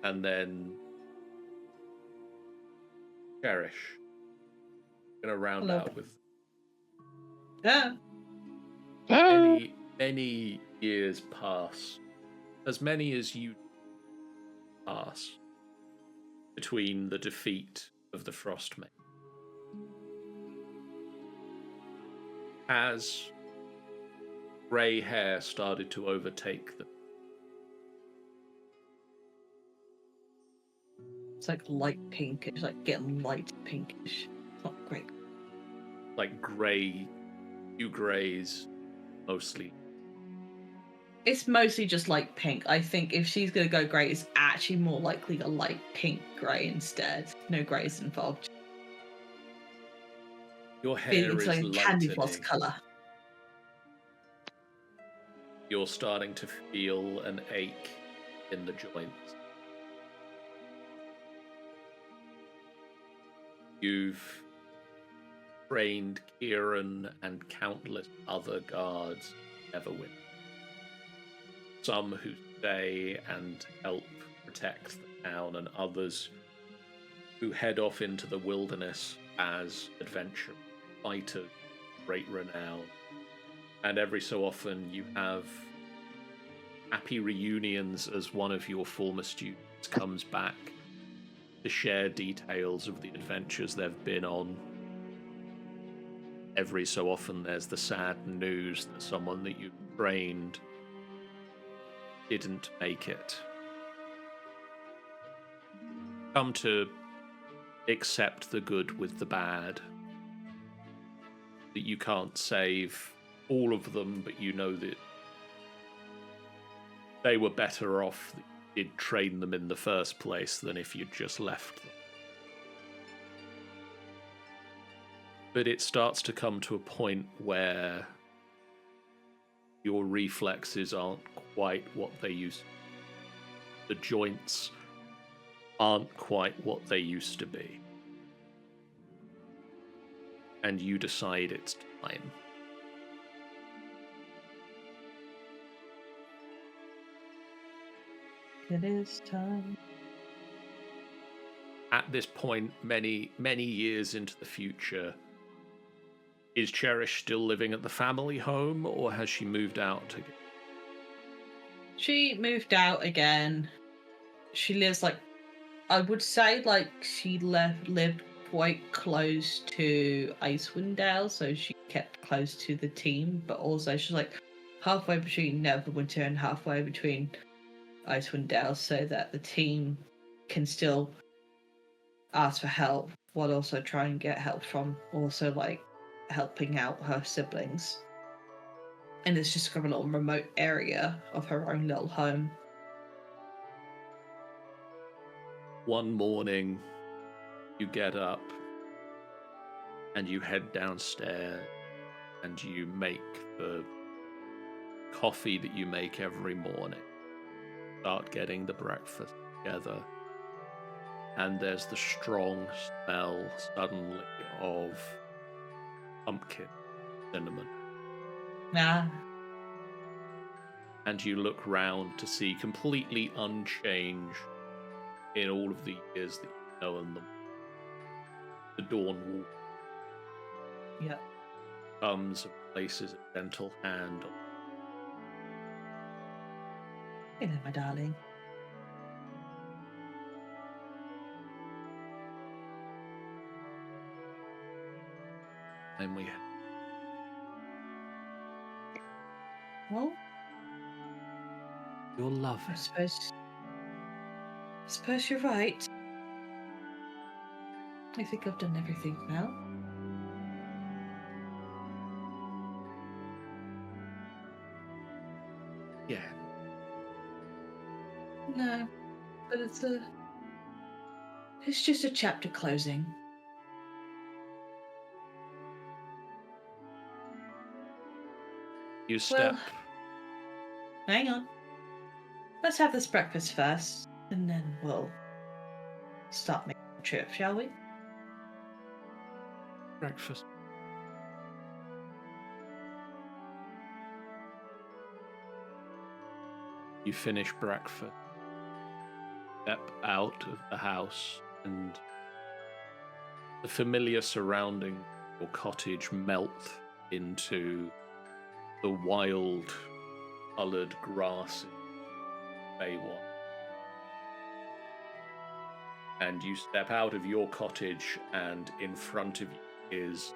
[SPEAKER 1] and then Cherish. Gonna round
[SPEAKER 3] Hello.
[SPEAKER 1] out with
[SPEAKER 3] Yeah.
[SPEAKER 1] many years pass, as many as you pass, between the defeat of the Frostmaiden. As grey hair started to overtake them,
[SPEAKER 3] It's like light pinkish, like getting light pinkish. It's not great.
[SPEAKER 1] like grey, you greys, mostly.
[SPEAKER 3] It's mostly just light pink. I think if she's gonna go grey, it's actually more likely a light pink grey instead. No greys involved.
[SPEAKER 1] Your hair
[SPEAKER 3] It's
[SPEAKER 1] is
[SPEAKER 3] like a candy floss
[SPEAKER 1] lightening.
[SPEAKER 3] colour.
[SPEAKER 1] You're starting to feel an ache in the joints. You've trained Kieran and countless other guards in Neverwinter. Some who stay and help protect the town, and others who head off into the wilderness as adventurers, fighters, of great renown. And every so often you have happy reunions as one of your former students comes back to share details of the adventures they've been on. Every so often there's the sad news that someone that you trained didn't make it. Come to accept the good with the bad. That you can't save all of them, but you know that they were better off that you did train them in the first place than if you'd just left them. But it starts to come to a point where your reflexes aren't quite what they used to be. The joints aren't quite what they used to be. And you decide it's time.
[SPEAKER 3] It is time.
[SPEAKER 1] At this point, many years into the future, is Cherish still living at the family home, or has she moved out again?
[SPEAKER 3] She moved out again. She lives I would say she lived quite close to Icewind Dale, so she kept close to the team, but also she's halfway between Neverwinter and halfway between Icewind Dale, so that the team can still ask for help while also trying to get help from also helping out her siblings. And it's just kind of a little remote area of her own little home.
[SPEAKER 1] One morning, you get up and you head downstairs and you make the coffee that you make every morning. Start getting the breakfast together. And there's the strong smell suddenly of pumpkin, cinnamon.
[SPEAKER 3] Nah.
[SPEAKER 1] And you look round to see completely unchanged in all of the years that you've known them. The Dawn Wall.
[SPEAKER 3] Yeah.
[SPEAKER 1] Comes and places a gentle hand on.
[SPEAKER 3] Hey there, my darling.
[SPEAKER 1] And we
[SPEAKER 3] Well,
[SPEAKER 1] your love.
[SPEAKER 3] I suppose you're right. I think I've done everything now.
[SPEAKER 1] Yeah.
[SPEAKER 3] No, but it's just a chapter closing.
[SPEAKER 1] You step.
[SPEAKER 3] Well, hang on. Let's have this breakfast first, and then we'll start making the trip, shall we?
[SPEAKER 1] Breakfast. You finish breakfast, step out of the house, and the familiar surroundings of your cottage melt into the wild, coloured grass in Baywa. And you step out of your cottage, and in front of you is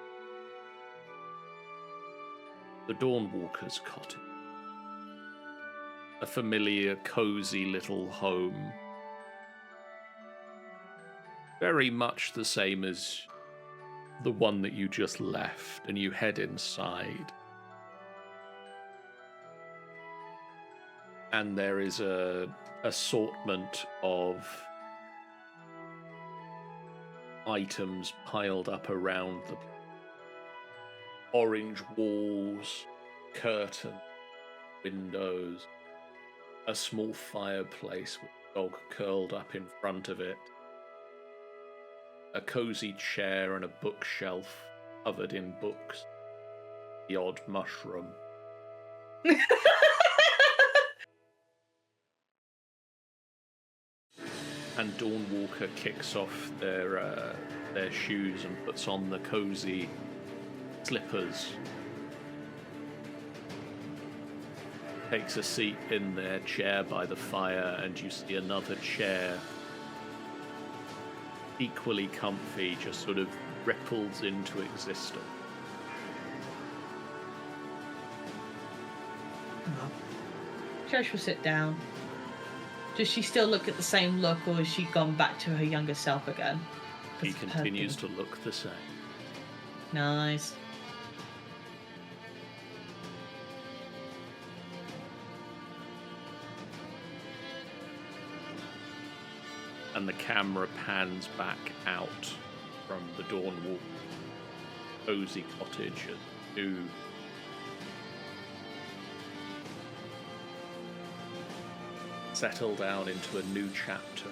[SPEAKER 1] the Dawnwalker's cottage. A familiar, cozy little home. Very much the same as the one that you just left, and you head inside. And there is a assortment of items piled up around the orange walls, curtains, windows, a small fireplace with a dog curled up in front of it, a cozy chair and a bookshelf covered in books, the odd mushroom. And Dawnwalker kicks off their shoes and puts on the cozy slippers. Takes a seat in their chair by the fire, and you see another chair, equally comfy, just sort of ripples into existence.
[SPEAKER 3] Cherish will sit down. Does she still look at the same look, or has she gone back to her younger self again?
[SPEAKER 1] He continues to look the same.
[SPEAKER 3] Nice.
[SPEAKER 1] And the camera pans back out from the Dawnwalk cozy cottage to settle down into a new chapter.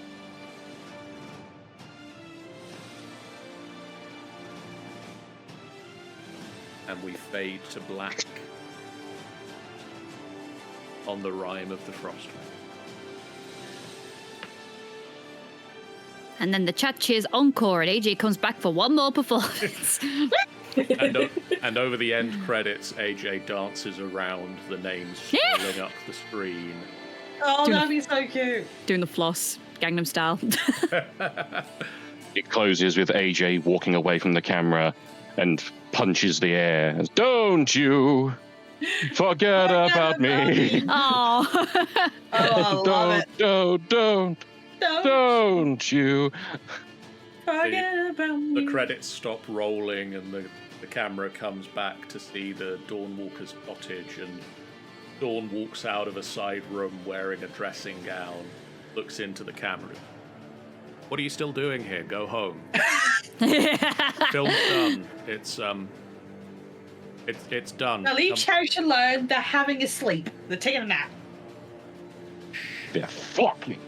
[SPEAKER 1] And we fade to black on the Rime of the Frostmaiden.
[SPEAKER 2] And then the chat cheers encore, and AJ comes back for one more performance.
[SPEAKER 1] And over the end credits, AJ dances around the names scrolling up the screen.
[SPEAKER 3] Oh, that'd be so cute.
[SPEAKER 2] Doing the floss, Gangnam Style.
[SPEAKER 6] It closes with AJ walking away from the camera and punches the air. Don't you forget about me.
[SPEAKER 2] Oh.
[SPEAKER 3] I love it.
[SPEAKER 6] Don't you
[SPEAKER 3] forget about me.
[SPEAKER 1] The credits stop rolling, and the camera comes back to see the Dawnwalker's cottage, and Dawn walks out of a side room wearing a dressing gown, looks into the camera. What are you still doing here? Go home. Film's done. It's done.
[SPEAKER 3] Now leave Cherish alone. They're having a sleep. They're taking a nap.
[SPEAKER 6] They're fucking